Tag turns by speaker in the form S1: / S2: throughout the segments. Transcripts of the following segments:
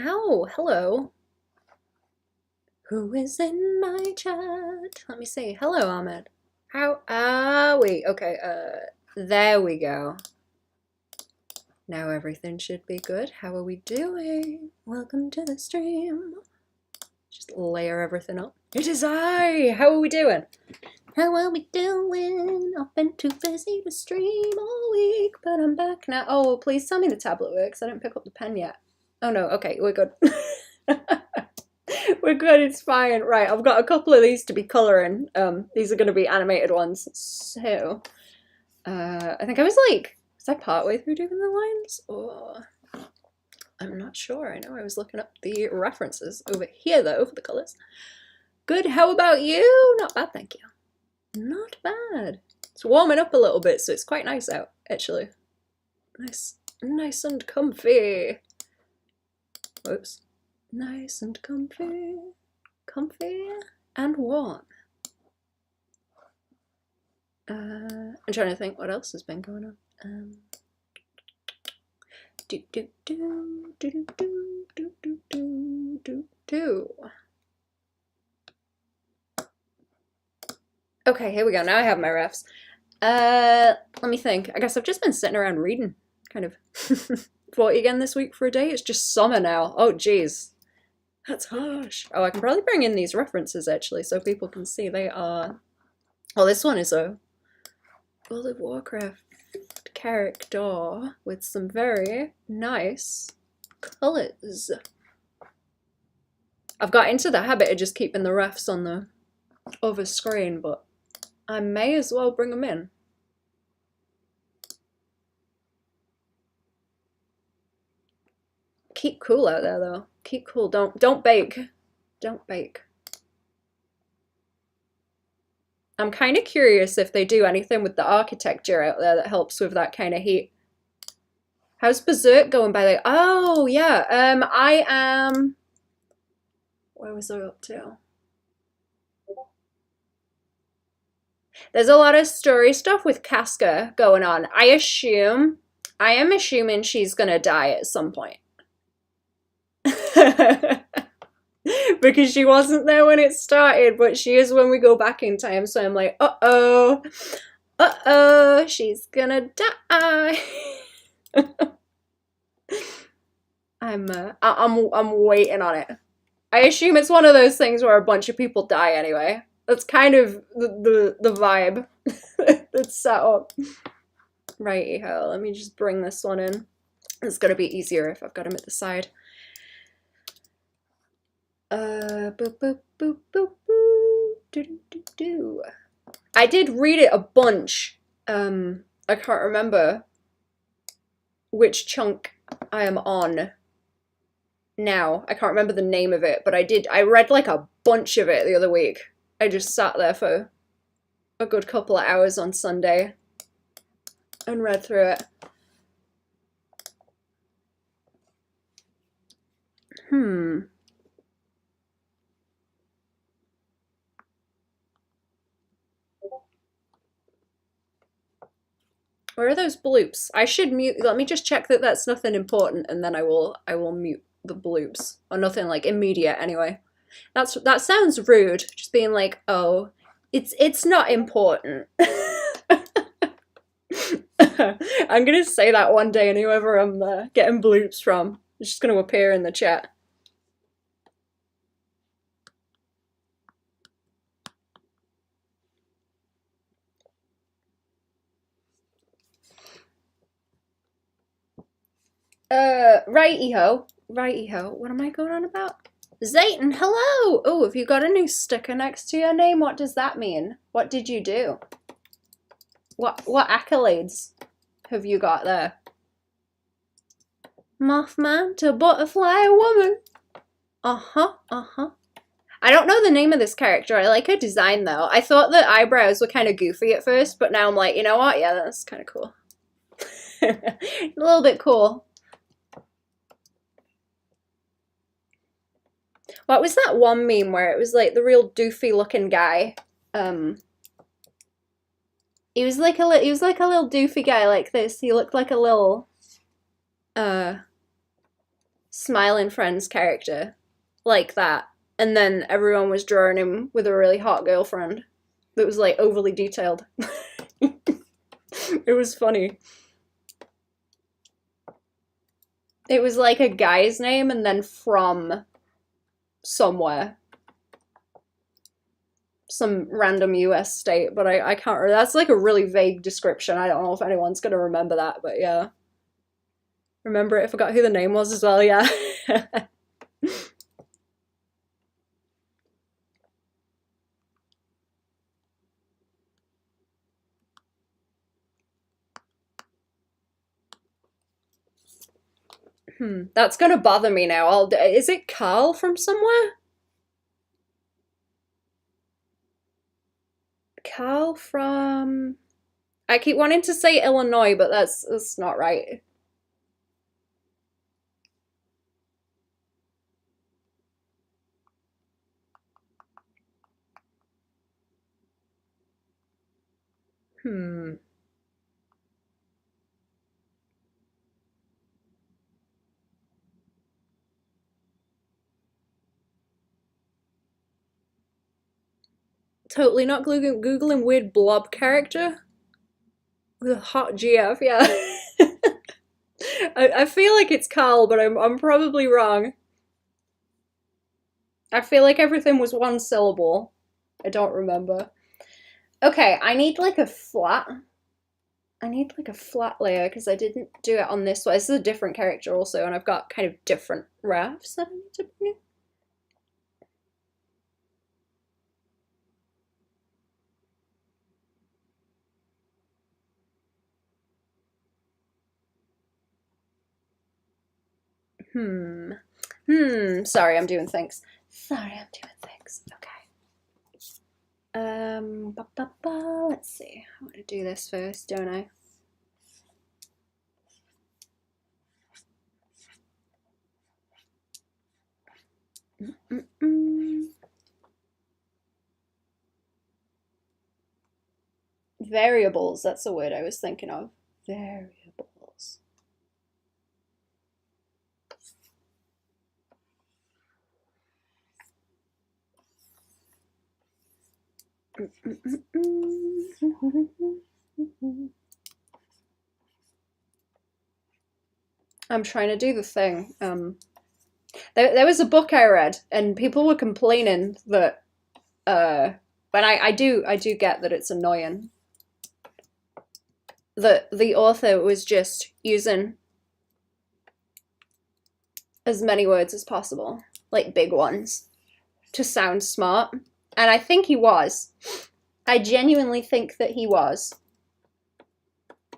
S1: Ow, hello. Who is in my chat? Let me see. Hello, Ahmed. How, wait, okay, there we go. Now everything should be good. How are we doing? Welcome to the stream. Just layer everything up. It is I! How are we doing? How are we doing? I've been too busy to stream all week, but I'm back now. Oh, please tell me the tablet works. I didn't pick up the pen yet. Oh no, okay, we're good. We're good, it's fine. Right, I've got a couple of these to be colouring. These are going to be animated ones. So, I think was I partway through doing the lines? Or, I'm not sure. I know I was looking up the references over here though for the colours. Good, how about you? Not bad, thank you. Not bad. It's warming up a little bit, so it's quite nice out, actually. Nice and comfy. Whoops. Nice and comfy and warm. I'm trying to think what else has been going on. Okay, here we go. Now I have my refs. Let me think. I guess I've just been sitting around reading, kind of. 40 again this week for a day. It's just summer now. Oh, geez. That's harsh. Oh, I can probably bring in these references, actually, so people can see they are... Oh, this one is a World of Warcraft character with some very nice colours. I've got into the habit of just keeping the refs on the other screen, but I may as well bring them in. Keep cool out there, though. Keep cool. Don't bake. Don't bake. I'm kind of curious if they do anything with the architecture out there that helps with that kind of heat. How's Berserk going, by the way? Oh, yeah. I am... Where was I up to? There's a lot of story stuff with Casca going on. I am assuming she's gonna die at some point. Because she wasn't there when it started, but she is when we go back in time, so I'm like, uh-oh, she's gonna die. I'm waiting on it. I assume it's one of those things where a bunch of people die anyway. That's kind of the vibe that's set up. Righty-ho, let me just bring this one in. It's gonna be easier if I've got him at the side. Boop, boop, boop, boop, boop. Do. I did read it a bunch. I can't remember which chunk I am on now. I can't remember the name of it, but I read like a bunch of it the other week. I just sat there for a good couple of hours on Sunday and read through it. Where are those bloops? I should mute. Let me just check that that's nothing important, and then I will mute the bloops, or nothing like immediate anyway. That sounds rude. Just being like, oh, it's not important. I'm gonna say that one day, and whoever I'm getting bloops from is just gonna appear in the chat. Righty-ho. What am I going on about? Zayton, hello! Oh, have you got a new sticker next to your name? What does that mean? What did you do? What accolades have you got there? Mothman to butterfly woman. Uh-huh. I don't know the name of this character. I like her design, though. I thought the eyebrows were kind of goofy at first, but now I'm like, you know what? Yeah, that's kind of cool. A little bit cool. What was that one meme where it was like the real doofy looking guy? He was like a little doofy guy like this. He looked like a little Smiling Friends character like that, and then everyone was drawing him with a really hot girlfriend that was like overly detailed. It was funny. It was like a guy's name and then from somewhere. Some random US state, but I can't remember. That's like a really vague description. I don't know if anyone's gonna remember that, but yeah. Remember it? I forgot who the name was as well, yeah. That's gonna bother me now. Is it Carl from somewhere? Carl from... I keep wanting to say Illinois, but that's not right. Totally not Googling weird blob character with a hot GF, yeah. I feel like it's Carl, but I'm probably wrong. I feel like everything was one syllable. I don't remember. Okay, I need like a flat layer because I didn't do it on this one. This is a different character also, and I've got kind of different refs that I need to bring in. Sorry, I'm doing things. Okay. Let's see. I want to do this first, don't I? Variables, that's the word I was thinking of. Variables. I'm trying to do the thing. There was a book I read, and people were complaining that, but I do get that it's annoying that the author was just using as many words as possible, like big ones, to sound smart. And I think he was. I genuinely think that he was.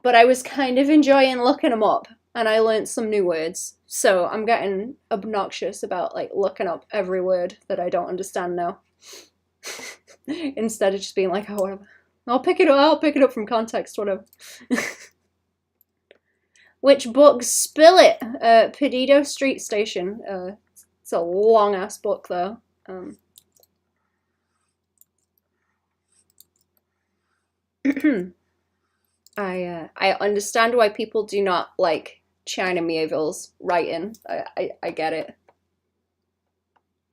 S1: But I was kind of enjoying looking them up, and I learned some new words. So I'm getting obnoxious about like looking up every word that I don't understand now. Instead of just being like, oh, whatever. I'll pick it up from context, whatever. Which book? Spill it! Perdido Street Station. It's a long ass book though. I understand why people do not like China Mieville's writing. I get it.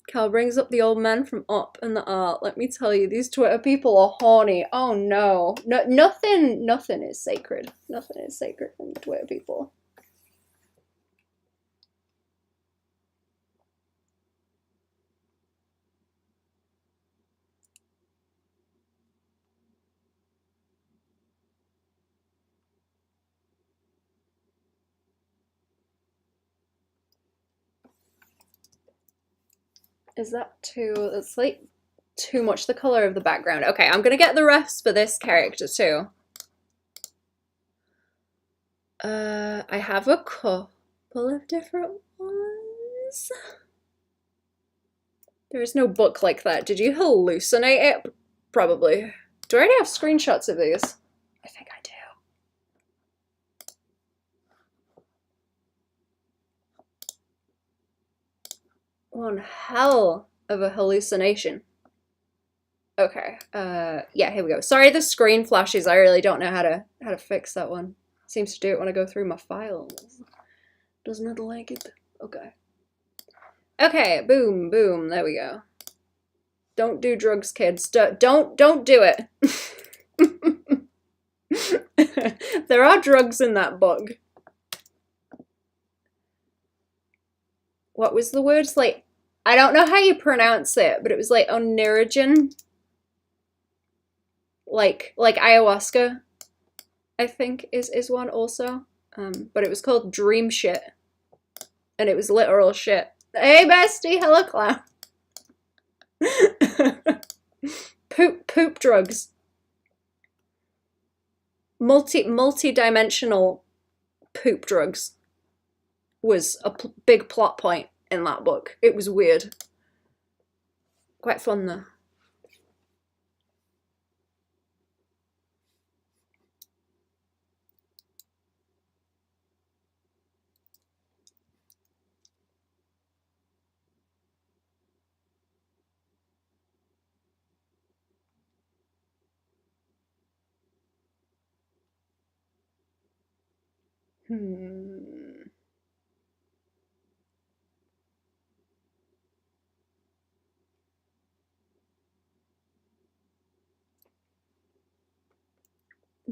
S1: Cal brings up the old man from Up and the art. Let me tell you, these Twitter people are horny. Oh no. Nothing is sacred. Nothing is sacred from the Twitter people. Is that too... It's like too much the color of the background. Okay, I'm gonna get the refs for this character too. I have a couple of different ones. There is no book like that. Did you hallucinate it? Probably. Do I already have screenshots of these? I think I do. One hell of a hallucination. Okay, yeah, here we go. Sorry the screen flashes, I really don't know how to fix that one. Seems to do it when I go through my files. Does not like it. Okay. Okay, boom, boom, there we go. Don't do drugs, kids. Don't do it. There are drugs in that book. What was the word? It's like, I don't know how you pronounce it, but it was like onirigen. Like ayahuasca, I think is one also. But it was called dream shit. And it was literal shit. Hey bestie, hello clown. Poop drugs. Multi-dimensional poop drugs was a big plot point in that book. It was weird. Quite fun though.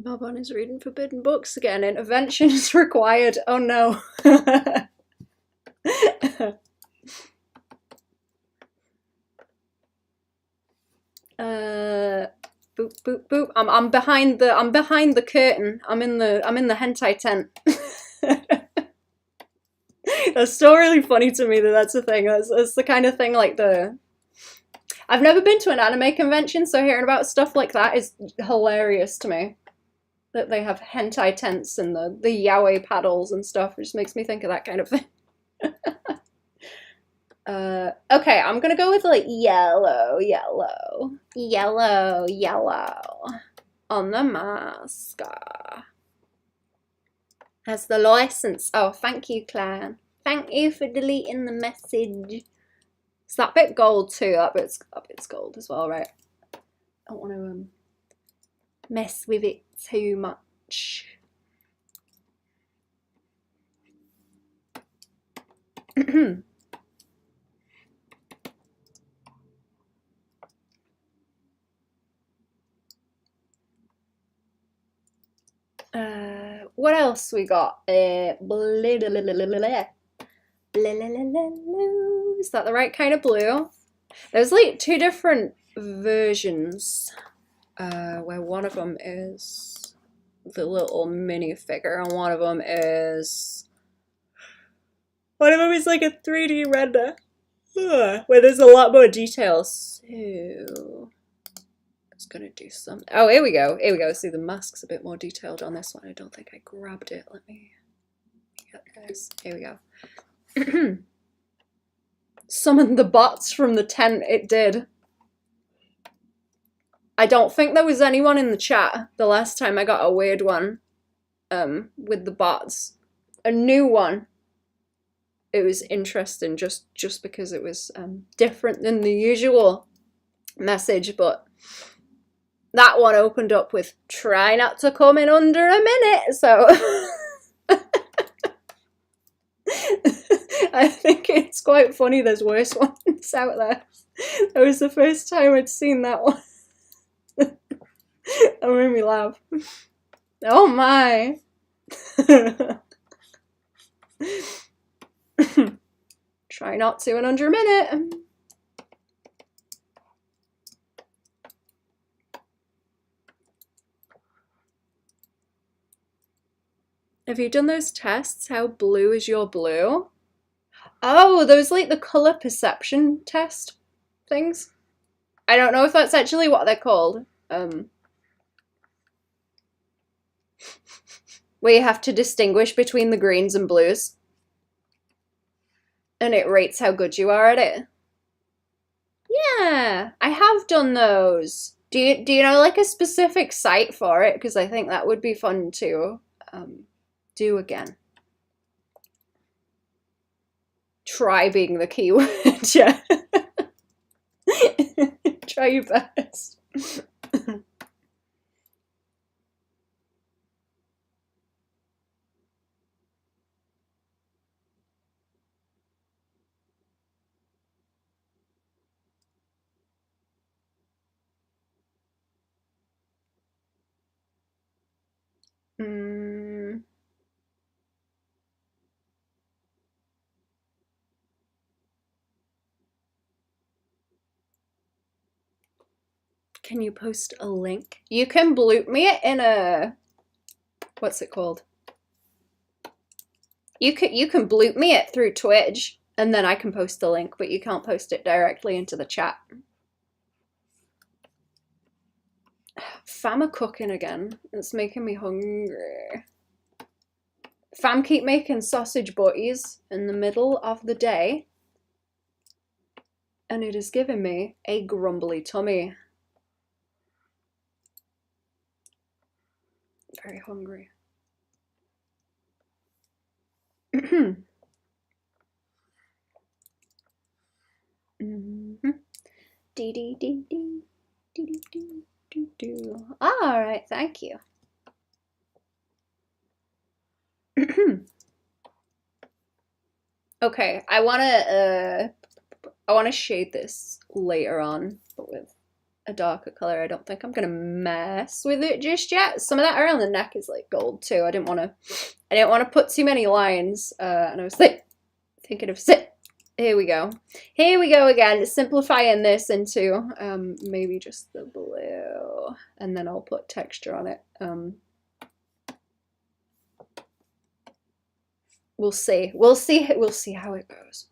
S1: Baban is reading forbidden books again. Intervention is required. Oh no. Boop boop boop. I'm behind the curtain. I'm in the hentai tent. That's still really funny to me that that's a thing. That's the kind of thing like the. I've never been to an anime convention, so hearing about stuff like that is hilarious to me. That they have hentai tents and the yaoi paddles and stuff. It just makes me think of that kind of thing. Okay, I'm gonna go with like yellow on the mask. As the license. Oh, thank you, clan. Thank you for deleting the message. It's that bit gold too. That bit's gold as well, right? I don't want to mess with it too much. What else we got? Is that the right kind of blue? There's like two different versions, where one of them is the little minifigure and one of them is like a 3D render, where there's a lot more details. So it's gonna do some. Oh, here we go. See, the mask's a bit more detailed on this one. I don't think I grabbed it. Let me get this. Here we go. Summoned the bots from the tent. It did. I don't think there was anyone in the chat the last time I got a weird one with the bots. A new one. It was interesting just because it was different than the usual message, but that one opened up with try not to come in under a minute, so I think it's quite funny there's worse ones out there. That was the first time I'd seen that one. That made me laugh. Oh my. Try not to in under a minute. Have you done those tests? How blue is your blue? Oh, those like the color perception test things. I don't know if that's actually what they're called. Where you have to distinguish between the greens and blues. And it rates how good you are at it. Yeah, I have done those. Do you know like a specific site for it? Because I think that would be fun to do again. Try being the keyword. Yeah. Try your best. Can you post a link? You can bloop me it in a, what's it called? You can bloop me it through Twitch, and then I can post the link, but you can't post it directly into the chat. Fam are cooking again. It's making me hungry. Fam keep making sausage butties in the middle of the day, and it is giving me a grumbly tummy. Very hungry. All right, thank you. Okay, I wanna shade this later on, but with a darker color. I don't think I'm gonna mess with it just yet. Some of that around the neck is like gold too. I didn't want to put too many lines, and I was thinking of here we go again, simplifying this into maybe just the blue, and then I'll put texture on it. We'll see how it goes.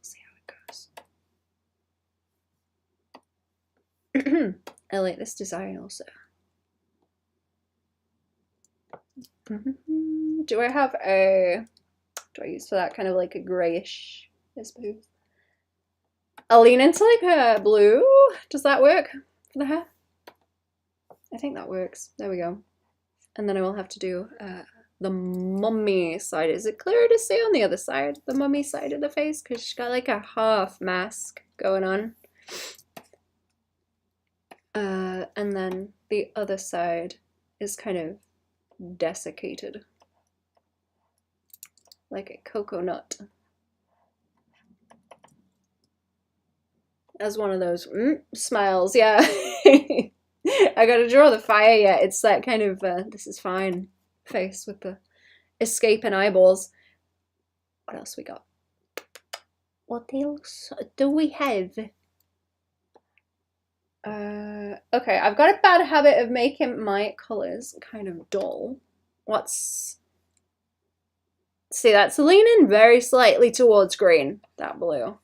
S1: I like this design also. Do I use for that kind of like a grayish, I suppose? I'll lean into like a blue. Does that work for the hair? I think that works. There we go. And then I will have to do the mummy side. Is it clearer to see on the other side? The mummy side of the face? Because she's got like a half mask going on. And then the other side is kind of desiccated. Like a coconut. As one of those smiles, yeah. I gotta draw the fire yet. It's that kind of, this is fine face with the escaping eyeballs. What else we got? What else do we have? Okay, I've got a bad habit of making my colors kind of dull. See, that's leaning very slightly towards green, that blue.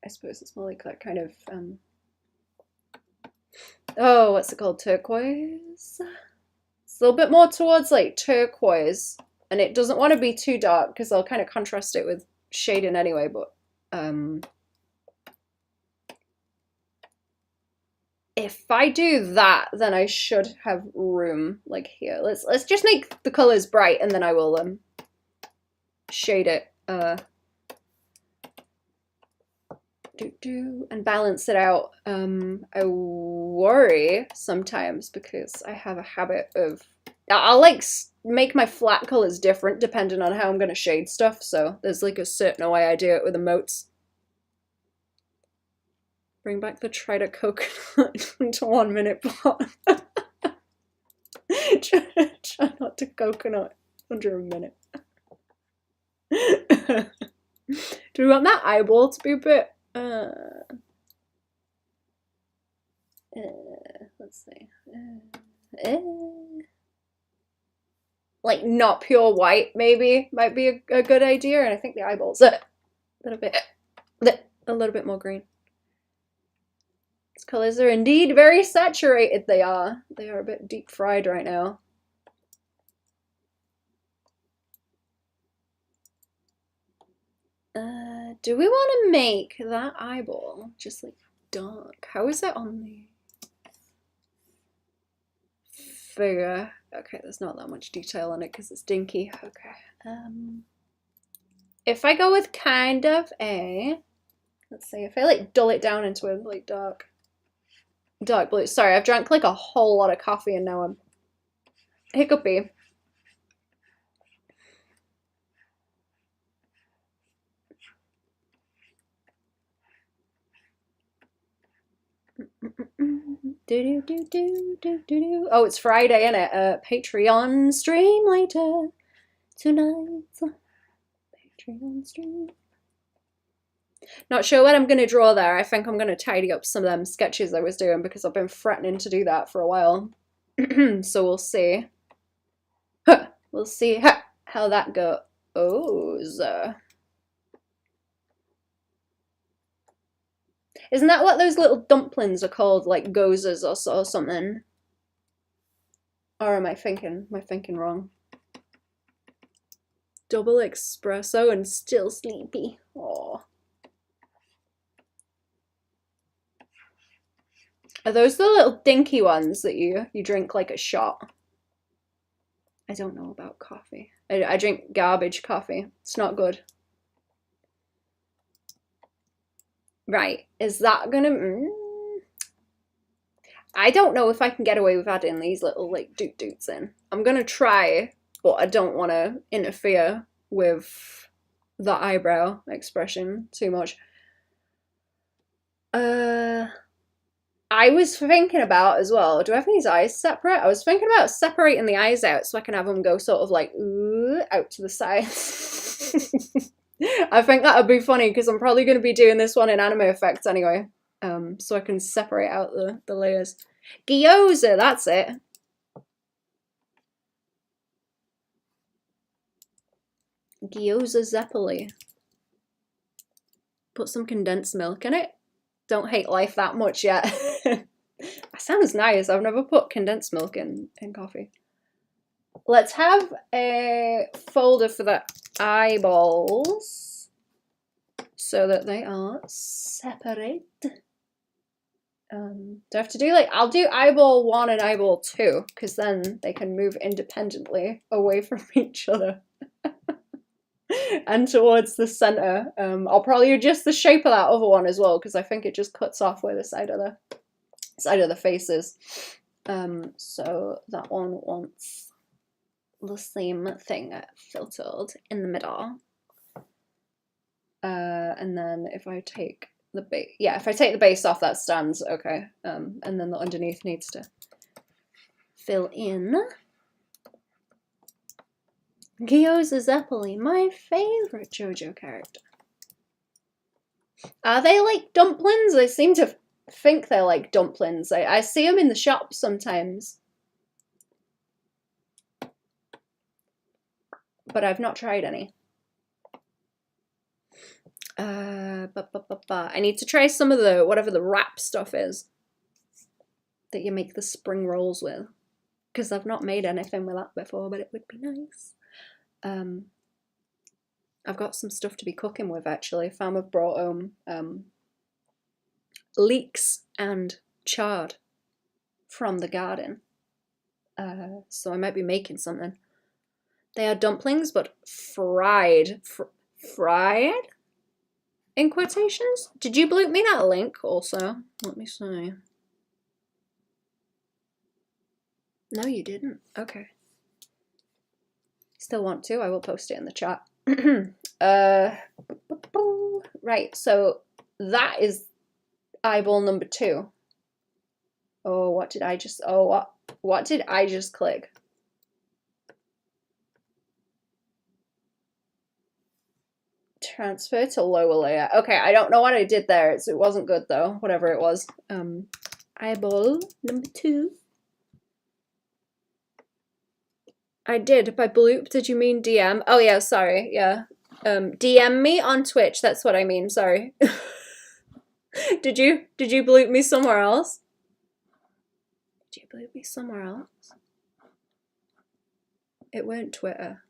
S1: I suppose it's more like that kind of, oh, what's it called? Turquoise? It's a little bit more towards like turquoise, and it doesn't want to be too dark because I'll kind of contrast it with shading anyway, but if I do that, then I should have room like here. Let's just make the colors bright, and then I will shade it and balance it out. I worry sometimes because I have a habit of I'll like make my flat colors different depending on how I'm gonna shade stuff. So there's like a certain way I do it with emotes. Bring back the try to coconut into 1 minute pot. try not to coconut under a minute. Do we want that eyeball to be a bit let's see, like not pure white maybe might be a good idea, and I think the eyeballs a little bit more green. These colors are indeed very saturated. They are a bit deep fried right now. Do we want to make that eyeball just like dark? How is it on the figure? Okay, there's not that much detail on it because it's dinky. Okay. If I go with kind of a, let's see, if I like dull it down into a like dark blue. Sorry, I've drank like a whole lot of coffee and now I'm hiccupy. Oh, it's Friday, isn't it? Patreon stream later tonight. Patreon stream. Not sure what I'm going to draw there. I think I'm going to tidy up some of them sketches I was doing because I've been threatening to do that for a while. So we'll see. We'll see how that goes. Isn't that what those little dumplings are called? Like gozas or something? Or am I thinking wrong? Double espresso and still sleepy. Aww. Are those the little dinky ones that you drink like a shot? I don't know about coffee. I drink garbage coffee. It's not good. Right, is that gonna... I don't know if I can get away with adding these little like doot-doots in. I'm gonna try, but I don't want to interfere with the eyebrow expression too much. I was thinking about as well, do I have these eyes separate? I was thinking about separating the eyes out so I can have them go sort of like out to the sides. I think that would be funny because I'm probably going to be doing this one in anime effects anyway. So I can separate out the layers. Gyoza, that's it. Gyoza zeppoli. Put some condensed milk in it. Don't hate life that much yet. That sounds nice. I've never put condensed milk in coffee. Let's have a folder for the eyeballs so that they are separate. Do I have to do like, I'll do eyeball 1 and eyeball 2 because then they can move independently away from each other and towards the center. I'll probably adjust the shape of that other one as well because I think it just cuts off where the side of the face is. So that one wants the same thing filtered in the middle. And then if I take the base, yeah, if I take the base off, that stands okay. And then the underneath needs to fill in. Gyoza zeppoli, my favorite JoJo character. Are they like dumplings? I seem to think they're like dumplings. I see them in the shop sometimes. But I've not tried any. I need to try some of the, whatever the wrap stuff is that you make the spring rolls with. Because I've not made anything with that before, but it would be nice. I've got some stuff to be cooking with actually. Fam have brought home leeks and chard from the garden. So I might be making something. They are dumplings, but fried. Fried? In quotations? Did you bloop me that link also? Let me see. No, you didn't. Okay. Still want to? I will post it in the chat. Right, so that is eyeball number 2. Oh, what did I just... Oh, what did I just click? Transfer to lower layer. Okay, I don't know what I did there. It wasn't good though, whatever it was. Eyeball number 2. I did. By bloop, did you mean DM? Oh yeah, sorry, yeah. DM me on Twitch, that's what I mean, sorry. Did you bloop me somewhere else? Did you bloop me somewhere else? It weren't Twitter.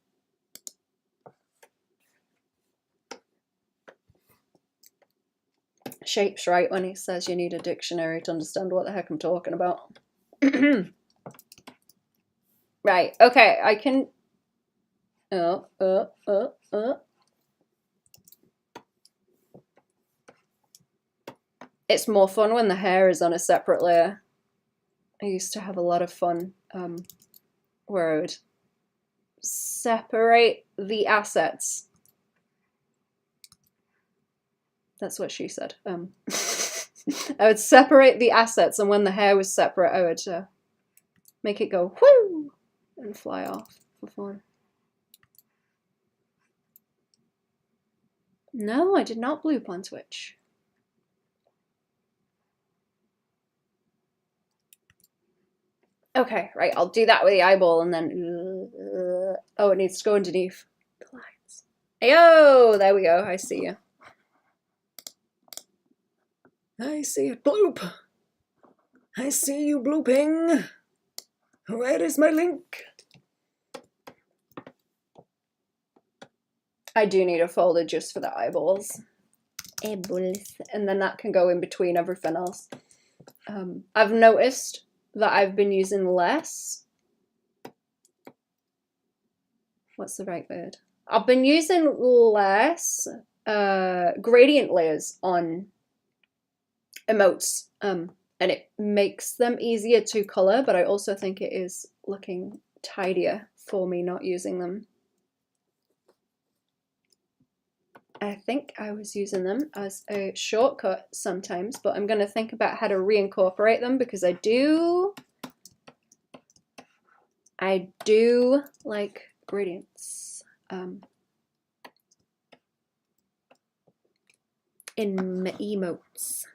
S1: Shape's right when he says you need a dictionary to understand what the heck I'm talking about. Right, okay, I can... It's more fun when the hair is on a separate layer. I used to have a lot of fun where I would separate the assets. That's what she said. I would separate the assets, and when the hair was separate, I would make it go whoo and fly off for fun. No, I did not bloop on Twitch. Okay, right, I'll do that with the eyeball and then... oh, it needs to go underneath the lines. Ayo! There we go, I see you. I see it. Bloop! I see you blooping. Where is my link? I do need a folder just for the eyeballs. Eyeballs. And then that can go in between everything else. I've noticed that I've been using less. What's the right word? I've been using less gradient layers on emotes. And it makes them easier to color, but I also think it is looking tidier for me not using them. I think I was using them as a shortcut sometimes, but I'm going to think about how to reincorporate them because I do like gradients in my emotes.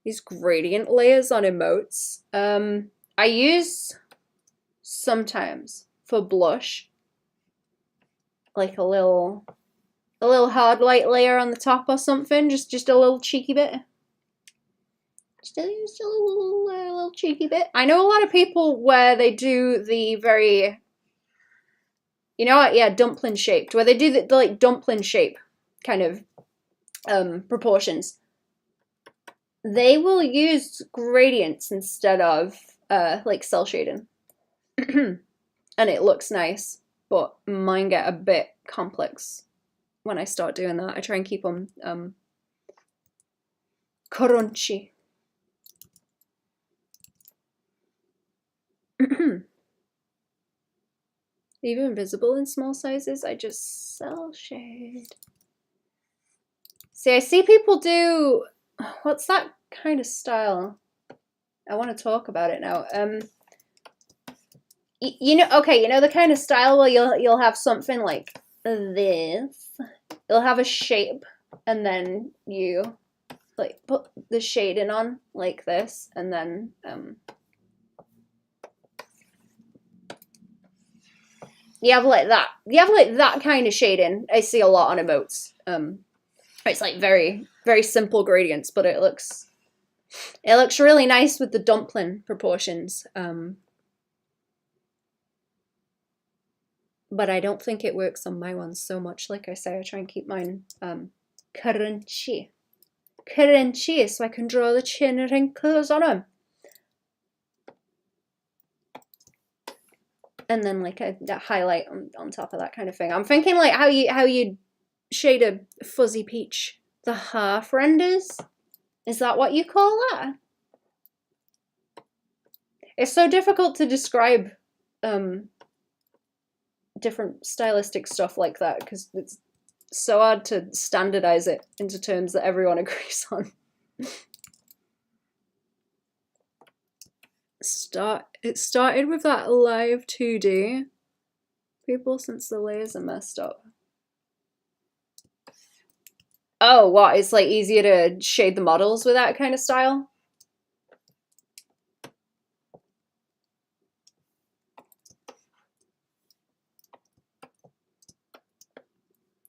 S1: These gradient layers on emotes, I use sometimes for blush, like a little hard light layer on the top or something, just a little cheeky bit. Just a little cheeky bit. I know a lot of people where they do the very, you know what, yeah, dumpling shaped, where they do the like dumpling shape kind of proportions. They will use gradients instead of like cell shading. And it looks nice, but mine get a bit complex when I start doing that. I try and keep them crunchy. Even visible in small sizes, I just cell shade. See, I see people do, what's that kind of style? I want to talk about it now. You know, okay, you know the kind of style where you'll have something like this. You'll have a shape, and then you like put the shading on like this, and then you have like that. You have like that kind of shading. I see a lot on emotes. It's like very, very simple gradients, but it looks really nice with the dumpling proportions. But I don't think it works on my ones so much. Like I say, I try and keep mine crunchy, so I can draw the chin wrinkles on them. And then like a highlight on top of that kind of thing. I'm thinking like how you shade a fuzzy peach. The half renders? Is that what you call that? It's so difficult to describe different stylistic stuff like that because it's so hard to standardize it into terms that everyone agrees on. It started with that live 2D people since the layers are messed up. Oh, what? It's like easier to shade the models with that kind of style?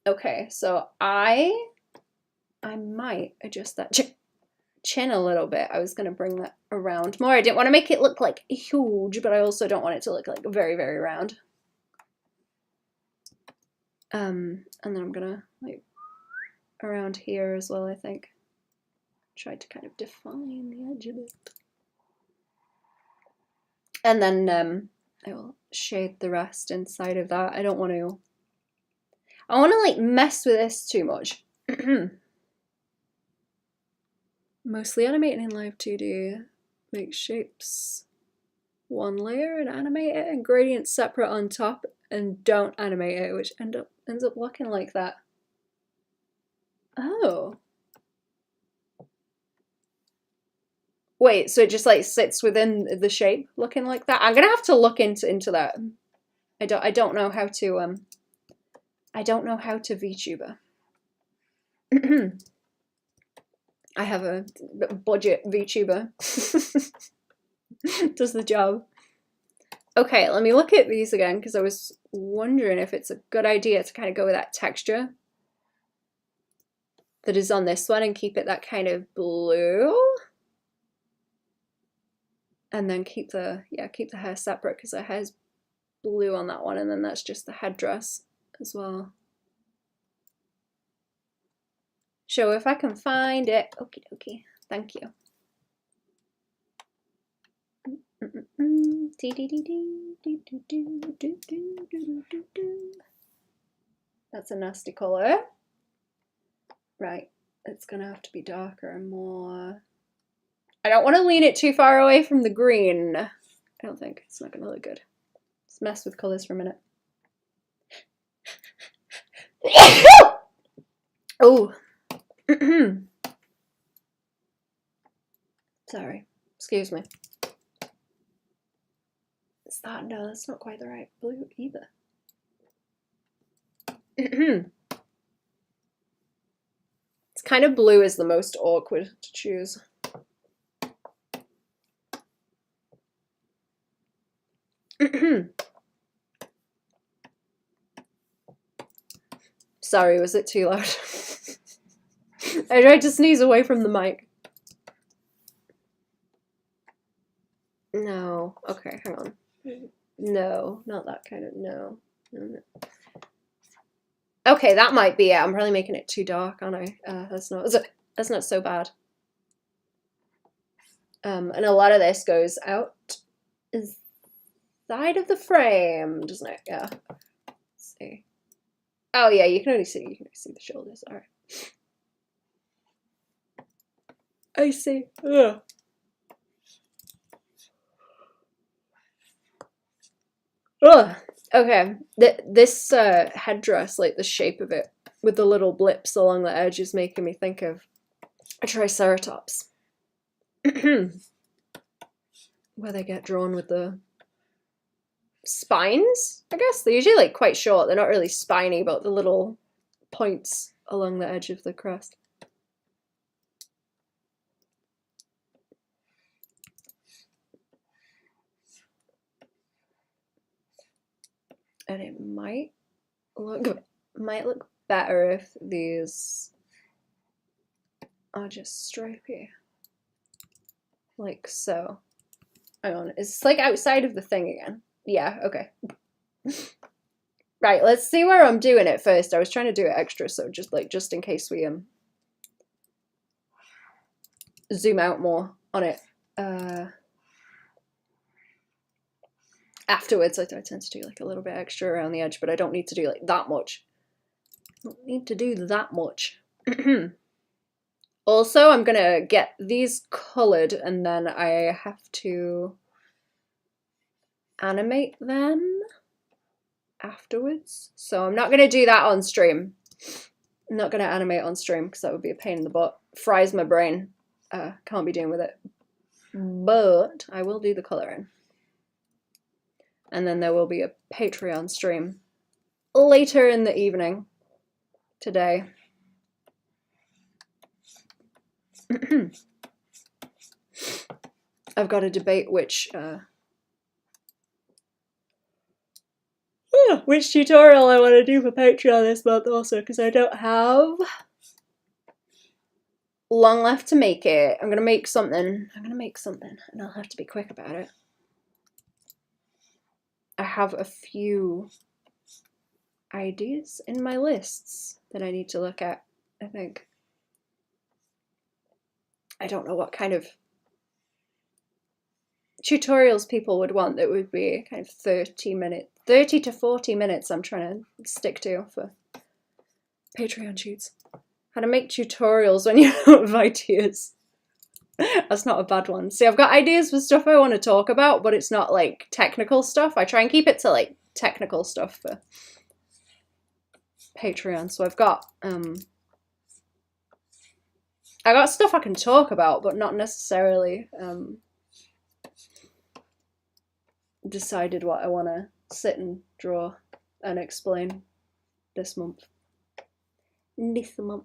S1: Okay, so I might adjust that chin a little bit. I was going to bring that around more. I didn't want to make it look like huge, but I also don't want it to look like very, very round. And then I'm going to like around here as well, I think. Try to kind of define the edge of it. And then I will shade the rest inside of that. I don't want to like mess with this too much. Mostly animating in live 2D. Make shapes one layer and animate it, and gradients separate on top, and don't animate it, which ends up looking like that. Oh. Wait, so it just like sits within the shape looking like that? I'm gonna have to look into that. I don't know how to I don't know how to VTuber. I have a budget VTuber. Does the job. Okay, let me look at these again because I was wondering if it's a good idea to kind of go with that texture that is on this one and keep it that kind of blue. And then keep the hair separate because the hair's blue on that one, and then that's just the headdress as well. Show if I can find it. Okie dokie. Thank you. That's a nasty colour. Right, it's gonna have to be darker and more. I don't want to lean it too far away from the green. I don't think it's not gonna look good. Let's mess with colours for a minute. Oh. Sorry, excuse me. Is that? No, that's not quite the right blue either. It's kind of blue is the most awkward to choose. Sorry, was it too loud? I tried to sneeze away from the mic. No. Okay, hang on. No, not that kind of, no. Okay, that might be it. I'm probably making it too dark, aren't I? That's not so bad. And a lot of this goes out side of the frame, doesn't it? Yeah. Let's see. Oh yeah, you can only see the shoulders. All right. I see. Ugh. Ugh. Okay. This headdress, like the shape of it, with the little blips along the edge, is making me think of a triceratops. Where they get drawn with the spines, I guess. They're usually like quite short. They're not really spiny, but the little points along the edge of the crest. And it might look better if these are just stripy, like so. Hang on, it's like outside of the thing again. Yeah, okay. Right, let's see where I'm doing it first. I was trying to do it extra, so just in case we zoom out more on it. Afterwards, I tend to do like a little bit extra around the edge, but I don't need to do like that much. Don't need to do that much. Also, I'm gonna get these colored and then I have to animate them afterwards. So I'm not gonna do that on stream. I'm not gonna animate on stream because that would be a pain in the butt. Fries my brain. Can't be doing with it. But I will do the coloring. And then there will be a Patreon stream later in the evening today. I've got to debate which tutorial I want to do for Patreon this month also, because I don't have long left to make it. I'm gonna make something and I'll have to be quick about it. I have a few ideas in my lists that I need to look at, I think. I don't know what kind of tutorials people would want that would be kind of 30 to 40 minutes I'm trying to stick to for Patreon shoots. How to make tutorials when you don't have ideas. That's not a bad one. See, I've got ideas for stuff I want to talk about, but it's not like technical stuff. I try and keep it to like technical stuff for Patreon. So I've got stuff I can talk about, but not necessarily decided what I want to sit and draw and explain. this month. This month.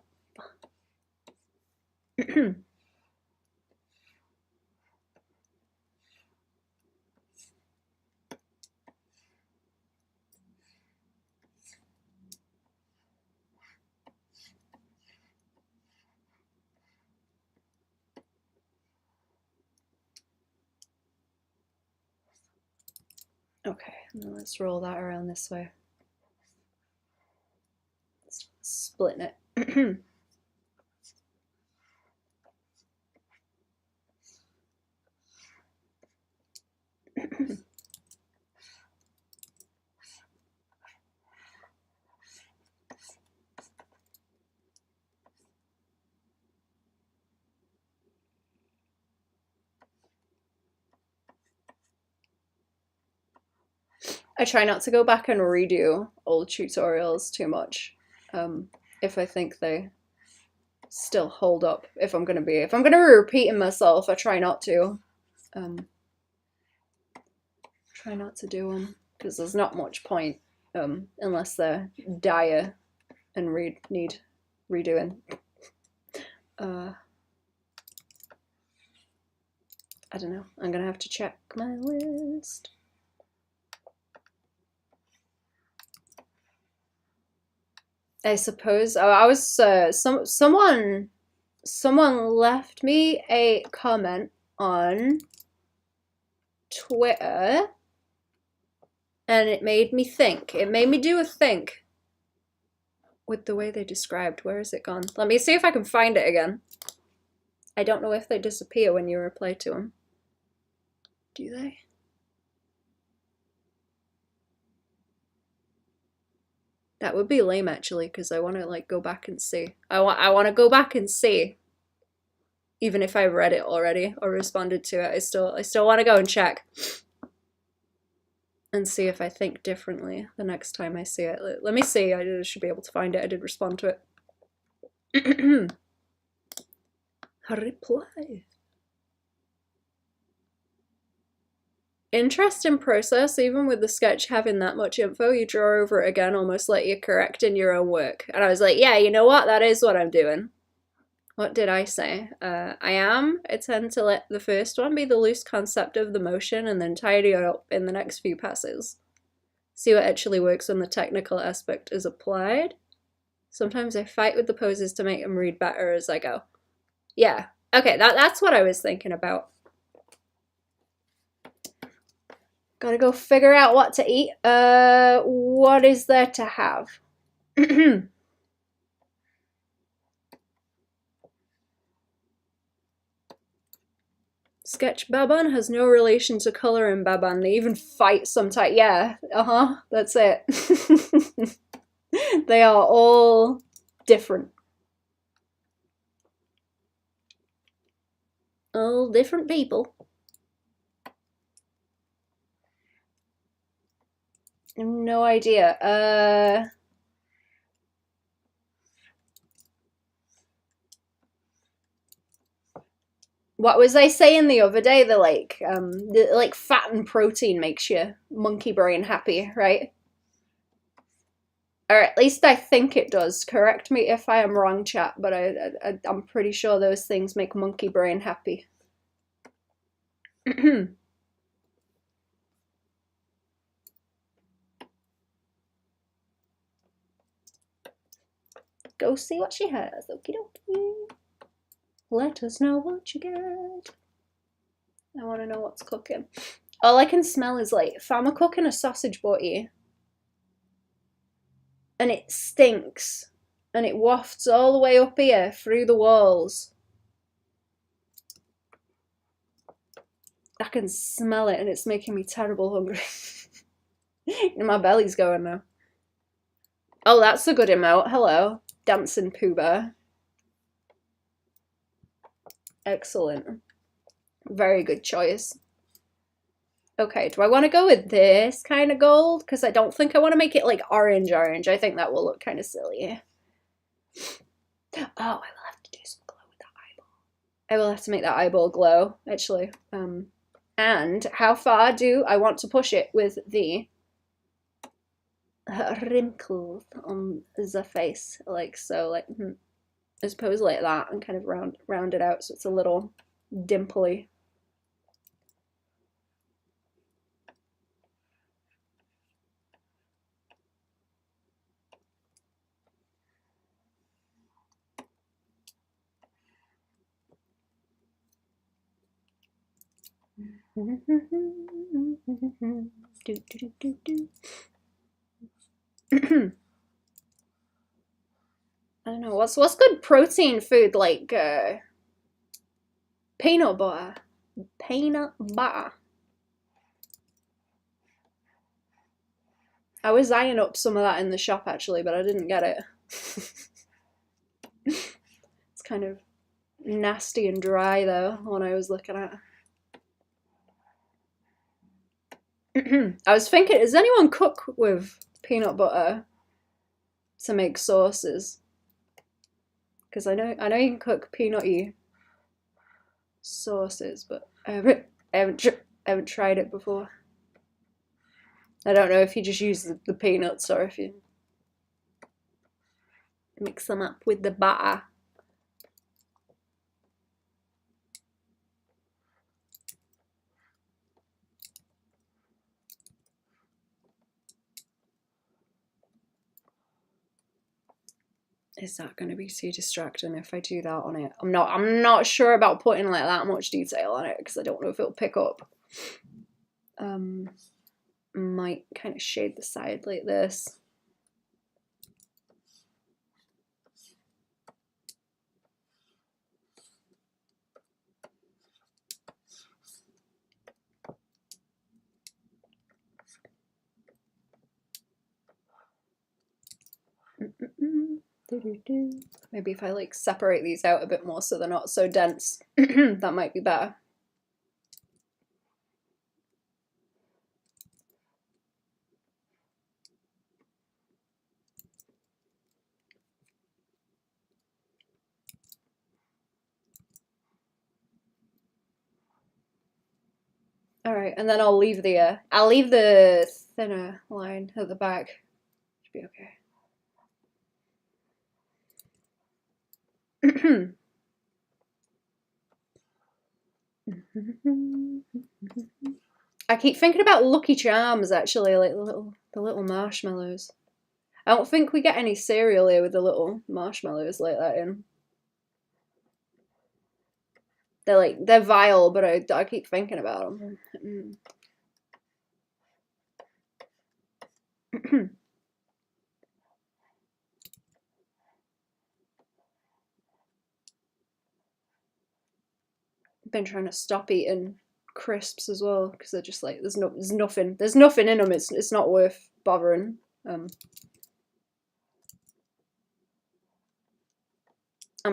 S1: Okay, now let's roll that around this way. Splitting it. I try not to go back and redo old tutorials too much, if I think they still hold up. If I'm gonna be repeating myself, I try not to. Try not to do them because there's not much point, unless they're dire and need redoing. I don't know. I'm gonna have to check my list. I suppose. Oh, I was someone left me a comment on Twitter, and it made me think. It made me do a think with the way they described. Where is it gone? Let me see if I can find it again. I don't know if they disappear when you reply to them. Do they? That would be lame actually, because I want to like go back and see. I want to go back and see. Even if I read it already or responded to it, I still want to go and check and see if I think differently the next time I see it. Let me see. I should be able to find it. I did respond to it. Reply. Interesting process. Even with the sketch having that much info, you draw over it again, almost like you're correcting your own work. And I was like, yeah, you know what? That is what I'm doing. What did I say? I tend to let the first one be the loose concept of the motion and then tidy it up in the next few passes. See what actually works when the technical aspect is applied. Sometimes I fight with the poses to make them read better as I go. Yeah, okay, that's what I was thinking about. Gotta go figure out what to eat. What is there to have? Sketch Baban has no relation to color in Baban. They even fight sometimes. Yeah, that's it. They are all different. All different people. No idea. What was I saying the other day? The fat and protein makes your monkey brain happy, right? Or at least I think it does. Correct me if I am wrong, chat, but I'm pretty sure those things make monkey brain happy. Go see what she has. Okie dokie. Let us know what you get. I want to know what's cooking. All I can smell is like, if I'm cooking a sausage butty and it stinks and it wafts all the way up here through the walls. I can smell it and it's making me terrible hungry. My belly's going now. Oh, that's a good emote. Hello. Dancing Pooh Bear. Excellent. Very good choice. Okay, do I want to go with this kind of gold? Because I don't think I want to make it like orange. I think that will look kind of silly. Oh, I will have to do some glow with that eyeball. I will have to make that eyeball glow, actually. And how far do I want to push it with the wrinkles on the face, like so, like I suppose like that, and kind of round it out so it's a little dimply. I don't know what's good protein food, like peanut butter. Peanut butter. I was eyeing up some of that in the shop actually, but I didn't get it. It's kind of nasty and dry though when I was looking at. I was thinking, does anyone cook with peanut butter to make sauces? Because I know you can cook peanutty sauces, but I haven't tried it before. I don't know if you just use the peanuts or if you mix them up with the batter. Is that going to be too distracting if I do that on it? I'm not sure about putting like that much detail on it because I don't know if it'll pick up. Might kind of shade the side like this. Maybe if I like separate these out a bit more so they're not so dense, that might be better. All right, and then I'll leave the thinner line at the back. Should be okay. I keep thinking about Lucky Charms actually, like the little marshmallows. I don't think we get any cereal here with the little marshmallows like that in. They're vile, but I keep thinking about them. Been trying to stop eating crisps as well because they're just like there's nothing in them. It's not worth bothering. I'm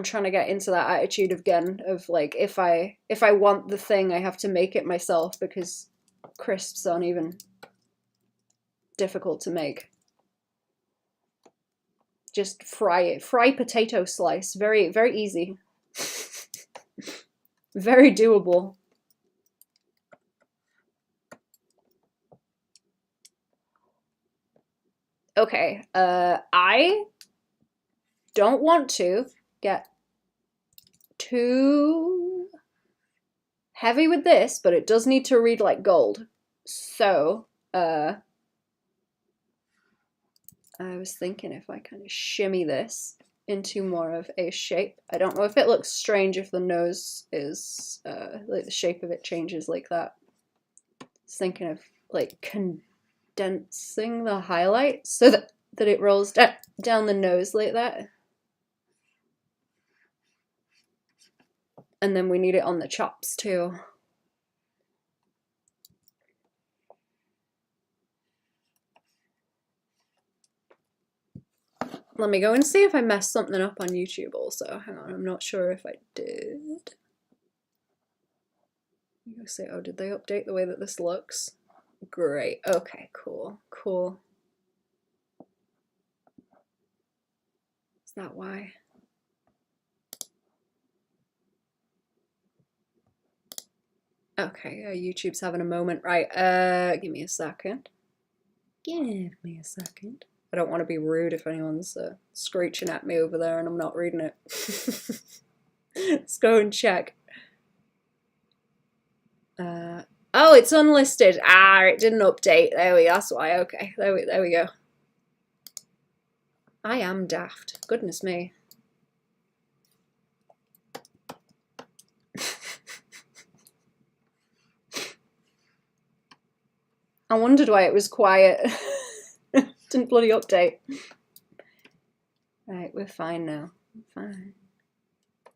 S1: trying to get into that attitude again of like if I want the thing I have to make it myself because crisps aren't even difficult to make. Just fry it. Fry potato slice. Very easy. Very doable. Okay, I don't want to get too heavy with this, but it does need to read like gold. So, I was thinking if I kind of shimmy this into more of a shape. I don't know if it looks strange if the nose is, like the shape of it changes like that. I was thinking of like condensing the highlight so that it rolls down the nose like that. And then we need it on the chops too. Let me go and see if I messed something up on YouTube also. Hang on, I'm not sure if I did. I'm gonna say, oh, did they update the way that this looks? Great, okay, cool. Is that why? Okay, YouTube's having a moment. Right, give me a second. Give me a second. I don't want to be rude if anyone's screeching at me over there and I'm not reading it. Let's go and check. Oh, it's unlisted. Ah, it didn't update. There we go. That's why. Okay, there we go. I am daft. Goodness me. I wondered why it was quiet. Didn't bloody update. Right, we're fine now. We're fine.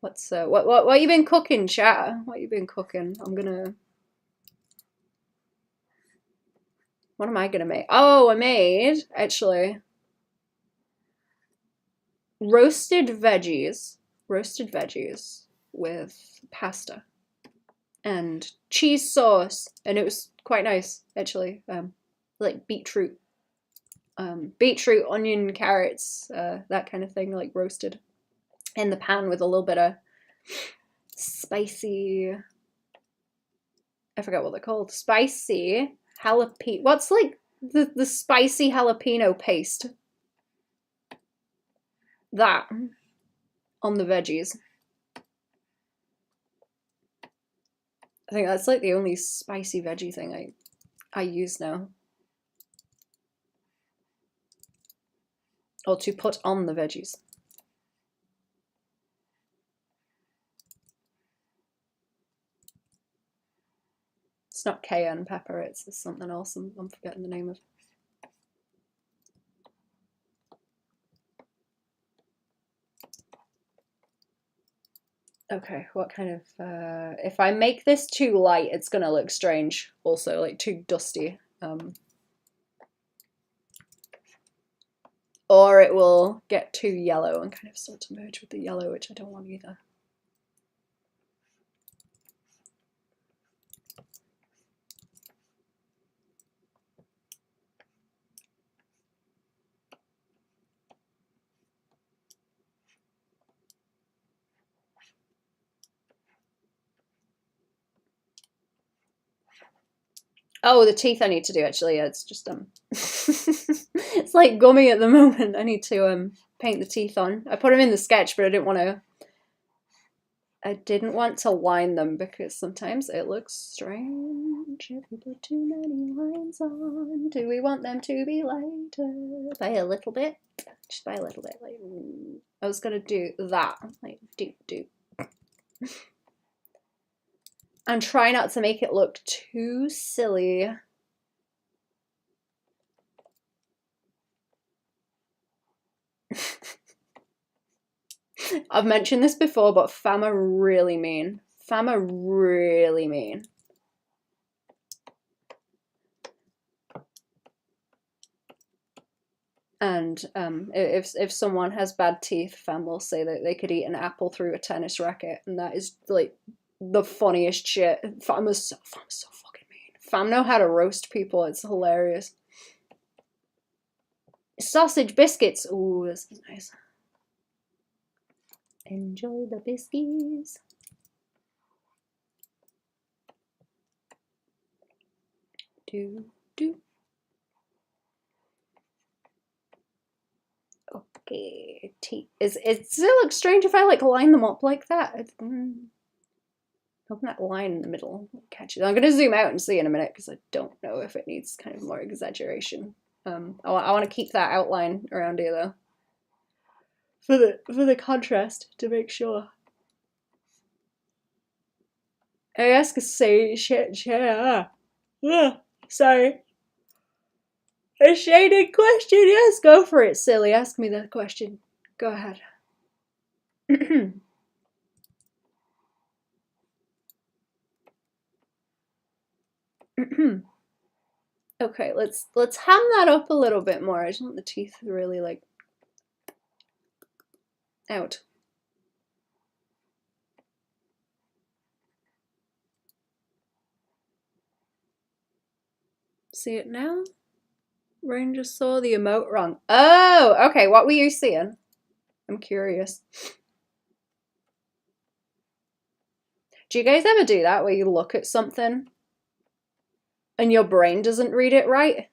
S1: What's what you been cooking, chat? What you been cooking? What am I gonna make? Oh, I made actually roasted veggies with pasta and cheese sauce, and it was quite nice actually. Like beetroot, onion, carrots, that kind of thing, like roasted in the pan with a little bit of spicy, I forgot what they're called, spicy jalapeno. What's like the spicy jalapeno paste? That on the veggies. I think that's like the only spicy veggie thing I use now. Or to put on the veggies. It's not cayenne pepper, it's something else I'm forgetting the name of. Okay, what kind of, if I make this too light, it's gonna look strange. Also, like too dusty. Or it will get too yellow and kind of start to merge with the yellow, which I don't want either. Oh, the teeth I need to do actually. Yeah, it's just it's like gummy at the moment. I need to paint the teeth on. I put them in the sketch, but I didn't want to line them because sometimes it looks strange if you put too many lines on. Do we want them to be lighter by a little bit? Just by a little bit. Like I was gonna do that. Like do. And try not to make it look too silly. I've mentioned this before, but fam are really mean. Fam are really mean. And if someone has bad teeth, fam will say that they could eat an apple through a tennis racket, and that is like the funniest shit. Fam is so fucking mean. Fam know how to roast people. It's hilarious. Sausage biscuits. Ooh, this is nice. Enjoy the biscuits. Do. Okay, teeth. It still looks strange if I like line them up like that. Hoping that line in the middle will catch it. I'm gonna zoom out and see in a minute because I don't know if it needs kind of more exaggeration. I want to keep that outline around here though, for the contrast to make sure. I ask a say shit. Sorry. A shaded question. Yes, go for it, silly. Ask me the question. Go ahead. Okay, let's ham that up a little bit more. I just want the teeth really like out. See it now? Ranger saw the emote wrong. Oh, okay. What were you seeing? I'm curious. Do you guys ever do that where you look at something and your brain doesn't read it right?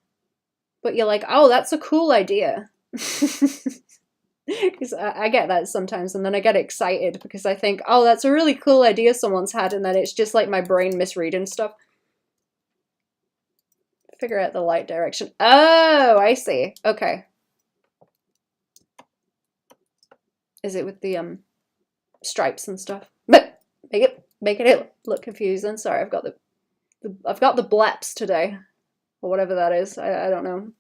S1: but you're like, oh, that's a cool idea. Because I get that sometimes, and then I get excited because I think, oh, that's a really cool idea someone's had, and then it's just like my brain misreading stuff. Figure out the light direction. Oh, I see. Okay. Is it with the stripes and stuff? But make it look confusing. Sorry, I've got the bleps today, or whatever that is. I don't know.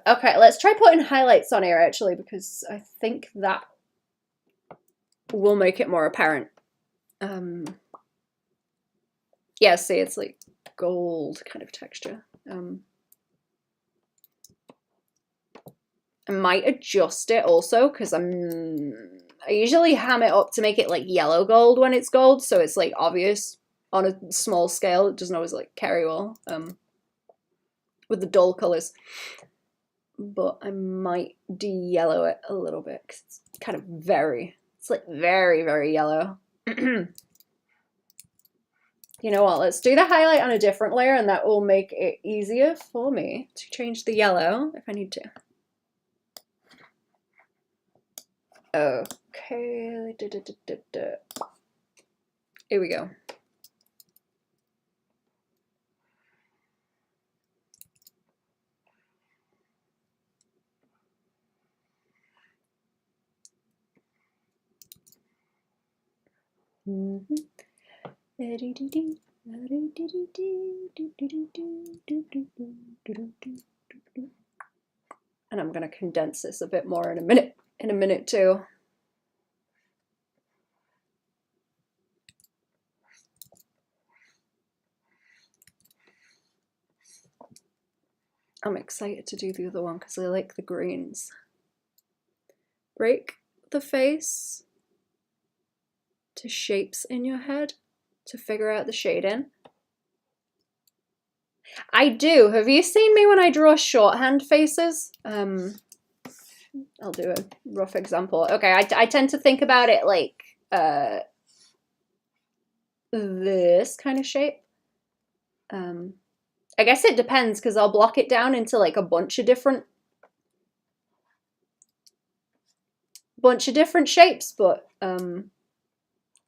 S1: Okay, let's try putting highlights on here actually, because I think that will make it more apparent. Yeah, see, it's like gold kind of texture. I might adjust it also, because I usually ham it up to make it like yellow gold when it's gold, so it's like obvious on a small scale. It doesn't always like carry well with the dull colors. But I might de-yellow it a little bit, because it's kind of it's like very, very yellow. You know what, let's do the highlight on a different layer, and that will make it easier for me to change the yellow if I need to. Okay, here we go. And I'm gonna condense this a bit more in a minute too. I'm excited to do the other one because I like the greens. Break the face to shapes in your head to figure out the shading. I do. Have you seen me when I draw shorthand faces? I'll do a rough example. Okay, I tend to think about it like this kind of shape. I guess it depends, because I'll block it down into like a bunch of different shapes, but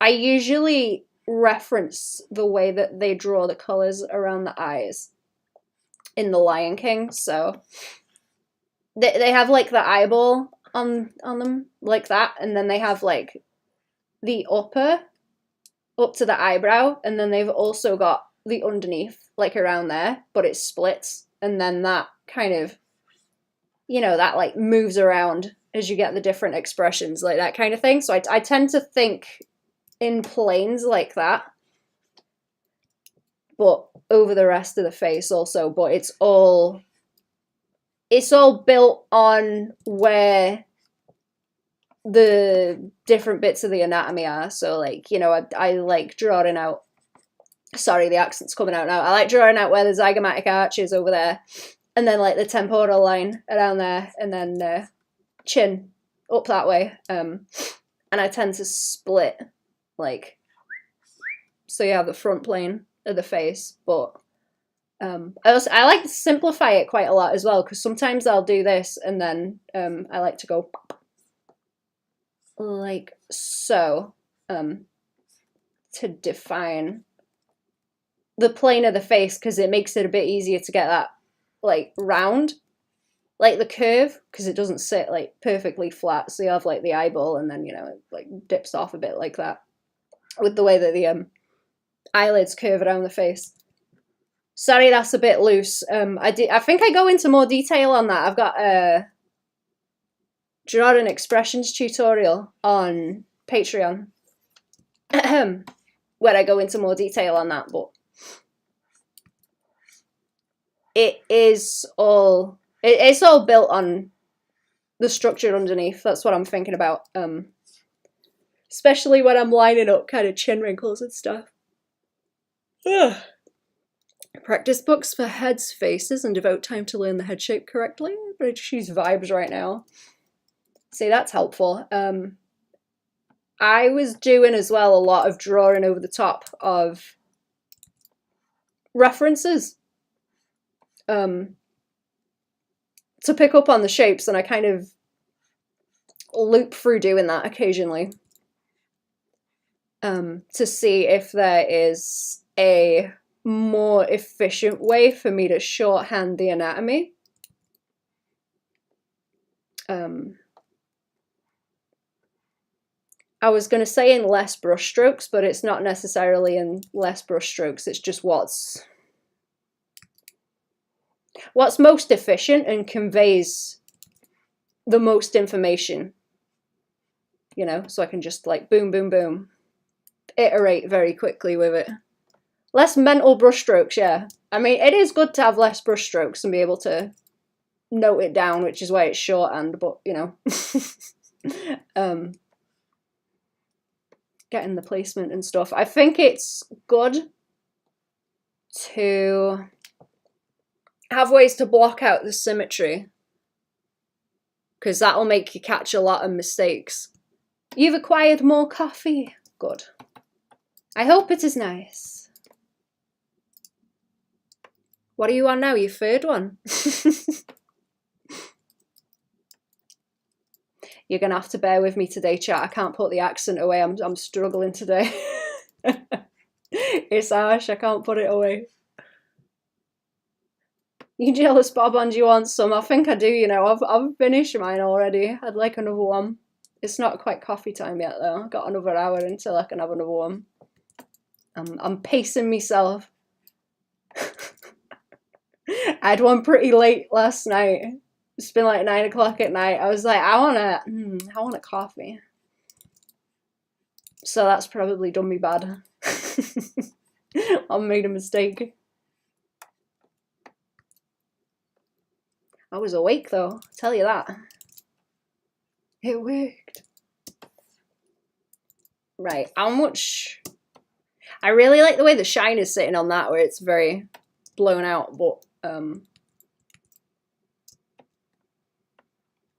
S1: I usually reference the way that they draw the colors around the eyes in The Lion King. So they have like the eyeball on them like that, and then they have like the upper up to the eyebrow, and then they've also got the underneath like around there, but it splits, and then that kind of, you know, that like moves around as you get the different expressions, like that kind of thing. So I tend to think in planes like that, but over the rest of the face also. But it's all built on where the different bits of the anatomy are. So like, you know, I like drawing out, sorry, the accent's coming out now. I like drawing out where the zygomatic arch is over there, and then like the temporal line around there, and then chin up that way. And I tend to split, like, so you have the front plane of the face, but I like to simplify it quite a lot as well, because sometimes I'll do this, and then I like to go like so, to define the plane of the face, because it makes it a bit easier to get that like round, like the curve, because it doesn't sit like perfectly flat. So you have like the eyeball, and then, you know, it like dips off a bit like that, with the way that the eyelids curve around the face. Sorry, that's a bit loose. I think I go into more detail on that. I've got a drawing expressions tutorial on Patreon where I go into more detail on that, but it's all built on the structure underneath. That's what I'm thinking about, especially when I'm lining up kind of chin wrinkles and stuff. Ugh. Practice books for heads, faces, and devote time to learn the head shape correctly. But I just use vibes right now. See, that's helpful. I was doing as well a lot of drawing over the top of references to pick up on the shapes, and I kind of loop through doing that occasionally to see if there is a more efficient way for me to shorthand the anatomy. I was going to say in less brushstrokes, but it's not necessarily in less brushstrokes. It's just what's most efficient and conveys the most information, you know, so I can just like boom, boom, boom, iterate very quickly with it. Less mental brushstrokes, yeah. I mean, it is good to have less brushstrokes and be able to note it down, which is why it's shorthand, but, you know. Getting the placement and stuff. I think it's good to have ways to block out the symmetry, because that'll make you catch a lot of mistakes. You've acquired more coffee. Good. I hope it is nice. What are you on now? Your third one? You're going to have to bear with me today, chat. I can't put the accent away. I'm struggling today. It's harsh. I can't put it away. You jealous, Baban? Do you want some? I think I do, you know. I've finished mine already. I'd like another one. It's not quite coffee time yet, though. I've got another hour until I can have another one. I'm pacing myself. I had one pretty late last night. It's been like 9 o'clock at night. I was like, I want a coffee. So that's probably done me bad. I made a mistake. I was awake though, I'll tell you that. It worked. Right, how much? I really like the way the shine is sitting on that, where it's very blown out, but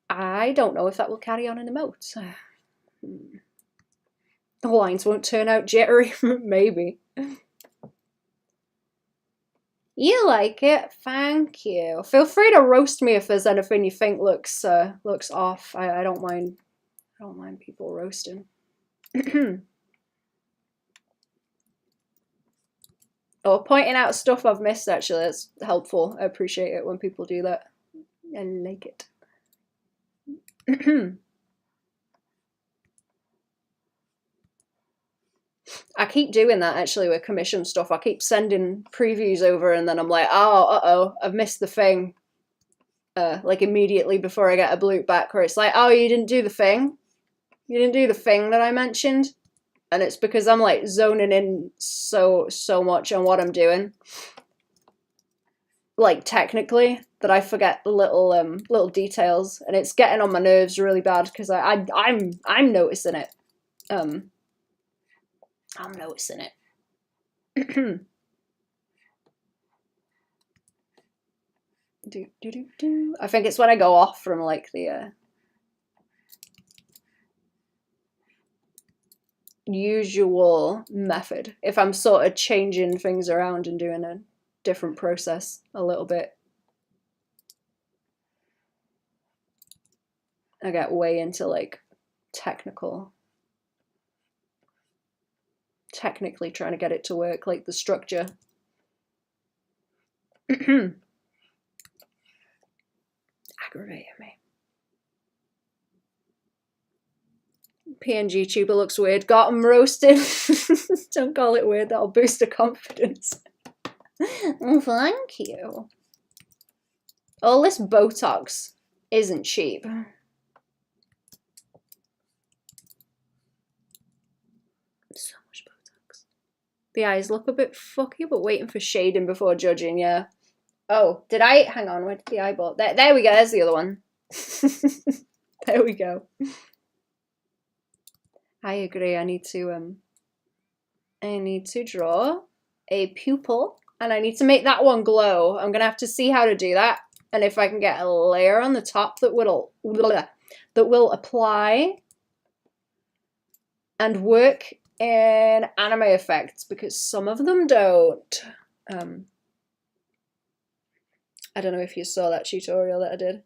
S1: I don't know if that will carry on in Emote. The lines won't turn out jittery, maybe. You like it? Thank you. Feel free to roast me if there's anything you think looks off. I don't mind. I don't mind people roasting. Or pointing out stuff I've missed, actually. That's helpful. I appreciate it when people do that. I like it. I keep doing that, actually, with commission stuff. I keep sending previews over, and then I'm like, oh, uh-oh, I've missed the thing. Like, immediately before I get a bloop back, where it's like, oh, you didn't do the thing? You didn't do the thing that I mentioned? And it's because I'm, like, zoning in so much on what I'm doing. Like, technically, that I forget the little details. And it's getting on my nerves really bad, because I'm noticing it. I'm noticing it. I think it's when I go off from like the usual method. If I'm sort of changing things around and doing a different process a little bit, I get way into like technically trying to get it to work, like the structure. Aggravating me. PNG tuber looks weird. Got him roasted. Don't call it weird. That'll boost the confidence. Oh, thank you. All this Botox isn't cheap. So much Botox. The eyes look a bit fucky, but waiting for shading before judging, yeah. Oh, did I? Hang on, where did the eyeball? There we go, there's the other one. There we go. I agree, I need to draw a pupil, and I need to make that one glow. I'm gonna have to see how to do that, and if I can get a layer on the top that will apply and work in anime effects because some of them don't. I don't know if you saw that tutorial that I did.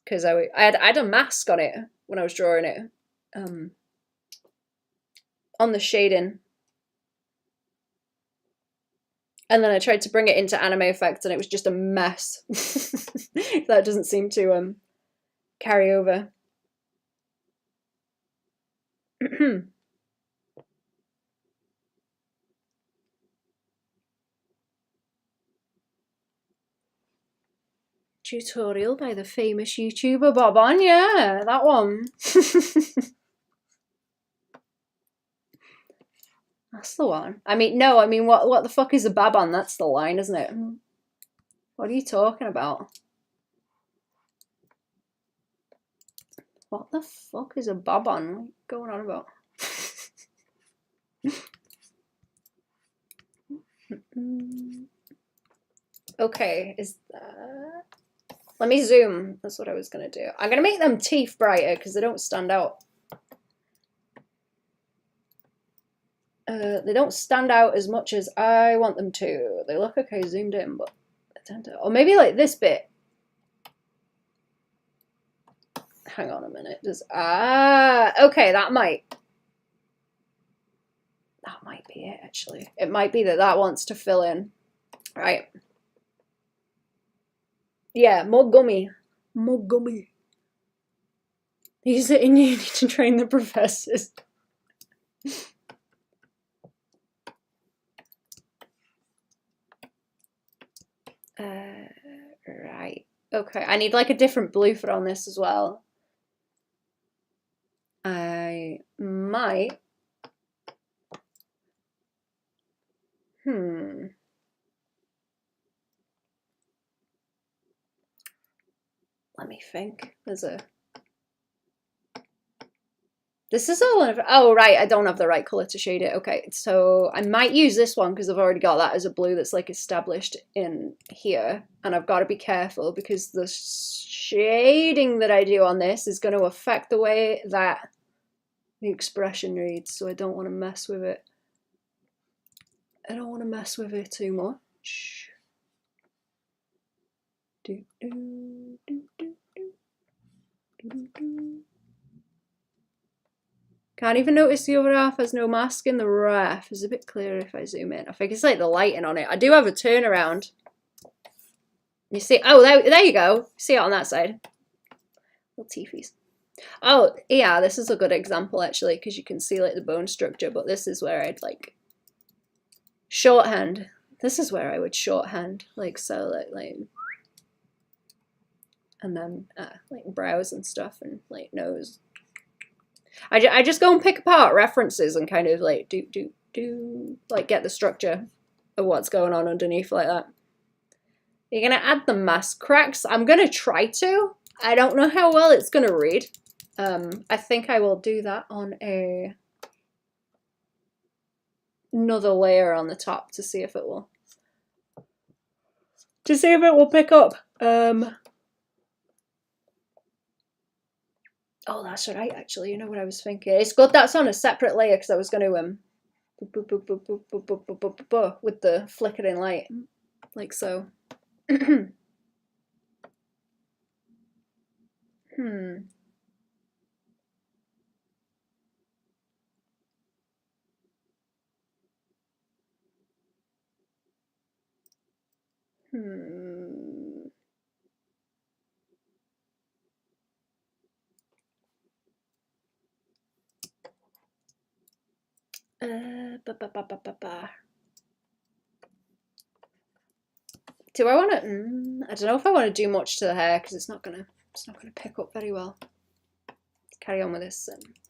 S1: Because I had a mask on it when I was drawing it. On the shading. And then I tried to bring it into anime effects and it was just a mess. That doesn't seem to carry over. Tutorial by the famous YouTuber Baban, yeah, that one. That's the one. I mean, no, I mean, what the fuck is a Baban? That's the line, isn't it? What are you talking about? What the fuck is a Baban? What are you going on about? Okay, is that... Let me zoom. That's what I was going to do. I'm going to make them teeth brighter because they don't stand out. They don't stand out as much as I want them to. They look okay zoomed in, but they tend to... Or maybe like this bit. Hang on a minute. Okay, that might be it, actually. It might be that wants to fill in. Right. Yeah, more gummy. More gummy. Use it in uni to train the professors. Right. Okay, I need like a different blue for on this as well. I might... Let me think. This is all in... Oh, right, I don't have the right colour to shade it. Okay, so I might use this one because I've already got that as a blue that's like established in here. And I've got to be careful because the shading that I do on this is going to affect the way that the expression reads. So I don't want to mess with it. I don't want to mess with it too much. Can't even notice the other half has no mask in the ref. It's a bit clearer if I zoom in. I think it's like the lighting on it. I do have a turnaround. You see, oh, there you go. See it on that side. Little teethies. Oh, yeah, this is a good example actually, because you can see like the bone structure, but this is where I'd like shorthand. This is where I would shorthand, like so, like and then like brows and stuff and like nose. I just go and pick apart references and kind of like like get the structure of what's going on underneath like that. You're gonna add the mask cracks. I'm gonna try to. I don't know how well it's gonna read. I think I will do that on another layer on the top to see if it will pick up. Oh, that's right, actually. You know what I was thinking? It's good that's on a separate layer because I was going to with the flickering light, like so. Do I want to? I don't know if I want to do much to the hair because it's not gonna pick up very well. Let's carry on with this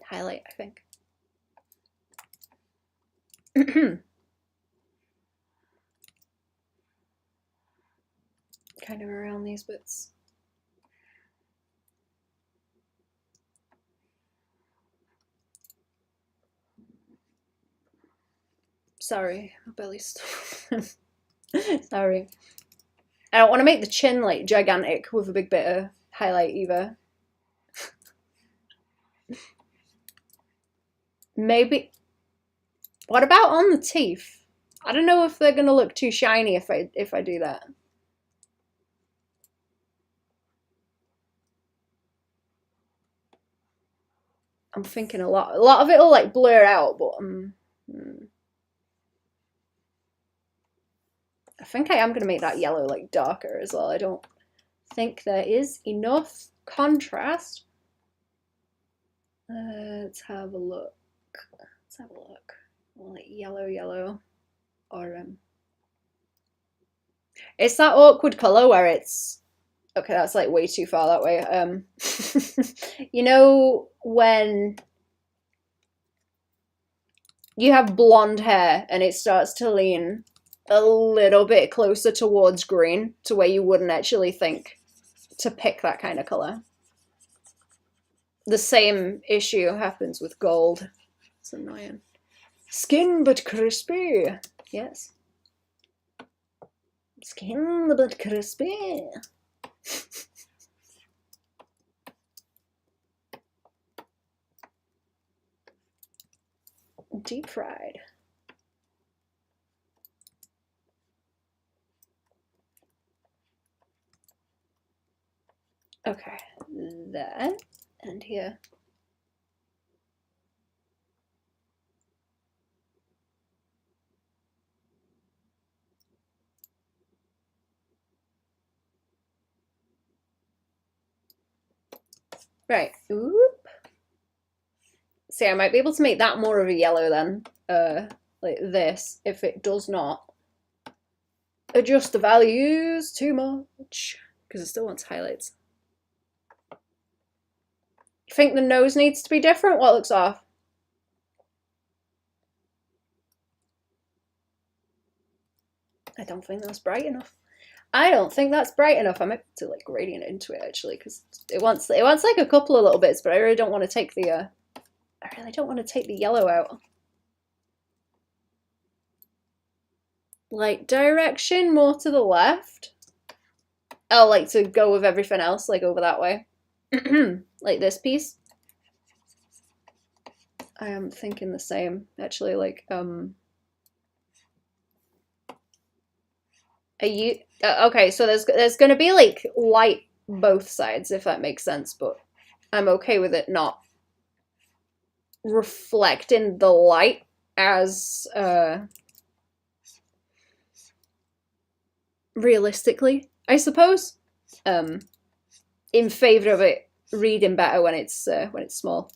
S1: highlight, I think. Kind of around these bits. Sorry, my belly's sorry. I don't want to make the chin like gigantic with a big bit of highlight either. Maybe. What about on the teeth? I don't know if they're gonna look too shiny if I do that. I'm thinking a lot of it will like blur out, but I think I am gonna make that yellow like darker as well. I don't think there is enough contrast. Let's have a look. Let's have a look. Like yellow, or it's that awkward color where it's okay. That's like way too far that way. You know when you have blonde hair and it starts to lean a little bit closer towards green to where you wouldn't actually think to pick that kind of color. The same issue happens with gold. It's annoying. Skin but crispy. Yes. Skin but crispy. Deep fried. Okay, there and here. Right. Oop. See, I might be able to make that more of a yellow then, like this, if it does not adjust the values too much, because it still wants highlights. You think the nose needs to be different? What looks off? I don't think that's bright enough. I don't think that's bright enough. I might have to like gradient into it actually, because it wants like a couple of little bits, but I really don't want to take the yellow out. Like direction more to the left. Oh, like to go with everything else, like over that way. Like this piece. I am thinking the same, actually, like, are you, okay, so there's gonna be, like, light both sides, if that makes sense, but I'm okay with it not reflecting the light as, realistically, I suppose, in favor of it reading better when it's small.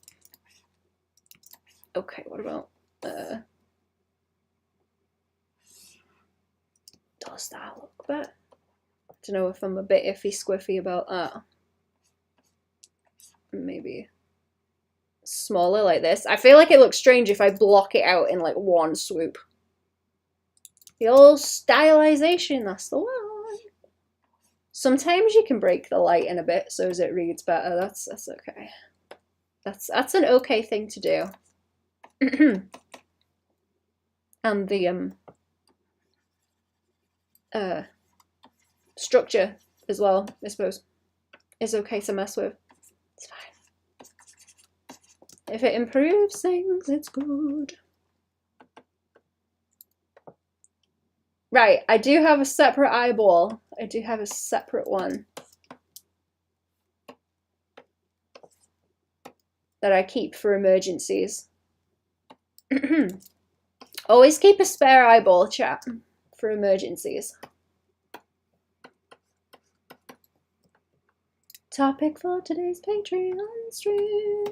S1: Okay, what about, does that look better? I don't know if I'm a bit iffy squiffy about that. Maybe smaller like this. I feel like it looks strange if I block it out in like one swoop. The old stylization, that's the one. Sometimes you can break the light in a bit so as it reads better. That's okay. That's an okay thing to do. And the structure as well, I suppose, is okay to mess with. It's fine. If it improves things, it's good. Right, I do have a separate eyeball. I do have a separate one that I keep for emergencies. Always keep a spare eyeball, chat, for emergencies. Topic for today's Patreon stream.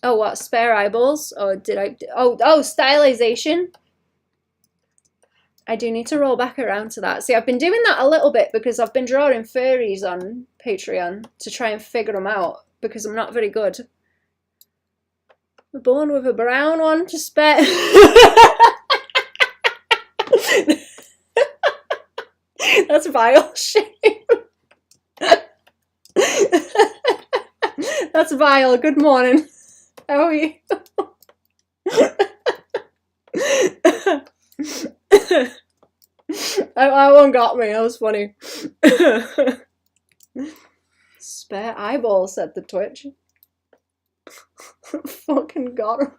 S1: Oh, what, spare eyeballs? Or did I, oh, stylization. I do need to roll back around to that. See, I've been doing that a little bit because I've been drawing furries on Patreon to try and figure them out because I'm not very good. We're born with a brown one to spare. That's vile shame. That's vile. Good morning. How are you? That one got me. That was funny. Spare eyeball, said the Twitch. Fucking got him.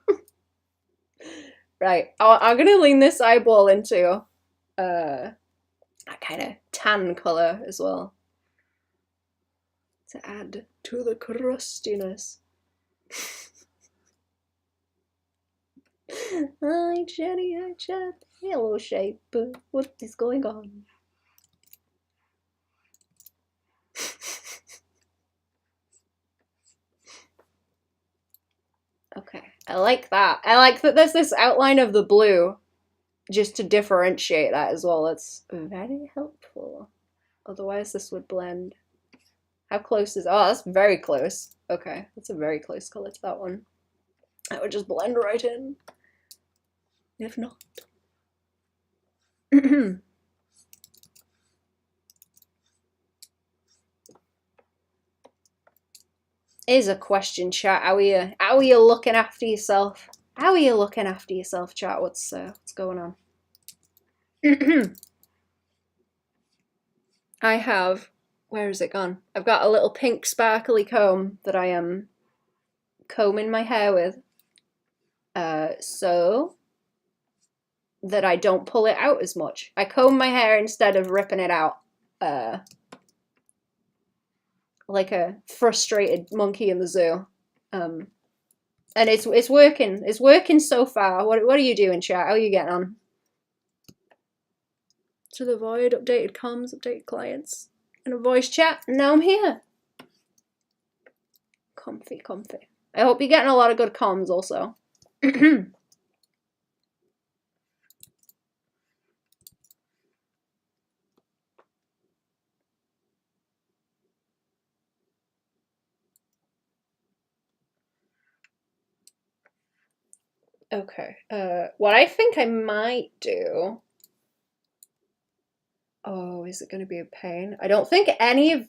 S1: Right, I'm gonna lean this eyeball into a kind of tan colour as well to add to the crustiness. Hi Jenny, hi chat. Hello Shape, what is going on? Okay, I like that. I like that there's this outline of the blue just to differentiate that as well. It's very helpful. Otherwise this would blend. How close is, oh, that's very close. Okay, that's a very close color to that one. That would just blend right in. If not. Here's a question, chat. How are you looking after yourself? How are you looking after yourself, chat? What's going on? I have, where is it gone? I've got a little pink sparkly comb that I am combing my hair with, so that I don't pull it out as much. I comb my hair instead of ripping it out, like a frustrated monkey in the zoo. And it's working. It's working so far. What are you doing, chat? How are you getting on? To the void, updated comms, updated clients, and a voice chat. Now I'm here. Comfy, comfy. I hope you're getting a lot of good comms also. Okay, what I think I might do... Oh, is it going to be a pain? I don't think any of...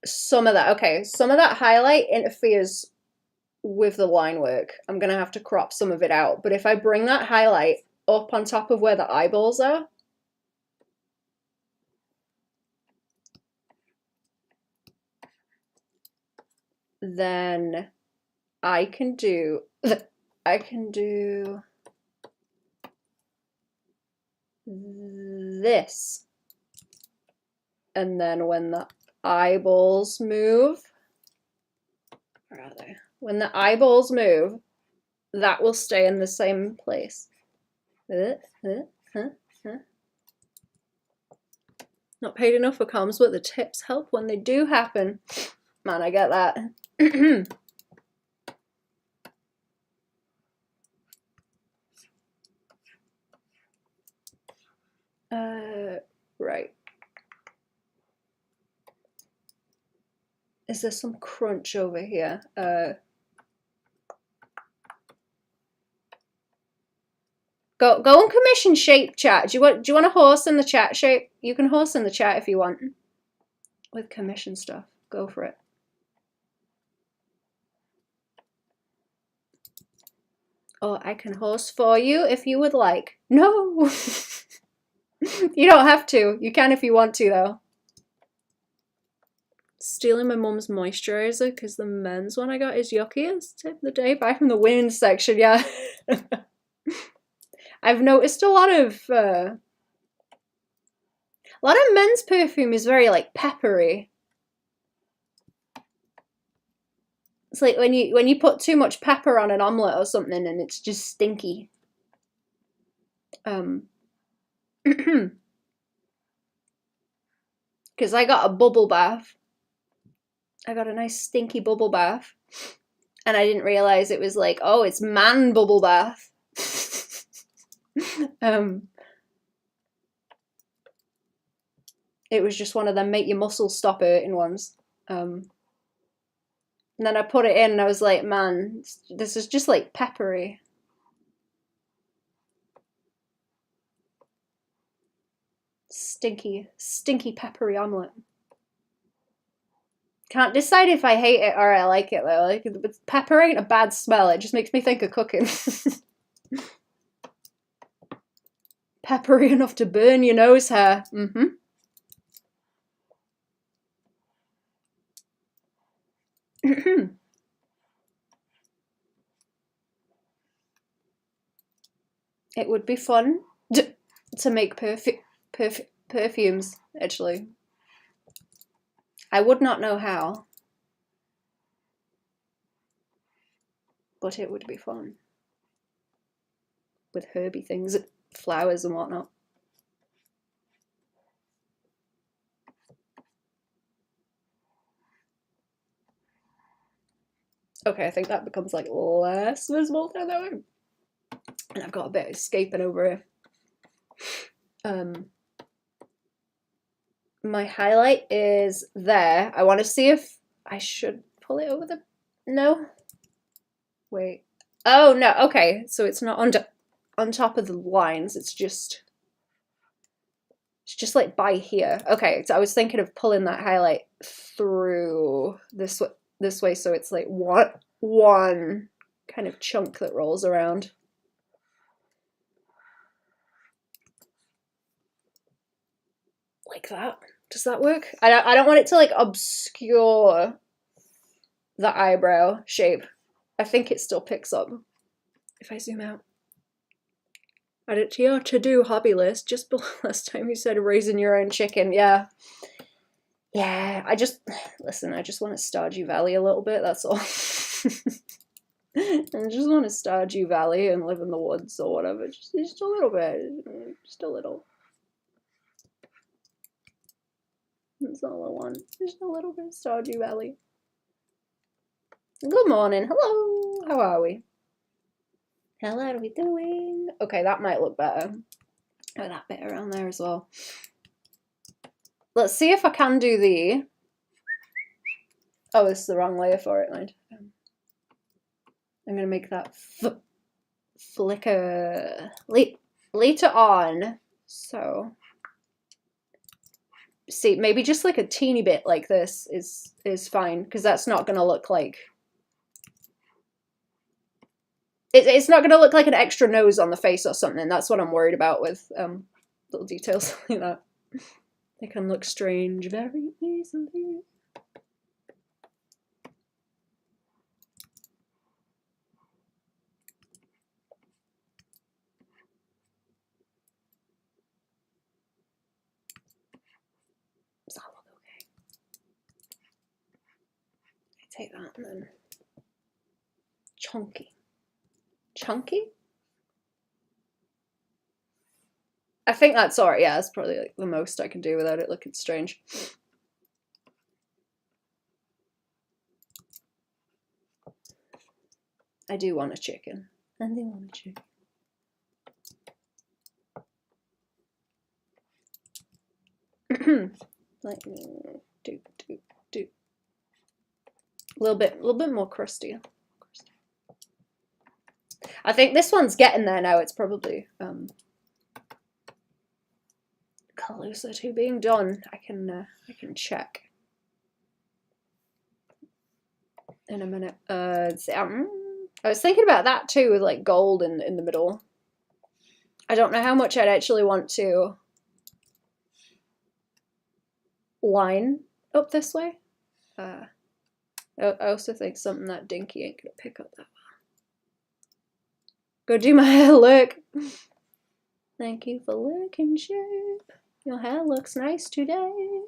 S1: Some of that, okay, some of that highlight interferes with the line work. I'm going to have to crop some of it out. But if I bring that highlight up on top of where the eyeballs are, then I can do this. And then when the eyeballs move, where are they? When the eyeballs move, that will stay in the same place. Not paid enough for comms, but the tips help when they do happen. Man, I get that. Right. Is there some crunch over here? Go and commission Shape, chat. Do you want a horse in the chat, Shape? You can horse in the chat if you want. With commission stuff. Go for it. Oh, I can horse for you if you would like. No! You don't have to. You can if you want to, though. Stealing my mum's moisturizer because the men's one I got is yuckiest. Tip of the day. Buy from the women's section, yeah. I've noticed a lot of men's perfume is very like peppery. It's like when you put too much pepper on an omelette or something and it's just stinky. Because I got a bubble bath. I got a nice stinky bubble bath. And I didn't realize it was like, oh, it's man bubble bath. It was just one of them make your muscles stop hurting ones. And then I put it in and I was like, man, this is just like peppery. Stinky, stinky peppery omelette. Can't decide if I hate it or I like it though. Like, pepper ain't a bad smell, it just makes me think of cooking. Peppery enough to burn your nose hair. It would be fun to make perfumes, actually. I would not know how, but it would be fun. With herby things, flowers and whatnot. Okay, I think that becomes like less visible down that way. And I've got a bit escaping over here. My highlight is there. I want to see if I should pull it over the... No? Wait. Oh, no. Okay, so it's not on top of the lines. It's just like by here. Okay, so I was thinking of pulling that highlight through this way so it's like one kind of chunk that rolls around. Like that. Does that work? I don't want it to like obscure the eyebrow shape. I think it still picks up if I zoom out. Add it to your to-do hobby list. Just last time you said raising your own chicken. Yeah. Yeah, I just want to Stardew Valley a little bit, that's all. I just want to Stardew Valley and live in the woods or whatever. Just a little bit. Just a little. That's all I want. Just a little bit of Stardew Valley. Good morning. Hello. How are we? How are we doing? Okay, that might look better. Oh, that bit around there as well. Let's see if I can do the... Oh, this is the wrong layer for it, mind. I'm going to make that flicker later on. So... See, maybe just like a teeny bit like this is fine, because that's not going to look like... It's not going to look like an extra nose on the face or something. That's what I'm worried about with little details like that. They can look strange very easily. Does that look okay? I take that and then chunky. Chunky? I think that's alright. Yeah, that's probably like the most I can do without it looking strange. I do want a chicken. I do want a chicken. Like do. A little bit more crusty. I think this one's getting there now. It's probably closer to being done. I can check in a minute. I was thinking about that too, with like gold in the middle. I don't know how much I'd actually want to line up this way. I also think something that dinky ain't gonna pick up that well. Go do my hair, look. Thank you for looking, shape. Your hair looks nice today.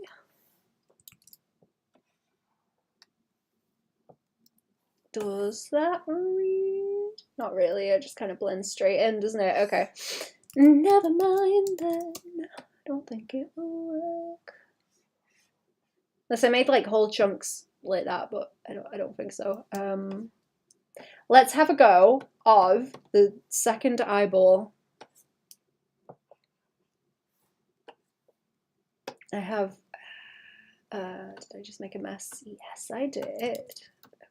S1: Does that read? Not really, it just kind of blends straight in, doesn't it? Okay. Never mind then. I don't think it will work. Unless I made like whole chunks like that, but I don't think so. Let's have a go of the second eyeball. I have, did I just make a mess? Yes, I did.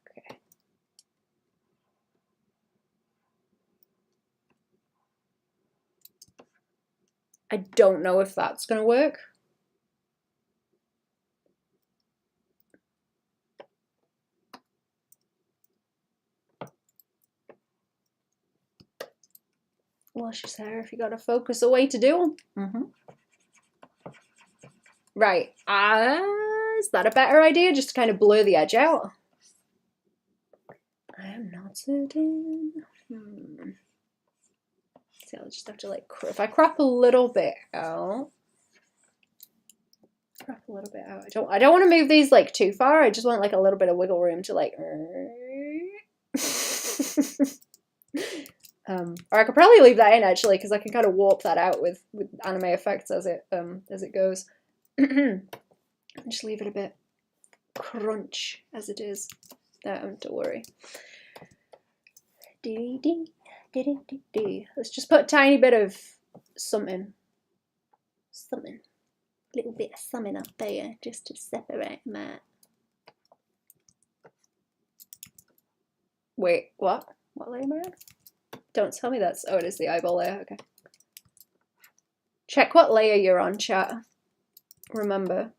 S1: Okay. I don't know if that's gonna work. luscious hair if you got to focus a way to do them. Right. Is that a better idea? Just to kind of blur the edge out? I am not certain. See, I'll just have to like, if I crop a little bit out. Crop a little bit out. I don't want to move these like too far. I just want like a little bit of wiggle room to like. Or I could probably leave that in actually, because I can kind of warp that out with anime effects as it goes. Just leave it a bit crunch as it is. Don't worry. Let's just put a tiny bit of something. Little bit of something up there just to separate my. Wait, what? What layer am I on? Don't tell me that's. Oh, it is the eyeball layer. Okay. Check what layer you're on, chat. Remember.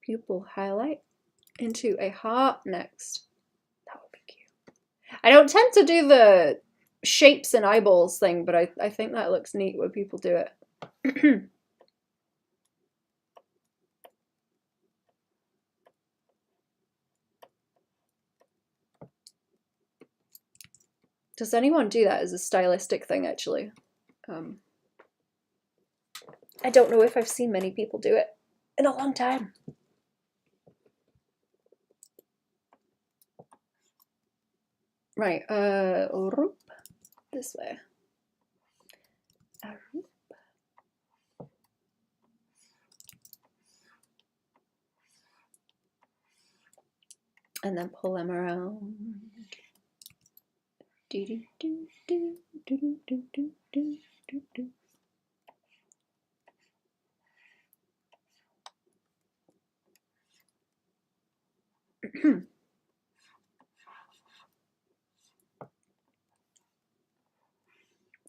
S1: Pupil highlight into a heart next. That would be cute. I don't tend to do the shapes and eyeballs thing, but I think that looks neat when people do it. Does anyone do that as a stylistic thing, actually? I don't know if I've seen many people do it in a long time. Right, this way. And then pull them around.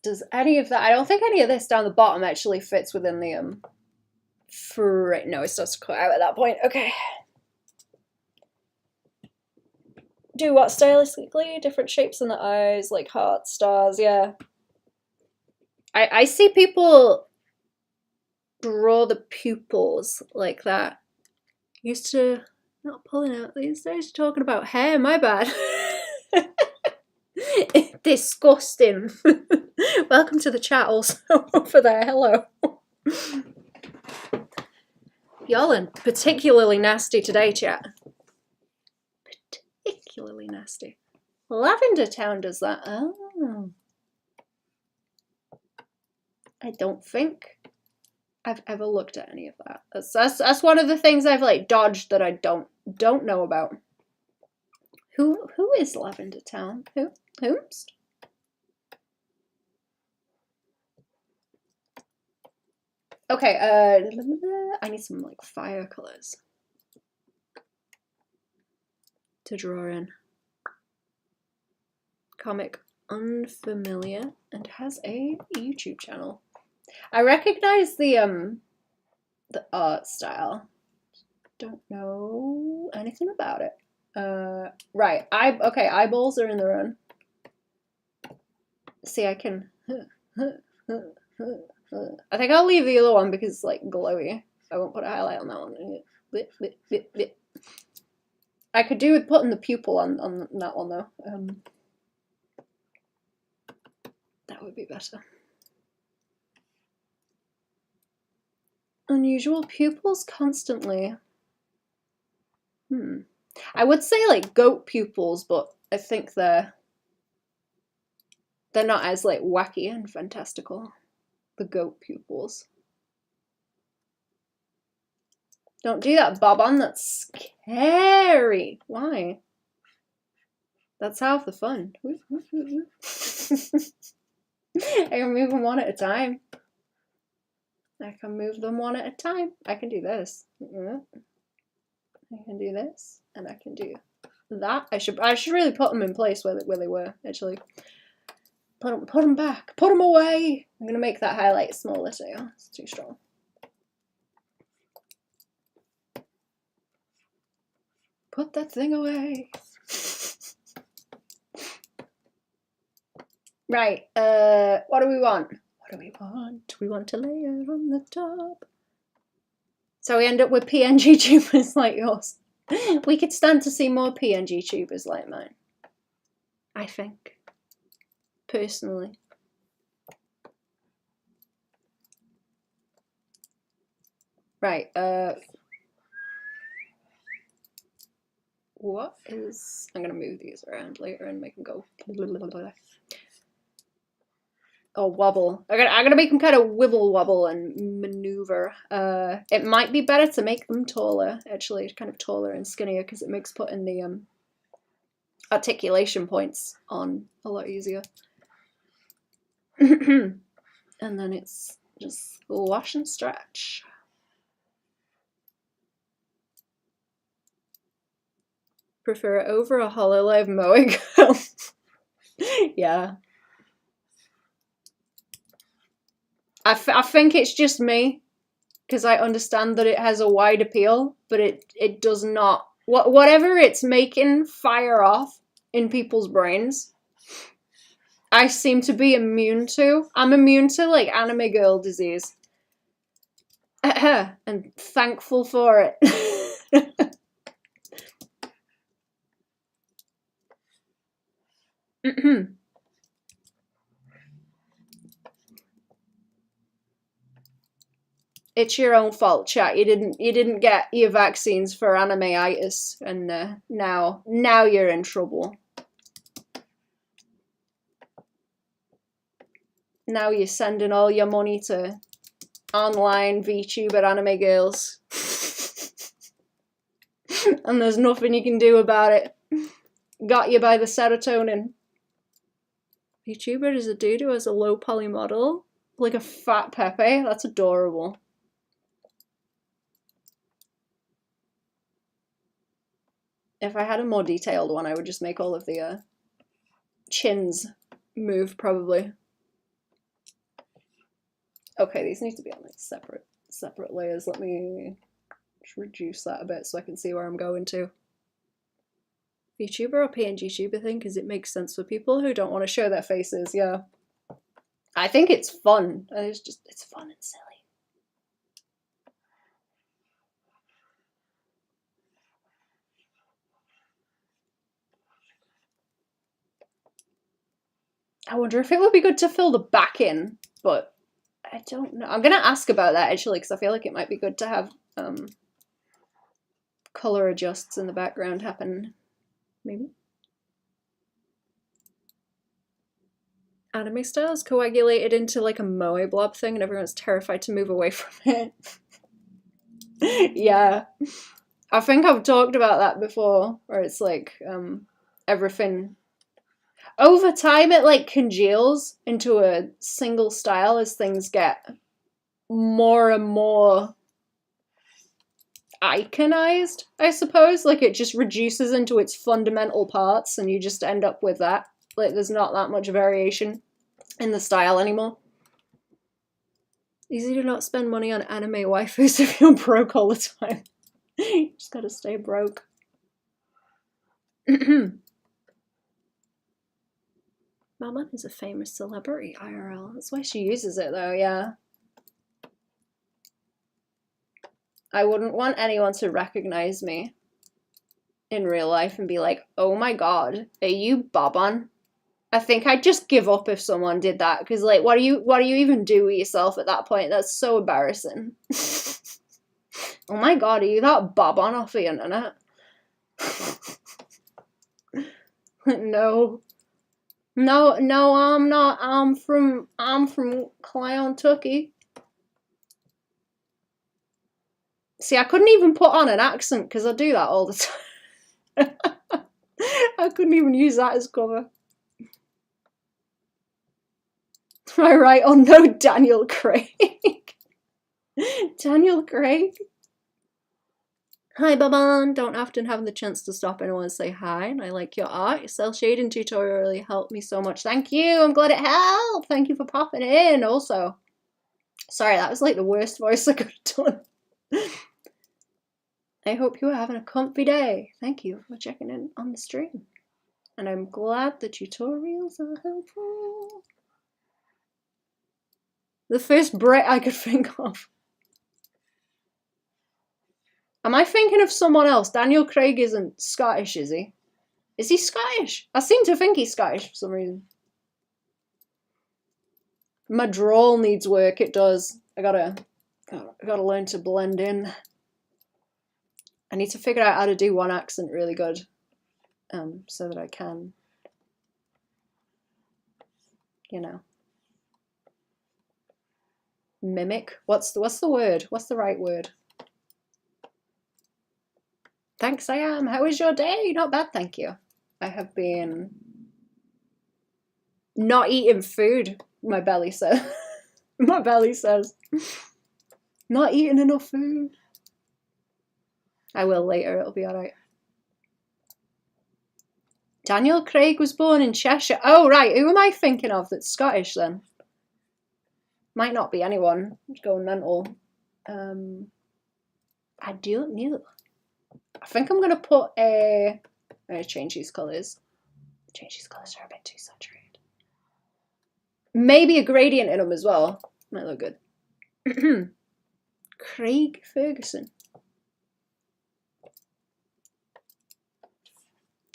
S1: Does any of that? I don't think any of this down the bottom actually fits within the no, it starts to cut out at that point. Okay. Do what stylistically? Different shapes in the eyes, like hearts, stars, yeah. I see people draw the pupils like that. Used to not pulling out these days, talking about hair, my bad. Disgusting. Welcome to the chat also over there, hello. Y'all are particularly nasty today, chat. Particularly nasty. Lavender Town does that. Oh. I don't think I've ever looked at any of that. That's one of the things I've like dodged that I don't know about. Who is Lavender Town? Whomst? Okay, I need some like fire colors to draw in. Comic unfamiliar and has a YouTube channel. I recognize the art style. Don't know anything about it. Right. Okay, eyeballs are in the run. See, I can. I think I'll leave the other one because it's like glowy. I won't put a highlight on that one. I could do with putting the pupil on that one though. That would be better. Unusual pupils constantly. I would say like goat pupils, but I think they're not as like wacky and fantastical. The goat pupils. Don't do that, Baban. That's scary. Why? That's half the fun. I can move them one at a time. I can move them one at a time. I can do this. I can do this, and I can do that. I should really put them in place where they were actually. Put them back. Put them away. I'm gonna make that highlight smaller too. It's too strong. Put that thing away. Right, what do we want? What do we want? We want to layer on the top. So we end up with PNG tubers like yours. We could stand to see more PNG tubers like mine. I think. Personally. Right, what is... I'm gonna move these around later and make them go... Oh, wobble. I'm gonna make them kind of wibble wobble and maneuver. It might be better to make them taller, actually, kind of taller and skinnier, because it makes putting the articulation points on a lot easier. And then it's just wash and stretch. Prefer it over a Hololive mowing girl. Yeah. I think it's just me, because I understand that it has a wide appeal, but it does not. Whatever it's making fire off in people's brains, I seem to be immune to. I'm immune to, like, anime girl disease. And thankful for it. It's your own fault, chat. You didn't get your vaccines for anime-itis, and now you're in trouble. Now you're sending all your money to online VTuber anime girls. And there's nothing you can do about it. Got you by the serotonin. VTuber is a dude who has a low poly model. Like a fat Pepe. That's adorable. If I had a more detailed one, I would just make all of the chins move, probably. Okay, these need to be on like separate layers. Let me just reduce that a bit so I can see where I'm going to. VTuber or PNG tuber thing, because it makes sense for people who don't want to show their faces, yeah. I think it's fun. It's fun and silly. I wonder if it would be good to fill the back in, but I don't know. I'm gonna ask about that actually, because I feel like it might be good to have color adjusts in the background happen, maybe. Anime styles coagulated into like a moe blob thing, and everyone's terrified to move away from it. Yeah, I think I've talked about that before, where it's like everything. Over time, it like congeals into a single style as things get more and more iconized, I suppose. Like, it just reduces into its fundamental parts, and you just end up with that. Like, there's not that much variation in the style anymore. Easy to not spend money on anime waifus if you're broke all the time. You just gotta stay broke. Baban is a famous celebrity IRL. That's why she uses it though, yeah. I wouldn't want anyone to recognize me in real life and be like, oh my god, are you Baban? I think I'd just give up if someone did that, because like, what do you even do with yourself at that point? That's so embarrassing. Oh my god, are you that Baban off the internet? No. No, I'm not. I'm from Clown Tucky. See, I couldn't even put on an accent because I do that all the time. I couldn't even use that as cover. Am I right? Oh no, Daniel Craig. Daniel Craig. Hi, Baban. Don't often have the chance to stop anyone and say hi, and I like your art. Your cell shading tutorial really helped me so much. Thank you. I'm glad it helped. Thank you for popping in. Also, sorry, that was like the worst voice I could have done. I hope you are having a comfy day. Thank you for checking in on the stream. And I'm glad the tutorials are helpful. The first Brit I could think of. Am I thinking of someone else? Daniel Craig isn't Scottish, is he? Is he Scottish? I seem to think he's Scottish for some reason. My drawl needs work, it does. I gotta learn to blend in. I need to figure out how to do one accent really good, so that I can, you know, mimic. What's the word? What's the right word? Thanks, I am. How was your day? Not bad, thank you. I have been not eating food, my belly says. My belly says. Not eating enough food. I will later, it'll be alright. Daniel Craig was born in Cheshire. Oh, right, who am I thinking of that's Scottish then? Might not be anyone. I'm going mental. I don't know. I think I'm going to put a... I'm going to change these colours. Change these colours, are a bit too saturated. Maybe a gradient in them as well. Might look good. Craig Ferguson.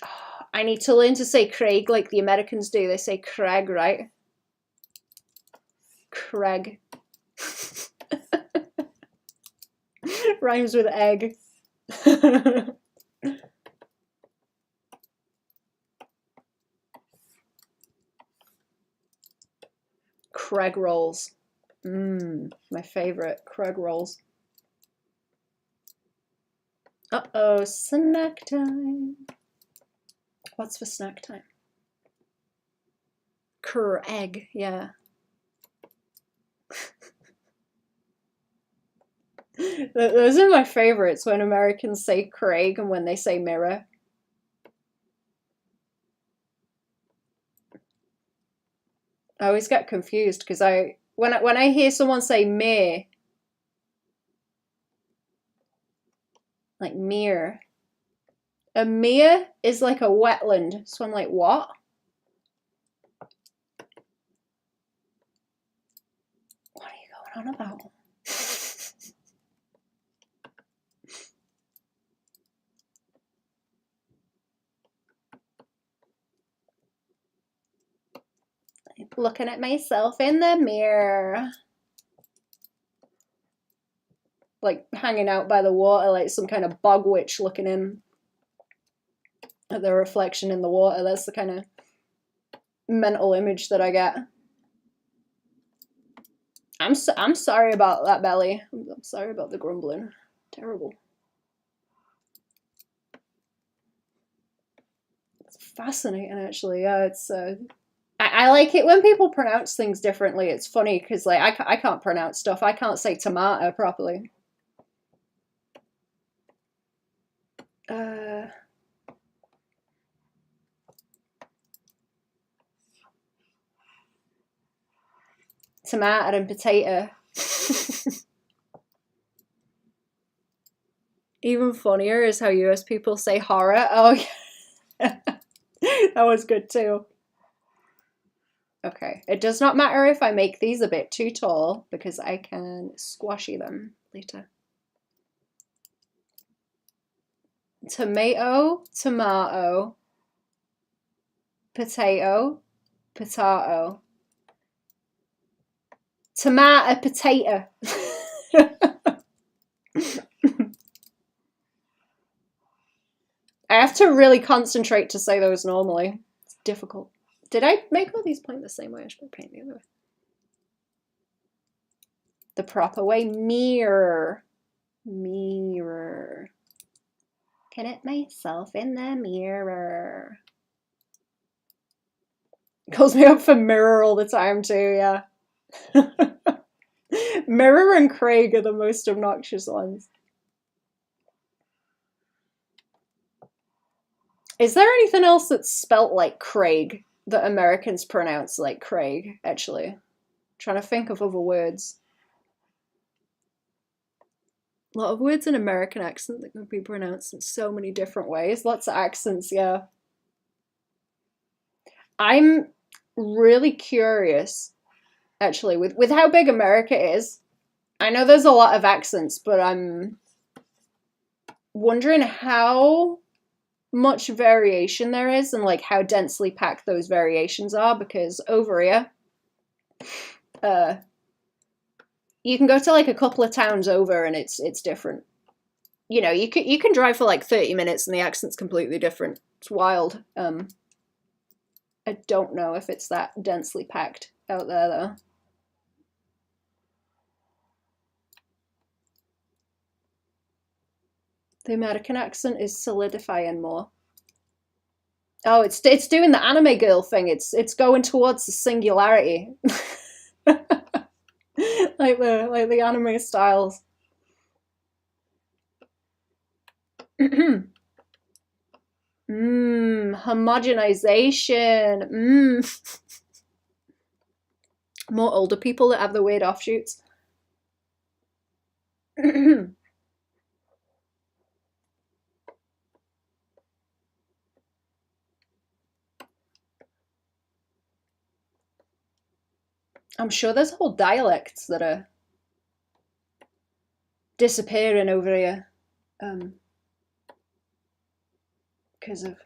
S1: Oh, I need to learn to say Craig like the Americans do. They say Craig, right? Craig. Rhymes with egg. Craig rolls. My favorite. Craig rolls. Uh-oh, snack time. What's for snack time? Craig, yeah. Those are my favorites, when Americans say Craig and when they say mirror. I always get confused because when I hear someone say me, like mere, a mere is like a wetland. So I'm like, what? What are you going on about? Looking at myself in the mirror. Like hanging out by the water, like some kind of bog witch looking in at the reflection in the water. That's the kind of mental image that I get. I'm sorry about that belly. I'm sorry about the grumbling. Terrible. It's fascinating, actually. Yeah, it's. I like it when people pronounce things differently. It's funny because like I can't pronounce stuff. I can't say tomato properly. Tomato and potato. Even funnier is how US people say horror. Oh, yeah. That was good too. Okay, it does not matter if I make these a bit too tall because I can squashy them later. Tomato, tomato, potato, potato. Tomato, potato. I have to really concentrate to say those normally. It's difficult. Did I make all these point the same way? I should paint the other way. The proper way. Mirror. Mirror. Look at myself in the mirror. Calls me up for mirror all the time too, yeah. Mirror and Craig are the most obnoxious ones. Is there anything else that's spelt like Craig that Americans pronounce like Craig, actually? I'm trying to think of other words. A lot of words in American accent that can be pronounced in so many different ways. Lots of accents, yeah. I'm really curious, actually, with how big America is. I know there's a lot of accents, but I'm wondering how much variation there is and like how densely packed those variations are, because over here, you can go to like a couple of towns over and it's different. You know, you can drive for like 30 minutes and the accent's completely different. It's wild. I don't know if it's that densely packed out there though. The American accent is solidifying more. Oh, it's doing the anime girl thing. It's going towards the singularity. like the anime styles. Homogenization. More older people that have the weird offshoots. I'm sure there's whole dialects that are disappearing over here because of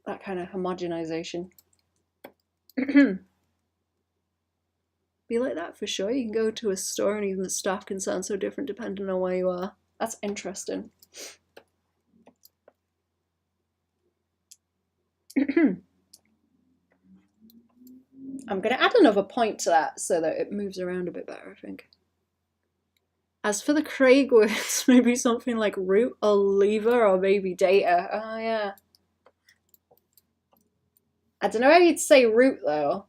S1: that kind of homogenization. Be like that for sure. You can go to a store and even the staff can sound so different depending on where you are. That's interesting. I'm going to add another point to that so that it moves around a bit better, I think. As for the Craig words, maybe something like root or lever or maybe data. Oh, yeah. I don't know how you'd say root, though.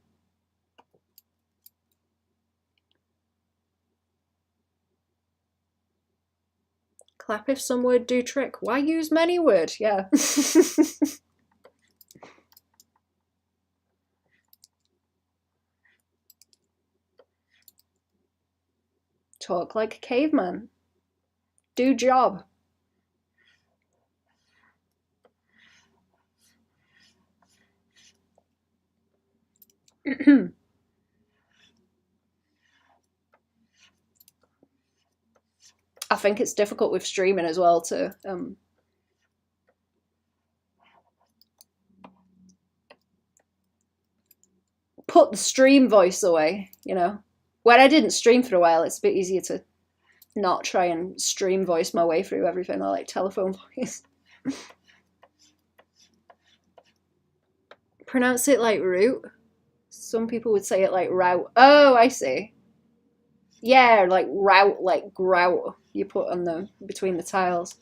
S1: Clap if some word do trick. Why use many word? Yeah. Talk like a caveman. Do job. I think it's difficult with streaming as well to put the stream voice away, you know. When I didn't stream for a while, it's a bit easier to not try and stream voice my way through everything. I like telephone voice. Pronounce it like root. Some people would say it like route. Oh, I see. Yeah, like route, like grout you put on the between the tiles.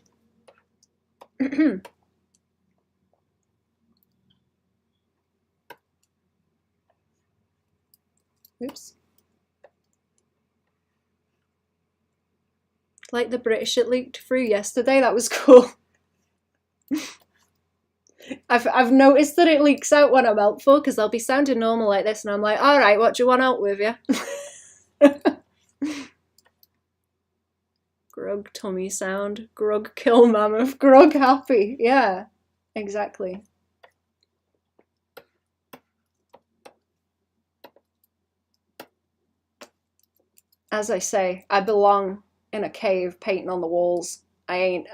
S1: Oops. Like the British it leaked through yesterday. That was cool. I've noticed that it leaks out when I'm helpful because I'll be sounding normal like this, and I'm like, all right, what do you want out with you? Grug tummy sound. Grug kill mammoth. Grug happy. Yeah, exactly. As I say, I belong in a cave painting on the walls. I ain't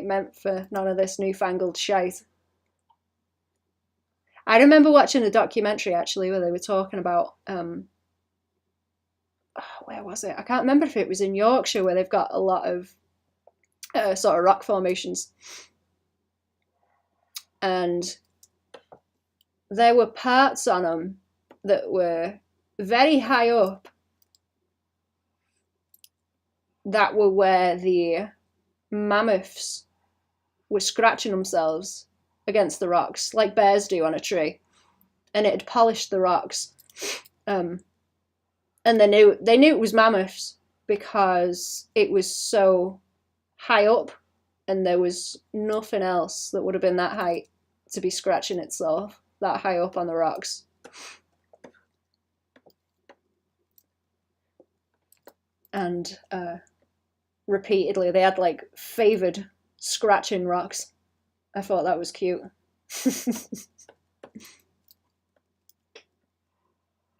S1: meant for none of this newfangled shite. I remember watching a documentary actually where they were talking about where was it? I can't remember if it was in Yorkshire where they've got a lot of sort of rock formations, and there were parts on them that were very high up that were where the mammoths were scratching themselves against the rocks like bears do on a tree, and it had polished the rocks. And they knew it was mammoths because it was so high up and there was nothing else that would have been that height to be scratching itself that high up on the rocks. And repeatedly they had like favoured scratching rocks. I thought that was cute.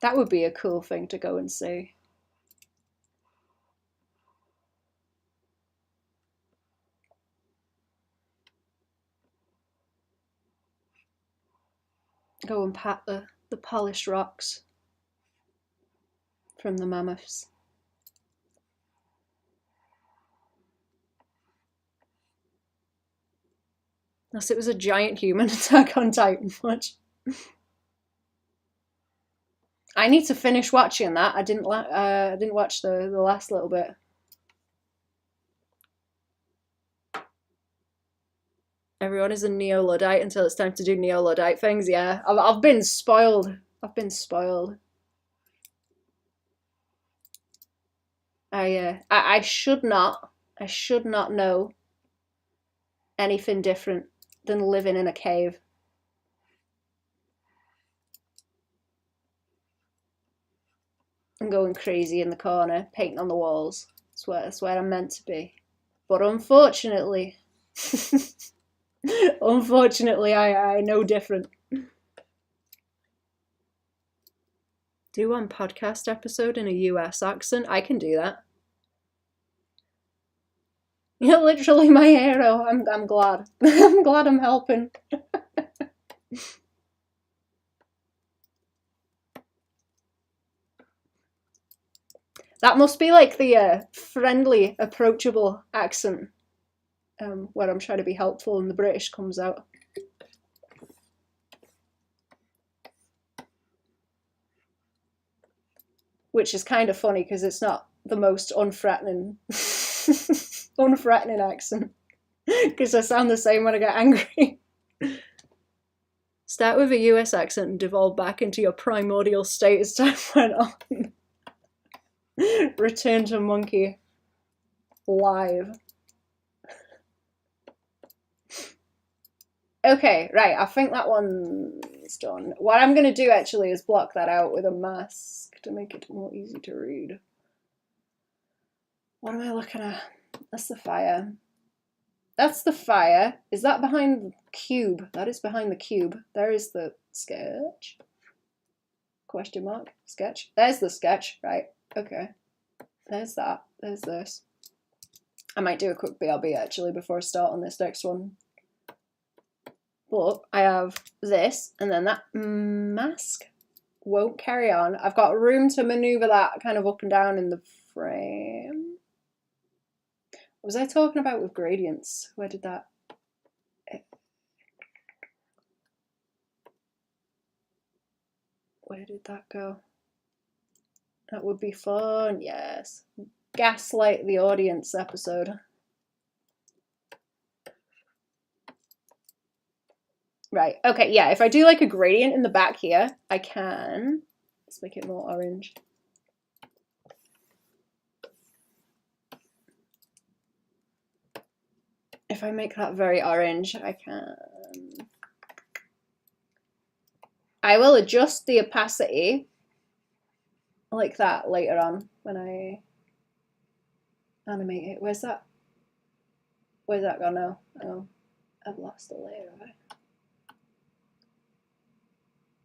S1: That would be a cool thing to go and see. Go and pat the polished rocks from the mammoths. Unless it was a giant human Attack on Titan watch. I need to finish watching that. I didn't watch the last little bit. Everyone is a Neo-Luddite until it's time to do Neo-Luddite things. Yeah, I've been spoiled. I've been spoiled. I should not know anything different than living in a cave. And going crazy in the corner, painting on the walls. That's where I'm meant to be. But unfortunately, I know different. Do one podcast episode in a US accent? I can do that. You're literally my hero. I'm glad. I'm glad I'm helping. That must be like the friendly, approachable accent where I'm trying to be helpful and the British comes out. Which is kind of funny because it's not the most unthreatening accent. Because I sound the same when I get angry. Start with a US accent and devolve back into your primordial state as time went on. Return to monkey. Live. Okay, right, I think that one's done. What I'm going to do actually is block that out with a mask to make it more easy to read. What am I looking at? That's the fire. That's the fire. Is that behind the cube? That is behind the cube. There is the sketch. Question mark. Sketch. There's the sketch. Right. Okay. There's that. There's this. I might do a quick BRB actually before I start on this next one. But I have this and then that mask won't carry on. I've got room to maneuver that kind of up and down in the frame. What was I talking about with gradients? Where did that... Where did that go? That would be fun, yes. Gaslight the audience episode. Right, okay, yeah, if I do like a gradient in the back here, I can... Let's make it more orange. If I make that very orange, I can... I will adjust the opacity like that later on when I animate it. Where's that? Where's that gone now? Oh, I've lost a layer of it.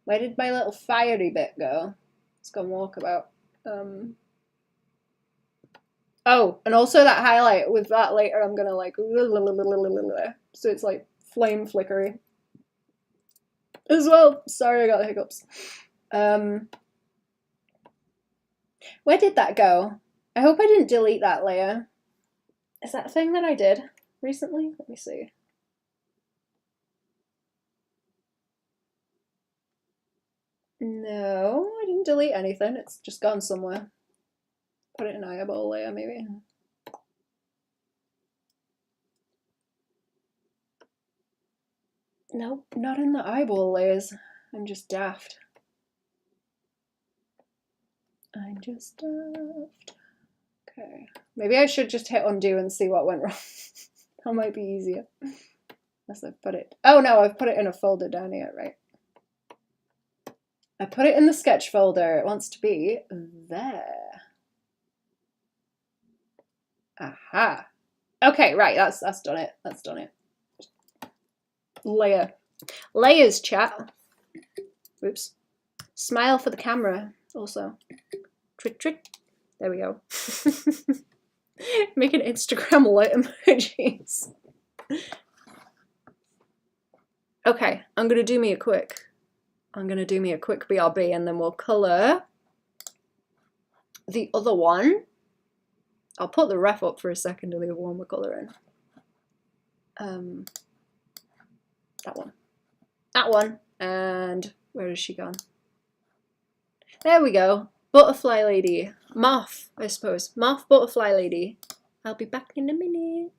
S1: Where did my little fiery bit go? It's gone walkabout. Oh, and also that highlight with that later, I'm gonna like, so it's like flame flickery as well. Sorry, I got the hiccups. Where did that go? I hope I didn't delete that layer. Is that a thing that I did recently? Let me see. No, I didn't delete anything. It's just gone somewhere. Put it in eyeball layer, maybe. Nope, not in the eyeball layers. I'm just daft. I'm just daft. Okay. Maybe I should just hit undo and see what went wrong. That might be easier. Unless I've put it... Oh no, I've put it in a folder down here, right? I put it in the sketch folder. It wants to be there. Aha. Okay, right, that's done it. That's done it. Layer. Layers, chat. Oops. Smile for the camera, also. Trick, trick. There we go. Making Instagram alert emojis. Okay, I'm gonna do me a quick BRB and then we'll colour the other one. I'll put the ref up for a second of the other one we're colouring. That one. That one. And where has she gone? There we go. Butterfly lady. Moth, I suppose. Moth, butterfly lady. I'll be back in a minute.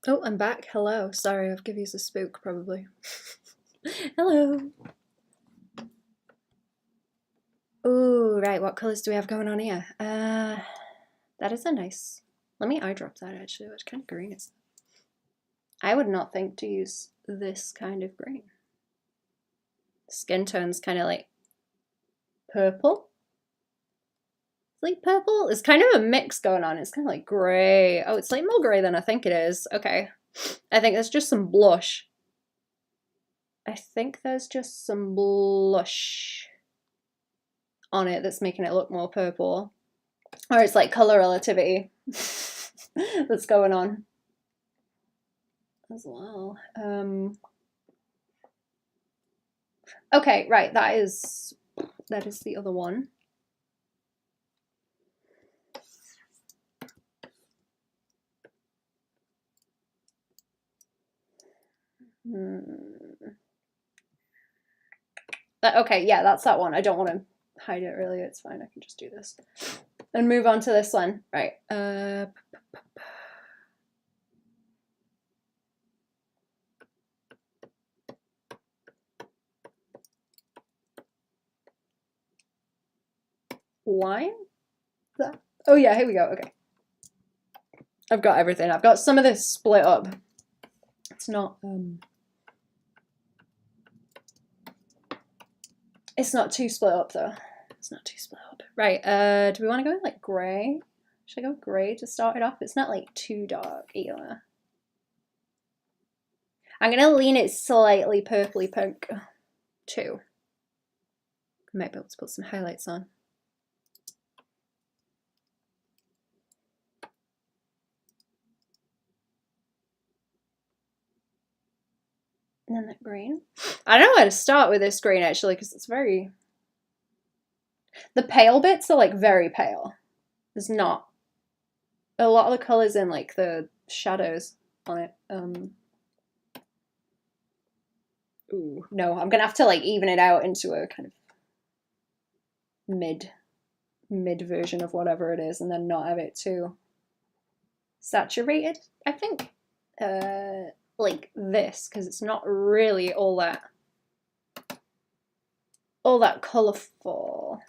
S1: Oh, I'm back. Hello. Sorry, I've given you a spook, probably. Hello. Ooh, right, what colours do we have going on here? That is a nice... Let me eye drop that, actually. What kind of green is that? I would not think to use this kind of green. Skin tone's kind of like purple. Like purple. It's kind of a mix going on. It's kind of like grey. Oh, it's like more grey than I think it is. Okay. I think there's just some blush. I think there's just some blush on it that's making it look more purple. Or it's like colour relativity that's going on as well. Okay, right, that is the other one. Okay, yeah, that's that one. I don't want to hide it really. It's fine. I can just do this and move on to this one. Right. Line? Oh yeah, here we go. Okay. I've got everything. I've got some of this split up. It's not it's not too split up though. It's not too split up. Right, do we want to go like grey? Should I go grey to start it off? It's not like too dark either. I'm gonna lean it slightly purpley pink too. Might be able to put some highlights on. And then that green. I don't know how to start with this green actually because it's very... The pale bits are like very pale. There's not a lot of the colours in like the shadows on it. Ooh, no, I'm gonna have to like even it out into a kind of mid version of whatever it is and then not have it too saturated, I think. Like this, because it's not really all that colourful.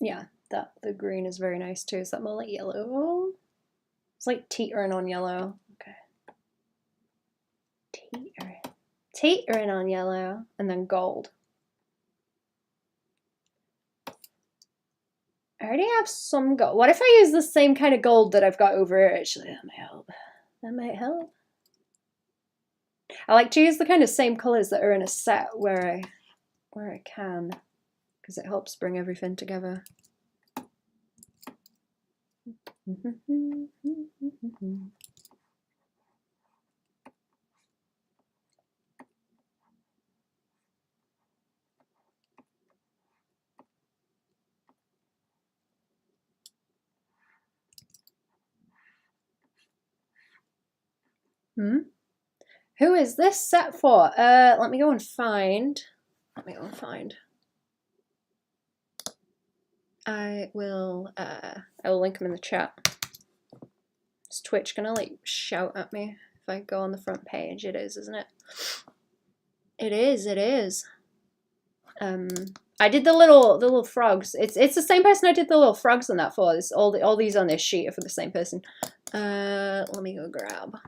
S1: Yeah, the green is very nice too. Is that more like yellow? It's like teetering on yellow. Okay. Teetering on yellow, and then gold. I already have some gold. What if I use the same kind of gold that I've got over here? Actually, that might help. That might help. I like to use the kind of same colors that are in a set where I can, because it helps bring everything together. Who is this set for? Let me go and find. I will link them in the chat. Is Twitch gonna like shout at me if I go on the front page? It is, isn't it? It is. I did the little frogs. It's the same person I did the little frogs on that for. This all these on this sheet are for the same person. Let me go grab.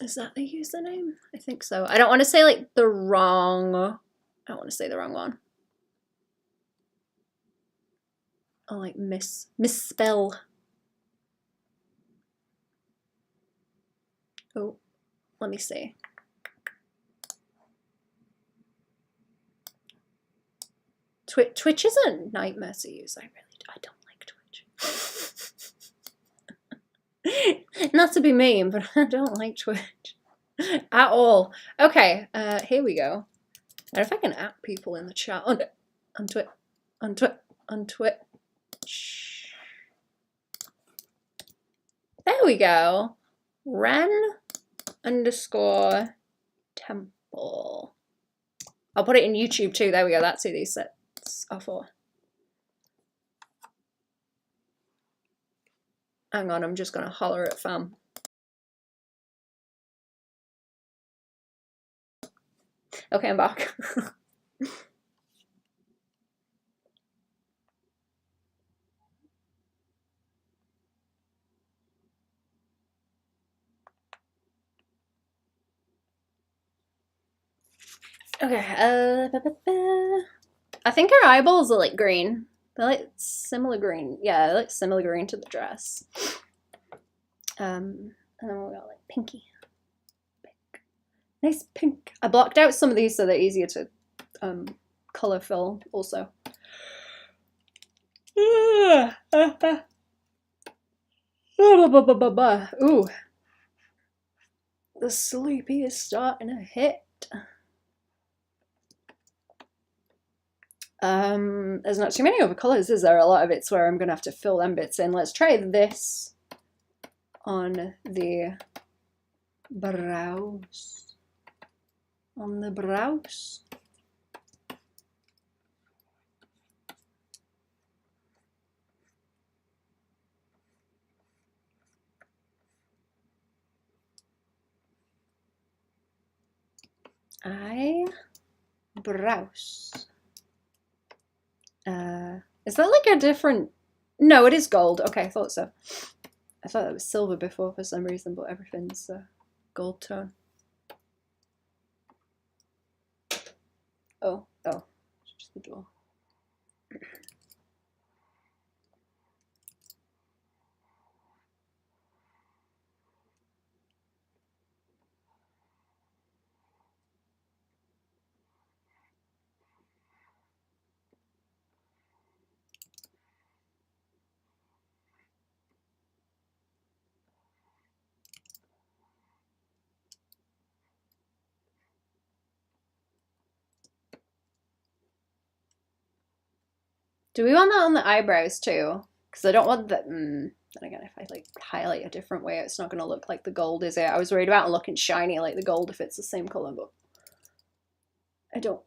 S1: Is that the username? I think so. I don't want to say like the wrong. I don't want to say the wrong one. I'll like misspell. Oh, let me see. Twitch is a nightmare to use. I don't like Twitch. Not to be mean, but I don't like Twitch. At all. Okay, here we go. And if I can at people in the chat. On Twitch. There we go. Ren_temple. I'll put it in YouTube too. There we go. That's who these sets are for. Hang on, I'm just gonna holler at fam. Okay, I'm back. Okay, I think her eyeballs are like green. They're like similar green. Yeah, they're like similar green to the dress. And then we got like pinky. Pink. Nice pink. I blocked out some of these so they're easier to color fill also. Ooh. The sleepy is starting to hit. There's not too many other colours, is there? A lot of it's where I'm gonna have to fill them bits in. Let's try this on the brows. On the brows. Eyebrows. Is that like a different... No, it is gold. Okay, I thought so. I thought it was silver before for some reason, but everything's gold tone. Oh, just the door. Do we want that on the eyebrows too? Because I don't want the... Then again, if I like highlight a different way, it's not going to look like the gold, is it? I was worried about it looking shiny like the gold if it's the same colour, but I don't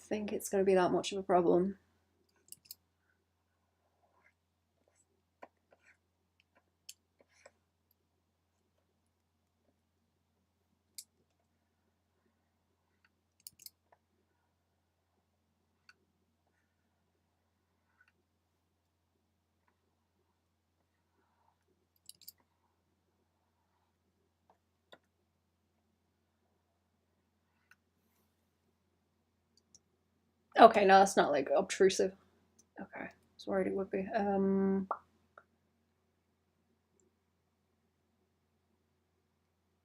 S1: think it's going to be that much of a problem. Okay, no, that's not like obtrusive. Okay, I was worried it would be.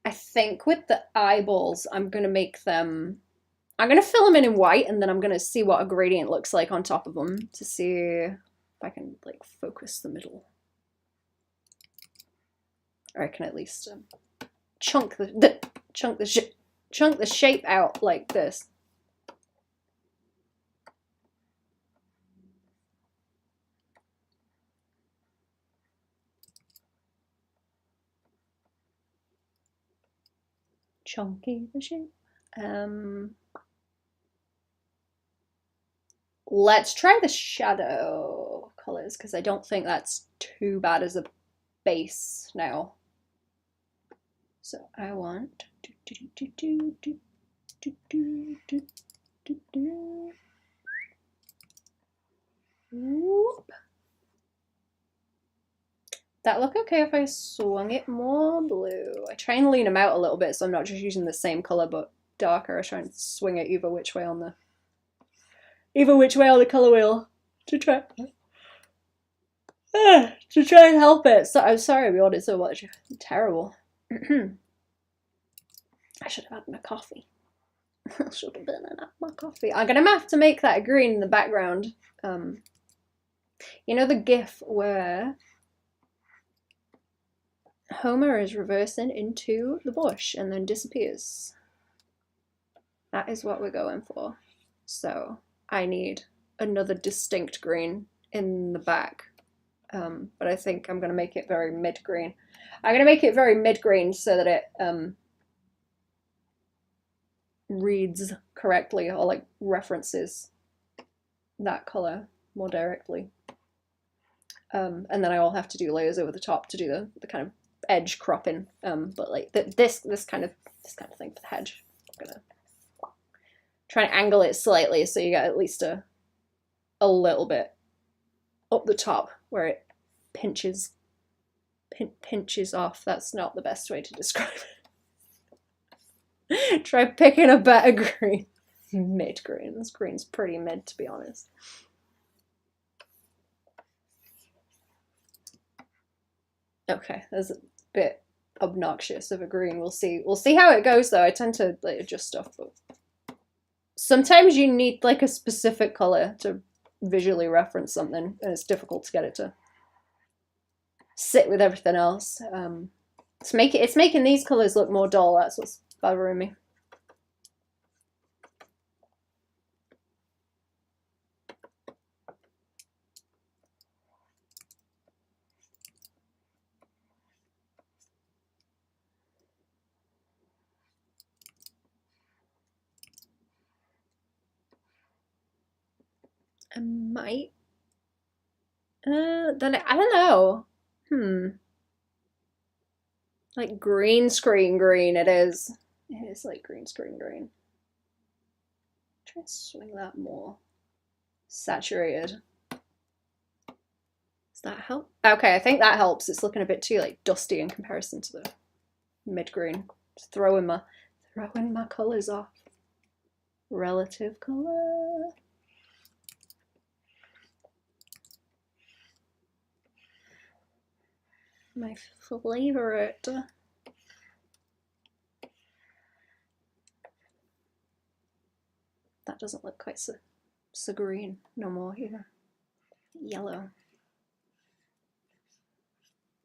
S1: I think with the eyeballs, I'm gonna make them... I'm gonna fill them in white, and then I'm gonna see what a gradient looks like on top of them to see if I can like focus the middle. Or I can at least chunk the shape out like this. Chunky the shape. Let's try the shadow colors because I don't think that's too bad as a base now. So I want whoop. That look okay if I swung it more blue? I try and lean them out a little bit so I'm not just using the same color but darker. I try and swing it either which way on the color wheel to try and help it. So I'm sorry we ordered so much. Terrible. I should have had my coffee. I should have been at my coffee. I'm gonna have to make that green in the background. You know the GIF where Homer is reversing into the bush and then disappears. That is what we're going for. So I need another distinct green in the back. But I think I'm going to make it very mid-green. I'm going to make it very mid-green so that it reads correctly or like references that color more directly. And then I will have to do layers over the top to do the kind of edge cropping. But like this kind of thing for the hedge. I'm gonna try and angle it slightly so you get at least a little bit up the top where it pinches off. That's not the best way to describe it. Try picking a better green. Mid-green. This green's pretty mid, to be honest. Okay, there's a bit obnoxious of a green. We'll see how it goes though. I tend to like adjust stuff, but sometimes you need like a specific color to visually reference something, and it's difficult to get it to sit with everything else. It's making these colors look more dull. That's what's bothering me. I might. Then I don't know. Like green screen green. It is. It is like green screen green. Try and swing that more saturated. Does that help? Okay, I think that helps. It's looking a bit too like dusty in comparison to the mid green. Just throwing my colors off. Relative color. My favorite. That doesn't look quite so green no more here. Yellow.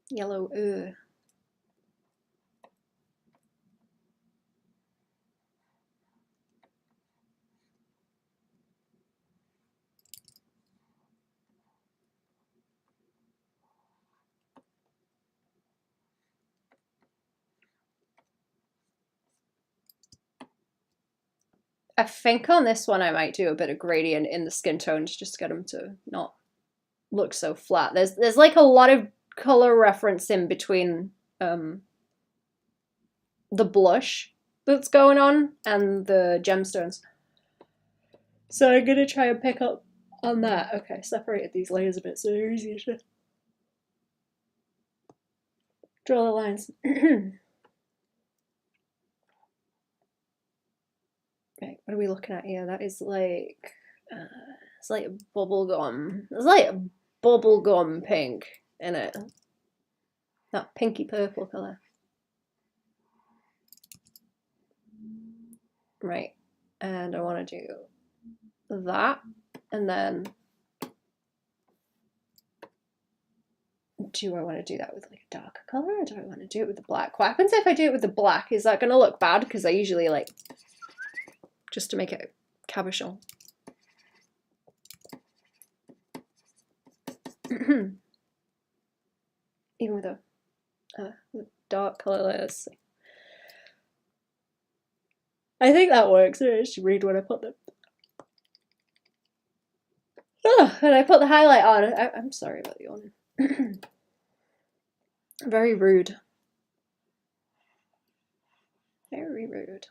S1: Yellow. I think on this one I might do a bit of gradient in the skin tones just to get them to not look so flat. There's like a lot of color reference in between the blush that's going on and the gemstones. So I'm gonna try and pick up on that. Okay, separated these layers a bit so they're easier to draw the lines. Right, what are we looking at here? That is like, it's like bubblegum. There's like a bubblegum pink in it. That pinky purple colour. Right, and I want to do that, and then do I want to do that with like a darker colour, or do I want to do it with the black? What happens if I do it with the black? Is that going to look bad? Because I usually like, just to make it cabochon. Even with a dark colour, let's see. I think that works. I should read when I put them. Oh, and I put the highlight on. I'm sorry about the yawning. Very rude. Very rude.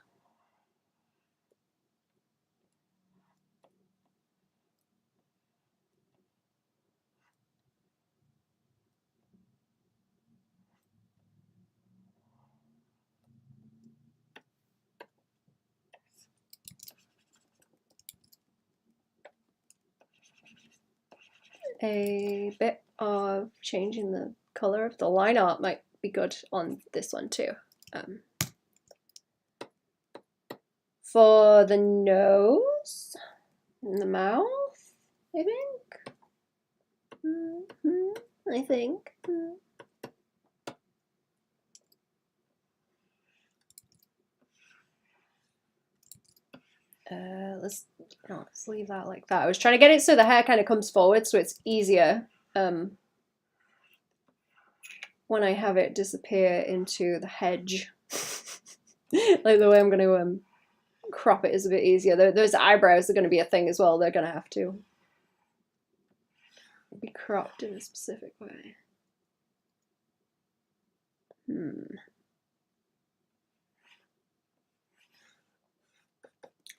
S1: A bit of changing the colour of the line art might be good on this one too. For the nose and the mouth, I think. I think. Let's leave that like that. I was trying to get it so the hair kind of comes forward so it's easier when I have it disappear into the hedge. Like the way I'm going to crop it is a bit easier. Those eyebrows are going to be a thing as well. They're going to have to be cropped in a specific way.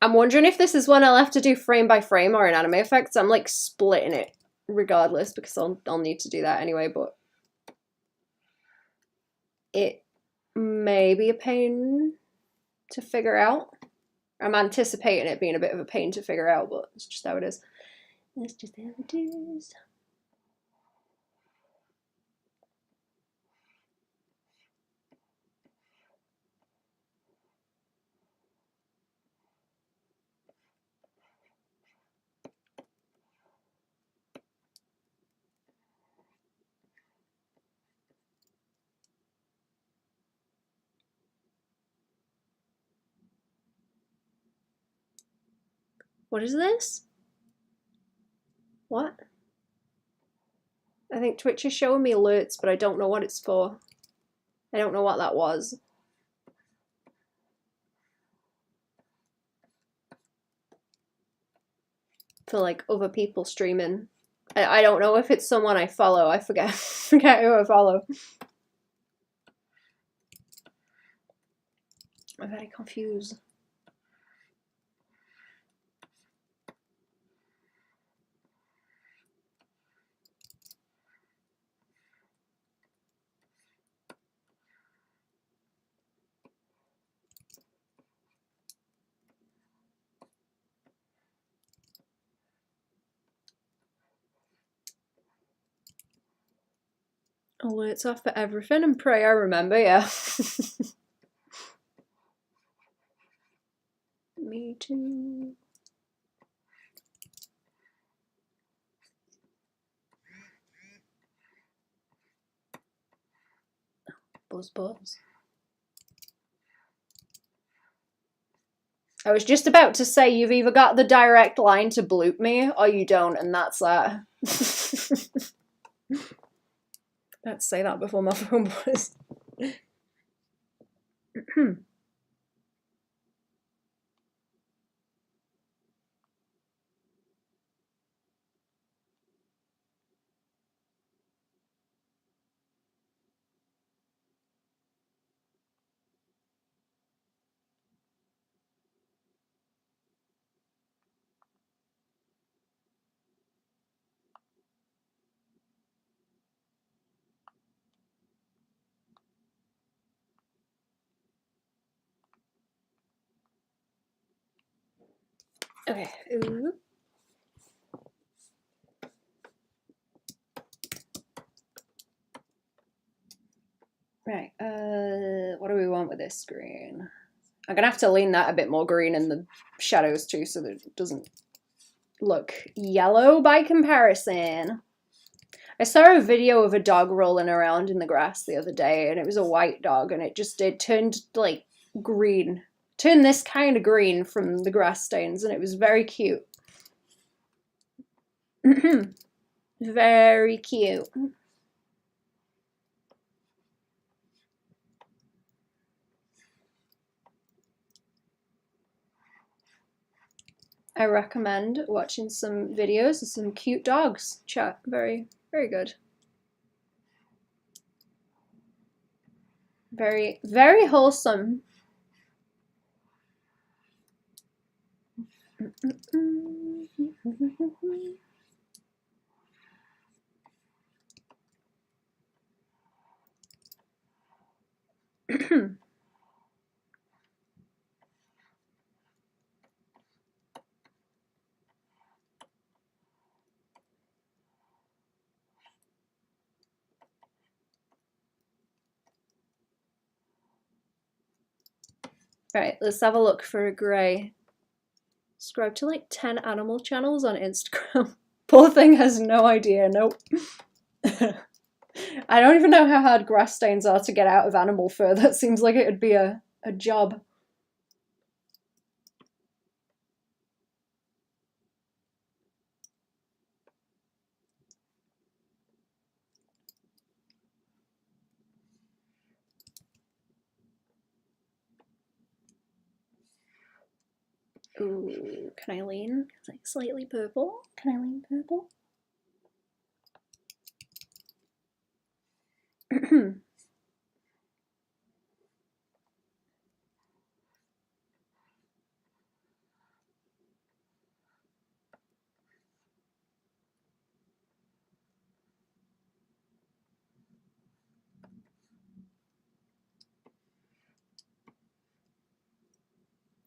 S1: I'm wondering if this is one I'll have to do frame by frame or in Anime Effects. I'm like splitting it regardless because I'll need to do that anyway, but it may be a pain to figure out. I'm anticipating it being a bit of a pain to figure out, but it's just how it is. It's just how it is. What is this? What? I think Twitch is showing me alerts, but I don't know what it's for. I don't know what that was. For like other people streaming. I don't know if it's someone I follow. I forget who I follow. I'm very confused. Alerts off for everything and pray I remember, yeah. Me too. Buzz. I was just about to say you've either got the direct line to bloop me or you don't, and that's that. Let's say that before my phone buzzed. Okay. Ooh. Right. What do we want with this screen? I'm gonna have to lean that a bit more green in the shadows too, so that it doesn't look yellow by comparison. I saw a video of a dog rolling around in the grass the other day, and it was a white dog, and it turned like green. Turned this kind of green from the grass stains, and it was very cute. Very cute. I recommend watching some videos of some cute dogs. Chat, very, very good. Very, very wholesome. Right, let's have a look for a grey. Subscribe to like 10 animal channels on Instagram. Poor thing has no idea, nope. I don't even know how hard grass stains are to get out of animal fur. That seems like it would be a job. Ooh, can I lean? It's like slightly purple. Can I lean purple?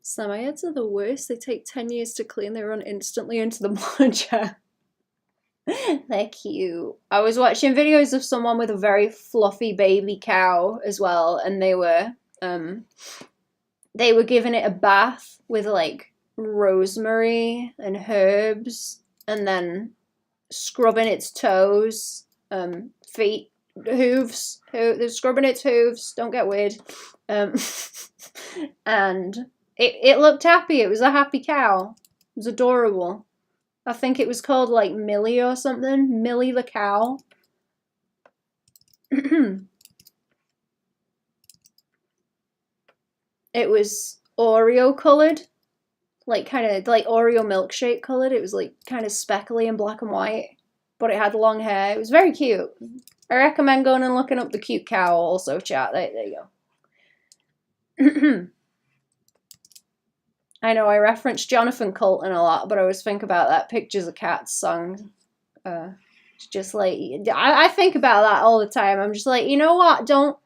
S1: Samoyeds are the worst. They take 10 years to clean. They run instantly into the monitor. They're cute. I was watching videos of someone with a very fluffy baby cow as well, and they were giving it a bath with like rosemary and herbs, and then scrubbing its toes, feet, hooves. They're scrubbing its hooves. Don't get weird. And it looked happy. It was a happy cow. It was adorable. I think it was called like Millie or something. Millie the cow. It was Oreo coloured. Like kind of like Oreo milkshake coloured. It was like kind of speckly and black and white. But it had long hair. It was very cute. I recommend going and looking up the cute cow also, chat. There you go. I know I referenced Jonathan Colton a lot, but I always think about that Pictures of Cats song. It's just like, I think about that all the time. I'm just like, you know what? Don't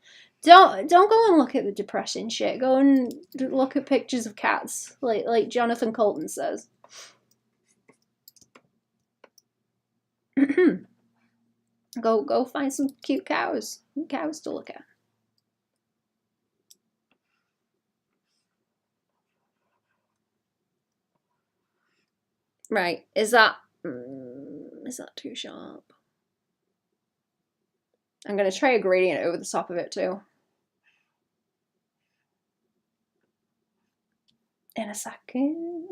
S1: go and look at the depressing shit. Go and look at Pictures of Cats, like Jonathan Colton says. Go find some cute cows to look at. Right, is that too sharp? I'm gonna try a gradient over the top of it too. In a second.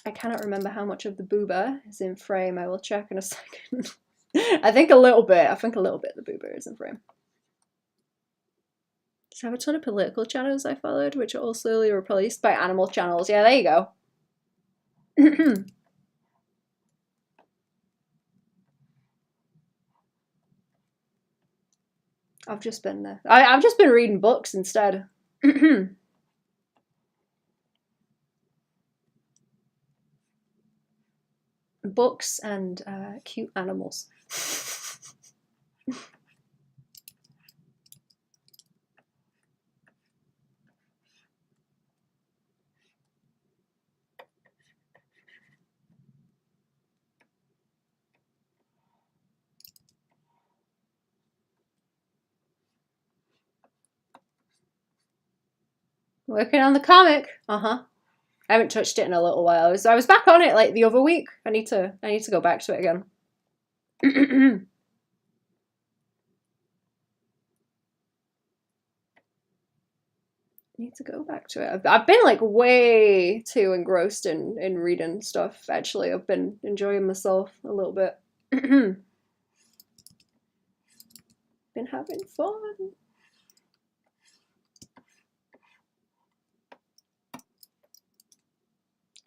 S1: I cannot remember how much of the booba is in frame. I will check in a second. I think a little bit. The booba is in frame. So I have a ton of political channels I followed, which are all slowly replaced by animal channels. Yeah, there you go. I've just been I've just been reading books instead. Books and cute animals. Working on the comic. I haven't touched it in a little while. I was back on it like the other week. I need to go back to it again. Need to go back to it. I've been like way too engrossed in reading stuff. Actually, I've been enjoying myself a little bit. Been having fun.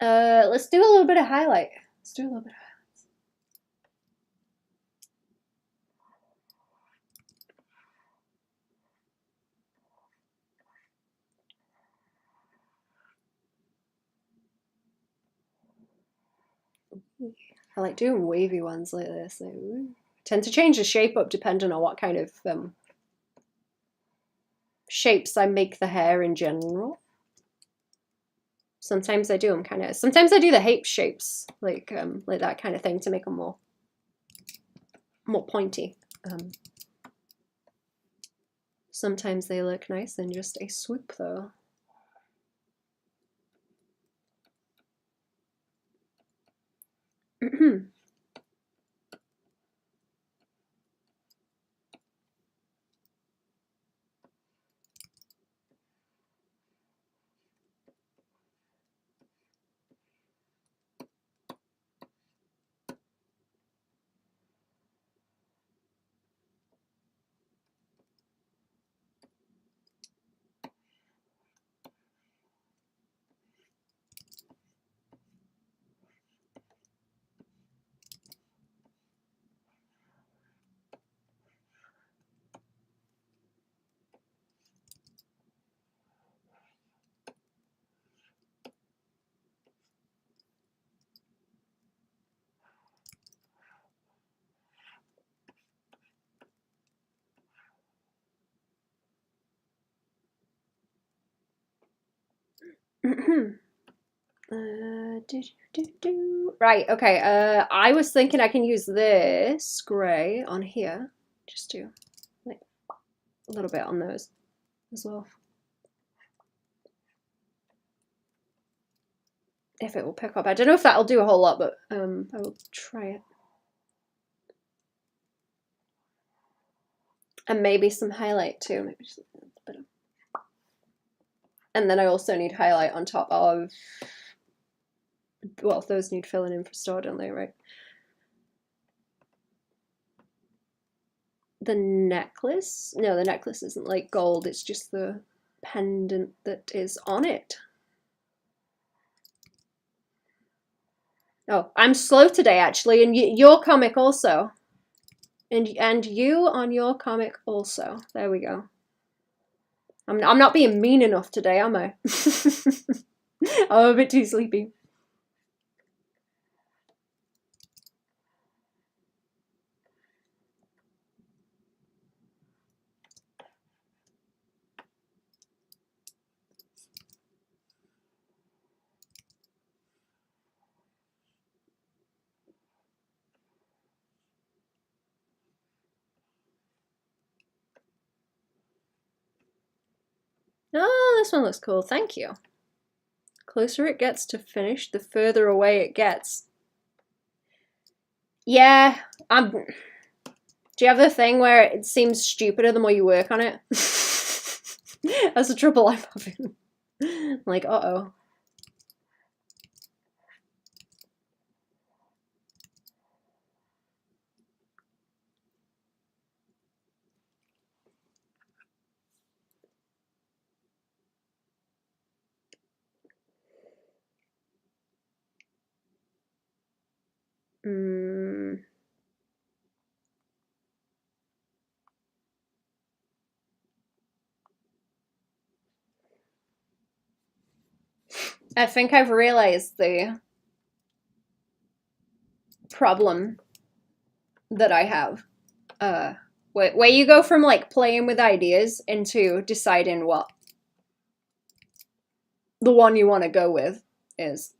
S1: Let's do a little bit of highlight. Let's do a little bit of highlights. I like doing wavy ones like this. I tend to change the shape up depending on what kind of shapes I make the hair in general. Sometimes I do them kind of. Sometimes I do the hape shapes, like that kind of thing, to make them more pointy. Sometimes they look nice in just a swoop, though. Right, okay, I was thinking I can use this grey on here, just to, like, a little bit on those as well. If it will pick up. I don't know if that'll do a whole lot, but I will try it. And maybe some highlight too, maybe just a bit of. And then I also need highlight on top of, well, those need filling in for star, don't they, right? The necklace? No, the necklace isn't like gold, it's just the pendant that is on it. Oh, I'm slow today actually, and your comic also. And you on your comic also. There we go. I'm not being mean enough today, am I? I'm a bit too sleepy. Oh, this one looks cool. Thank you. Closer it gets to finish, the further away it gets. Yeah, do you have the thing where it seems stupider the more you work on it? That's the trouble I'm having. Like, uh-oh. I think I've realized the problem that I have. Where you go from like playing with ideas into deciding what the one you want to go with is.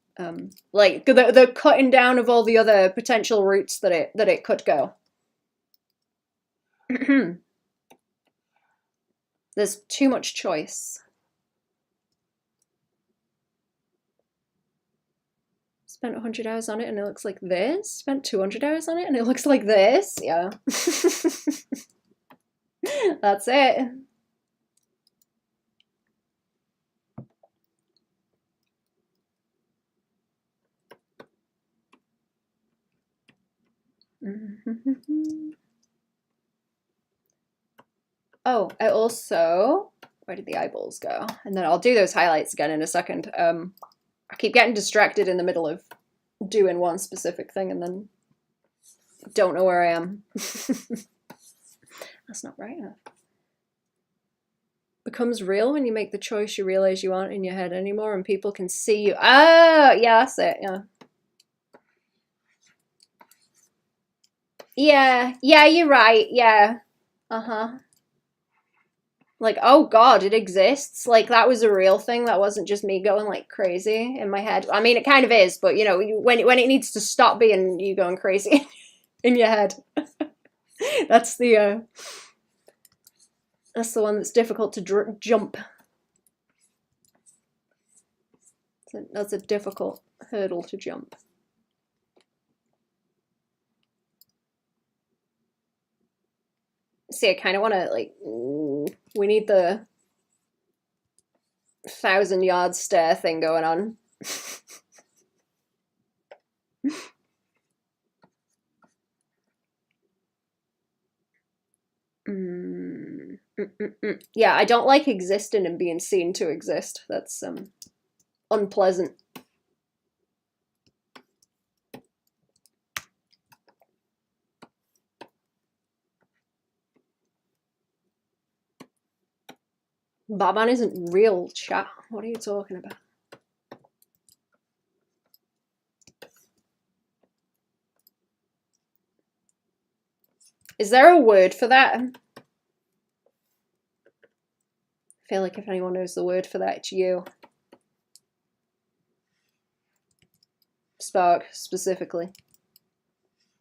S1: Like the cutting down of all the other potential routes that it could go. There's too much choice. Spent 100 hours on it and it looks like this. Spent 200 hours on it and it looks like this. Yeah. That's it. Oh, I also, where did the eyeballs go? And then I'll do those highlights again in a second. I keep getting distracted in the middle of doing one specific thing and then don't know where I am. That's not right enough. Becomes real when you make the choice you realize you aren't in your head anymore and people can see you. Oh, yeah, that's it, yeah. Yeah, you're right, yeah. Uh-huh. Like, oh god, it exists. Like, that was a real thing. That wasn't just me going like crazy in my head. I mean, it kind of is, but you know, when it needs to stop being you going crazy in your head. That's the one that's difficult to jump. That's a difficult hurdle to jump. See, I kind of want to, like, we need the 1,000-yard stare thing going on. Yeah, I don't like existing and being seen to exist. That's unpleasant. Baban isn't real, chat. What are you talking about? Is there a word for that? I feel like if anyone knows the word for that, it's you. spark specifically.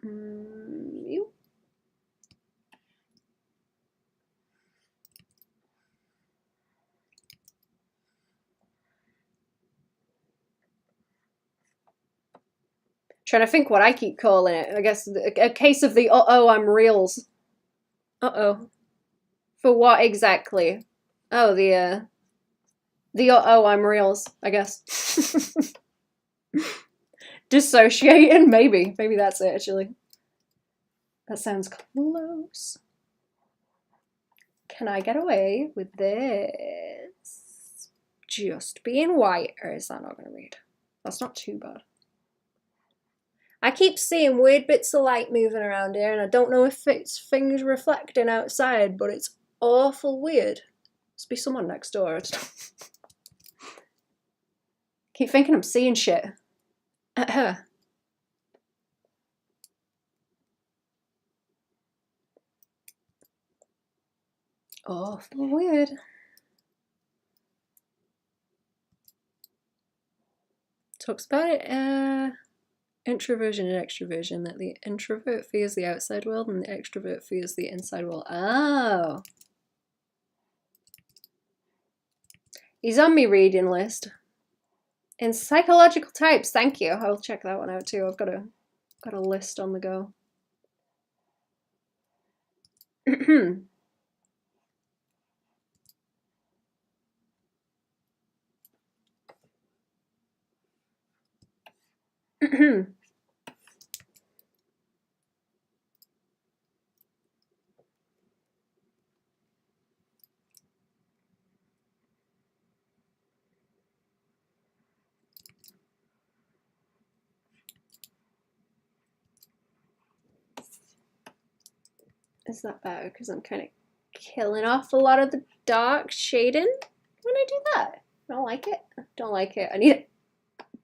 S1: You. Trying to think what I keep calling it. I guess a case of the uh-oh, I'm reals. Uh-oh. For what exactly? Oh, the uh-oh, I'm reals, I guess. Dissociating? Maybe. Maybe that's it, actually. That sounds close. Can I get away with this? Just being white, or is that not going to read? That's not too bad. I keep seeing weird bits of light moving around here, and I don't know if it's things reflecting outside, but it's awful weird. Must be someone next door. Keep thinking I'm seeing shit. Awful weird. Talks about it. Introversion and extroversion, that the introvert fears the outside world and the extrovert fears the inside world. Oh. He's on my reading list. In psychological types, thank you. I'll check that one out too. I've got a list on the go. Is that better? Because I'm kind of killing off a lot of the dark shading when I do that. Don't like it. Don't like it. I need it.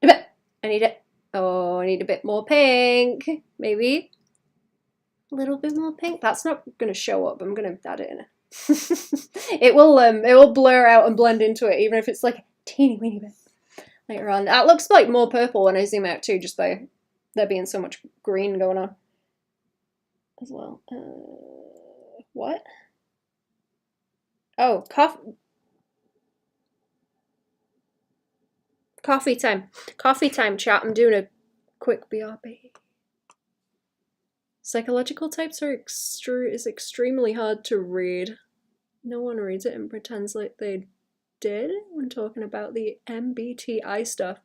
S1: A bit. I need it. Oh, I need a bit more pink. Maybe a little bit more pink. That's not going to show up. I'm going to add it in. It will blur out and blend into it, even if it's like a teeny weeny bit later on. That looks like more purple when I zoom out too, just by there being so much green going on as well. What? Oh, coffee time. Coffee time, chat. I'm doing a quick BRB. Psychological types is extremely hard to read. No one reads it and pretends like they did when talking about the MBTI stuff.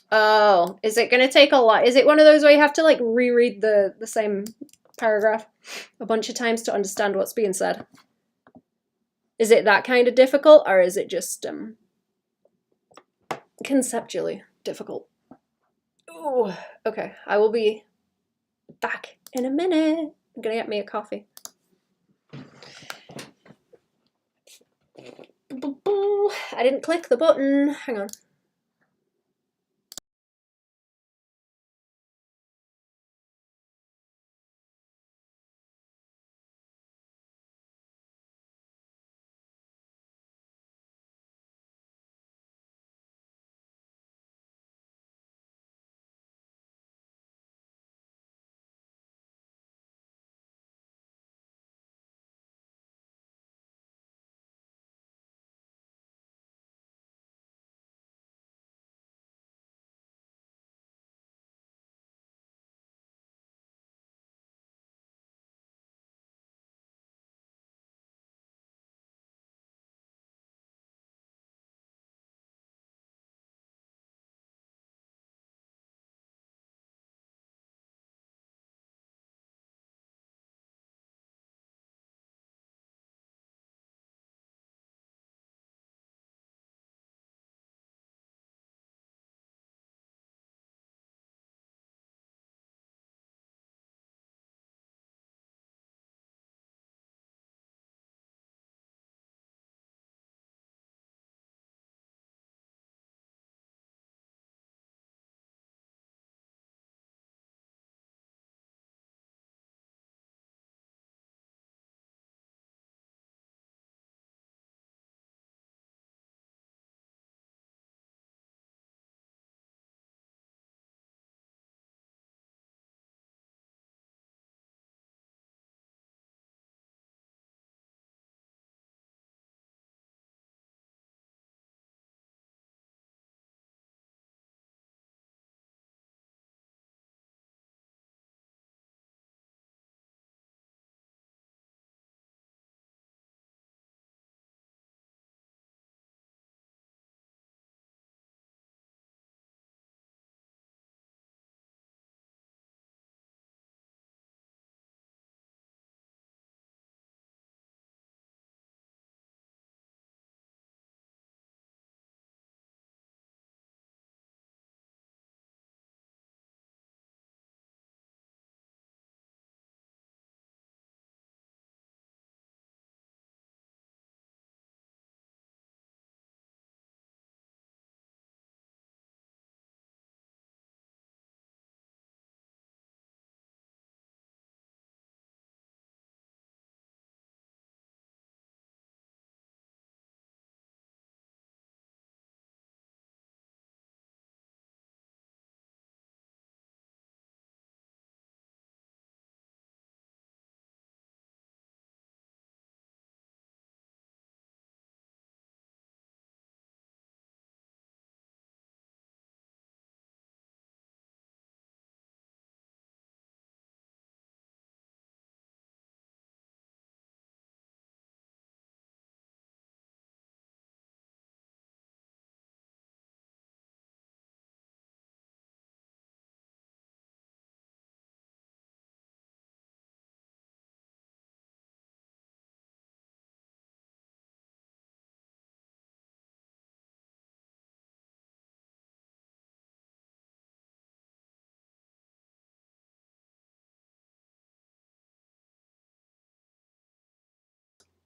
S1: Oh, is it going to take a lot? Is it one of those where you have to like reread the same paragraph a bunch of times to understand what's being said? Is it that kind of difficult, or is it just conceptually difficult? Oh, okay. I will be back in a minute. I'm gonna get me a coffee. I didn't click the button. Hang on.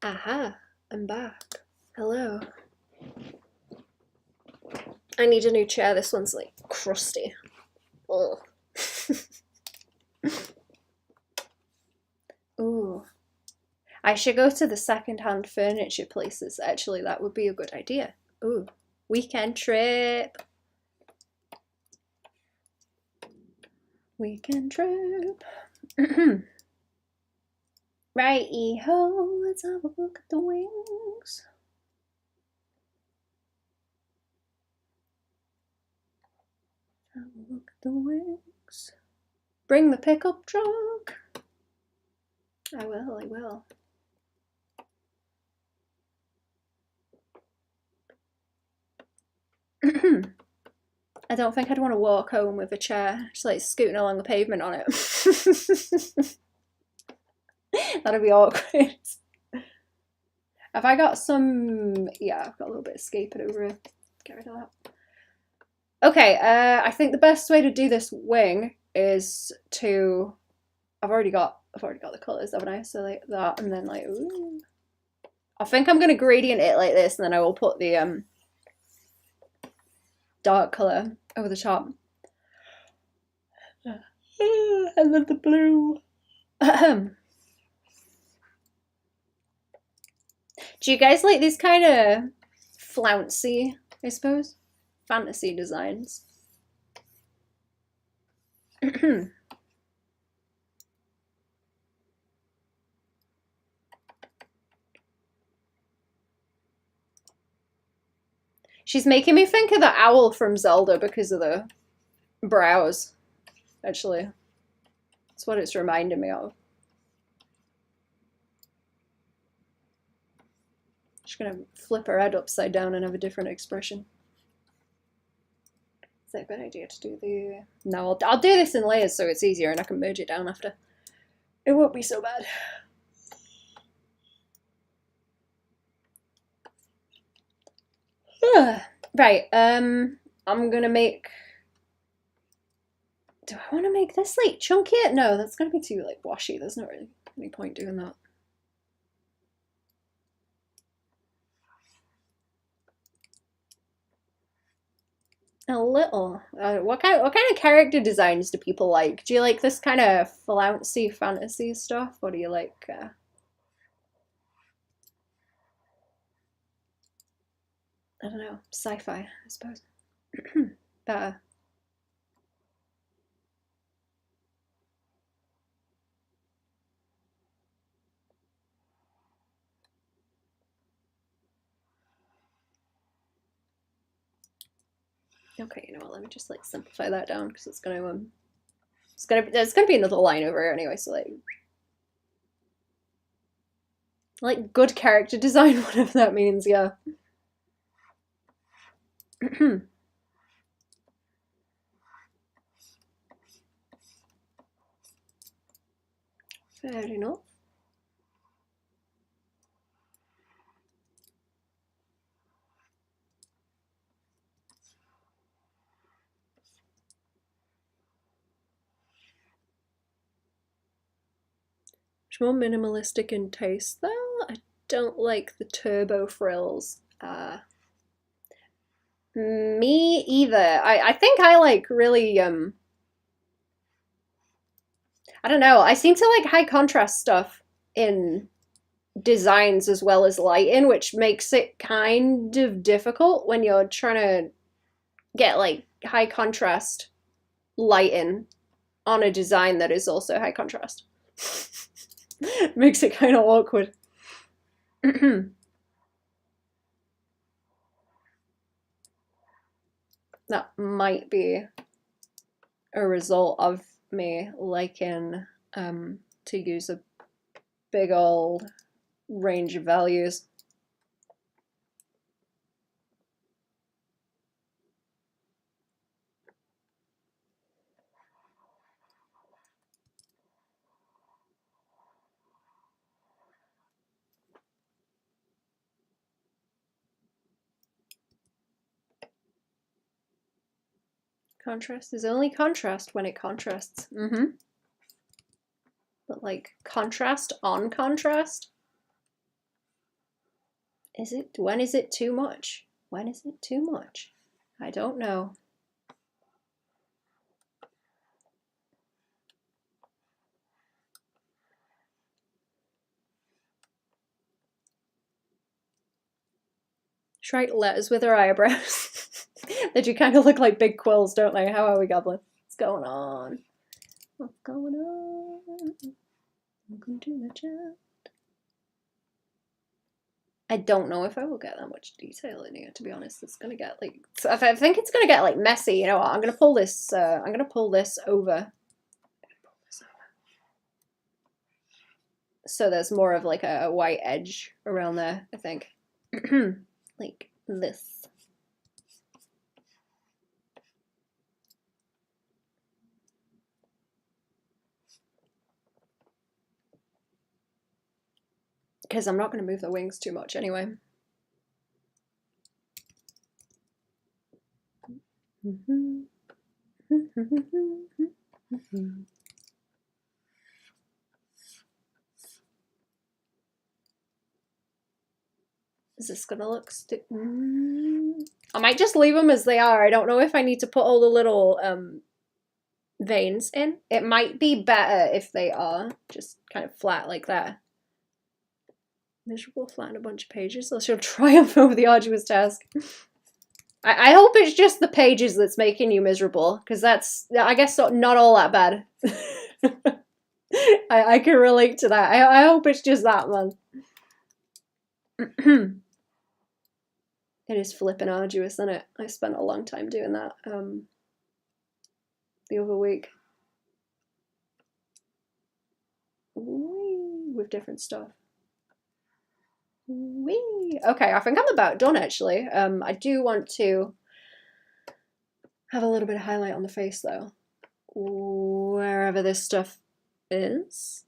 S1: Aha, I'm back. Hello. I need a new chair. This one's like crusty. Ugh. Ooh. I should go to the second-hand furniture places. Actually, that would be a good idea. Ooh. Weekend trip. Weekend trip. Righty-ho, let's have a look at the wings. Have a look at the wings. Bring the pickup truck. I will, I will. I don't think I'd want to walk home with a chair, just like scooting along the pavement on it. That'd be awkward. Have I got some... Yeah, I've got a little bit of escaping over here. Get rid of that. Okay, I think the best way to do this wing is to... I've already got the colours, haven't I? So like that, and then like, ooh. I think I'm gonna gradient it like this, and then I will put the dark colour over the top. I love the blue. Do you guys like these kind of flouncy, I suppose, fantasy designs? She's making me think of the owl from Zelda because of the brows, actually. That's what it's reminding me of. She's gonna flip her head upside down and have a different expression. Is that a good idea to do the... No, I'll do this in layers so it's easier and I can merge it down after. It won't be so bad. Right, I'm gonna make... Do I want to make this like chunkier? No, that's gonna be too like washy. There's not really any point doing that. A little. What kind of character designs do people like? Do you like this kind of flouncy fantasy stuff, or do you like? I don't know, sci-fi, I suppose. Better. Okay, you know what? Let me just like simplify that down because it's gonna there's gonna be another line over here anyway. So like good character design, whatever that means. Yeah. Fair enough. More minimalistic in taste though. I don't like the turbo frills. Me either. I think I like really I don't know. I seem to like high contrast stuff in designs as well as lighting, which makes it kind of difficult when you're trying to get like high contrast lighting on a design that is also high contrast. Makes it kind of awkward. That might be a result of me liking to use a big old range of values. Contrast is only contrast when it contrasts. But like contrast on contrast? When is it too much? When is it too much? I don't know. Should write letters with her eyebrows. They do kind of look like big quills, don't they? How are we, Goblin? What's going on? What's going on? Welcome to the chat. I don't know if I will get that much detail in here, to be honest. It's gonna get like, I think it's gonna get like messy. You know what? I'm gonna pull this over. So there's more of like a white edge around there, I think. Like this. Because I'm not going to move the wings too much anyway. Is this gonna look I might just leave them as they are. I don't know if I need to put all the little veins in. It might be better if they are just kind of flat like that. Miserable, flatten a bunch of pages. I shall triumph over the arduous task. I hope it's just the pages that's making you miserable, because that's, I guess, not all that bad. I can relate to that. I hope it's just that, man. It is flipping arduous, isn't it? I spent a long time doing that the other week. With different stuff. Okay, I think I'm about done actually. I do want to have a little bit of highlight on the face though. Wherever this stuff is.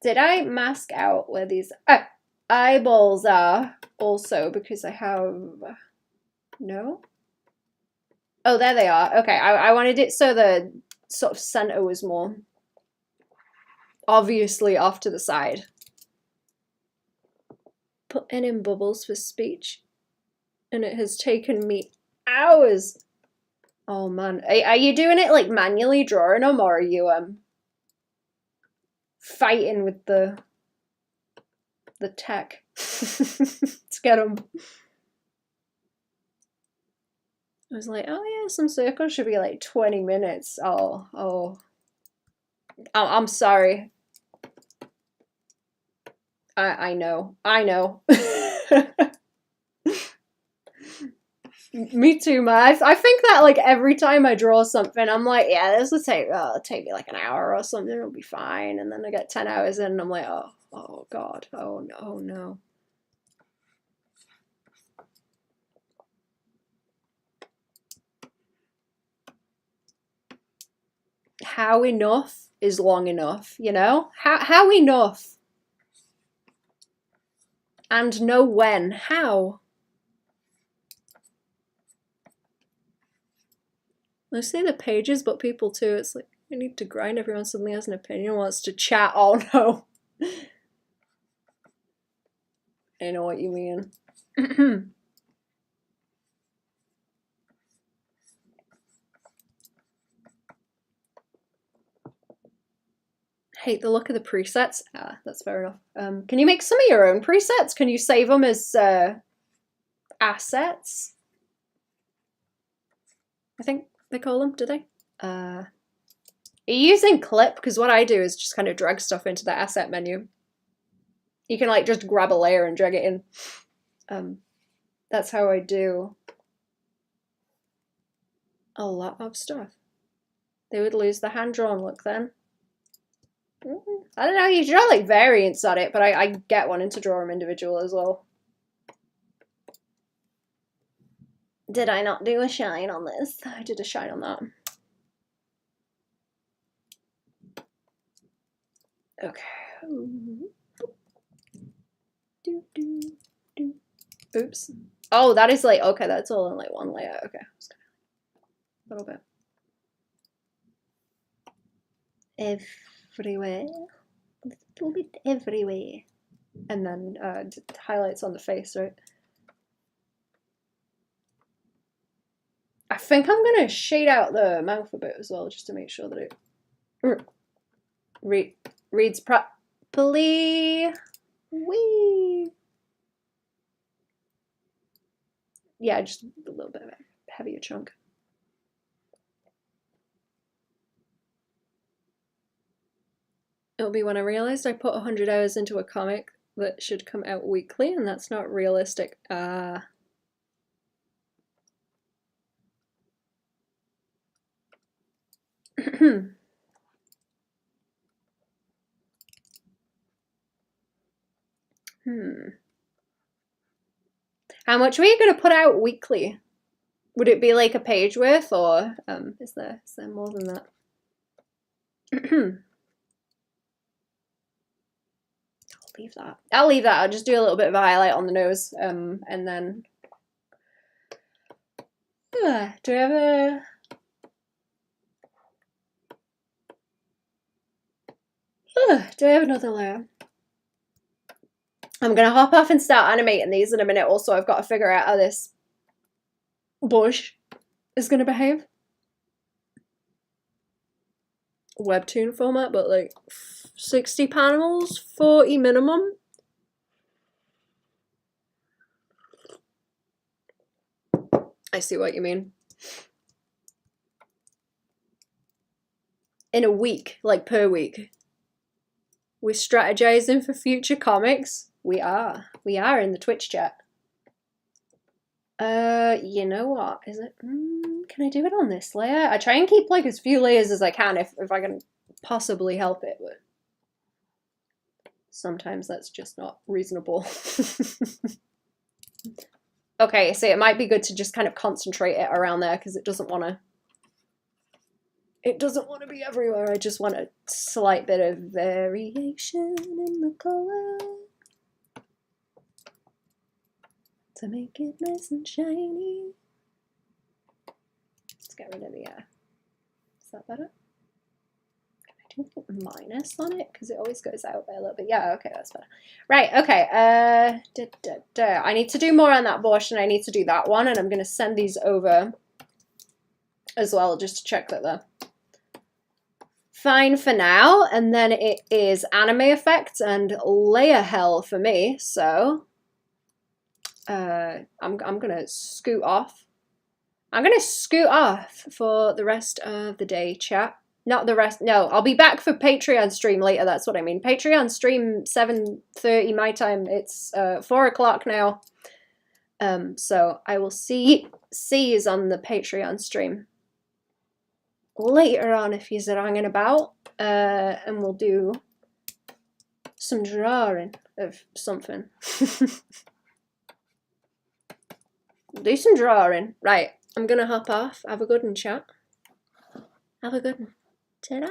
S1: Did I mask out where these eyeballs are also because I have, no? Oh, there they are. Okay, I wanted it so the sort of center was more obviously off to the side. Putting in bubbles for speech, and it has taken me hours. Oh man, are you doing it like manually drawing them, or are you fighting with the tech to get them? I was like, oh yeah, some circles should be like 20 minutes. Oh, I'm sorry. I know. Me too, man. I think that like every time I draw something, I'm like, yeah, this will take me like an hour or something. It'll be fine. And then I get 10 hours in, and I'm like, oh god, oh no. How enough is long enough, you know? How enough? And know when. How? Mostly the pages, but people too. It's like, I need to grind. Everyone suddenly has an opinion, wants to chat. Oh no. I know what you mean. Hate the look of the presets. Ah, that's fair enough. Can you make some of your own presets? Can you save them as assets? I think they call them, do they? Are you using clip? Because what I do is just kind of drag stuff into the asset menu. You can like just grab a layer and drag it in. That's how I do a lot of stuff. They would lose the hand-drawn look then. I don't know, you draw like variants on it, but I get wanting to draw them individual as well. Did I not do a shine on this? I did a shine on that. Okay. Oops. Oh, that is like, okay, that's all in like one layer. Okay. A little bit. Everywhere. A little bit everywhere. and then highlights on the face, right? I think I'm gonna shade out the mouth a bit as well, just to make sure that it reads properly. Wee. Yeah, just a little bit of a heavier chunk. It'll be when I realized I put 100 hours into a comic that should come out weekly, and that's not realistic. How much were you going to put out weekly? Would it be like a page worth, or is there more than that? I'll leave that. I'll just do a little bit of a highlight on the nose, and then do I have a? Do I have another layer? I'm gonna hop off and start animating these in a minute. Also, I've got to figure out how this bush is gonna behave. Webtoon format, but like 60 panels, 40 minimum. I see what you mean. In a week, like per week. We're strategizing for future comics. We are in the Twitch chat. You know what? Is it? Can I do it on this layer? I try and keep like as few layers as I can if I can possibly help it, but sometimes that's just not reasonable. Okay, so it might be good to just kind of concentrate it around there because it doesn't want to be everywhere. I just want a slight bit of variation in the color to make it nice and shiny. Let's get rid of the is that better? Can I do a minus on it? Because it always goes out by a little bit. Yeah, okay, that's better. Right, okay. I need to do more on that bush, and I need to do that one, and I'm going to send these over as well, just to check that they're fine for now. And then it is anime effects and layer hell for me, so I'm gonna scoot off. I'm gonna scoot off for the rest of the day, chat. Not the rest. No, I'll be back for Patreon stream later. That's what I mean. Patreon stream 7:30 my time. It's 4 o'clock now. So I will see yous on the Patreon stream later on if yous are hanging about. And we'll do some drawing of something. Do some drawing. Right, I'm gonna hop off. Have a good one, chat. Have a good one. Ta-da!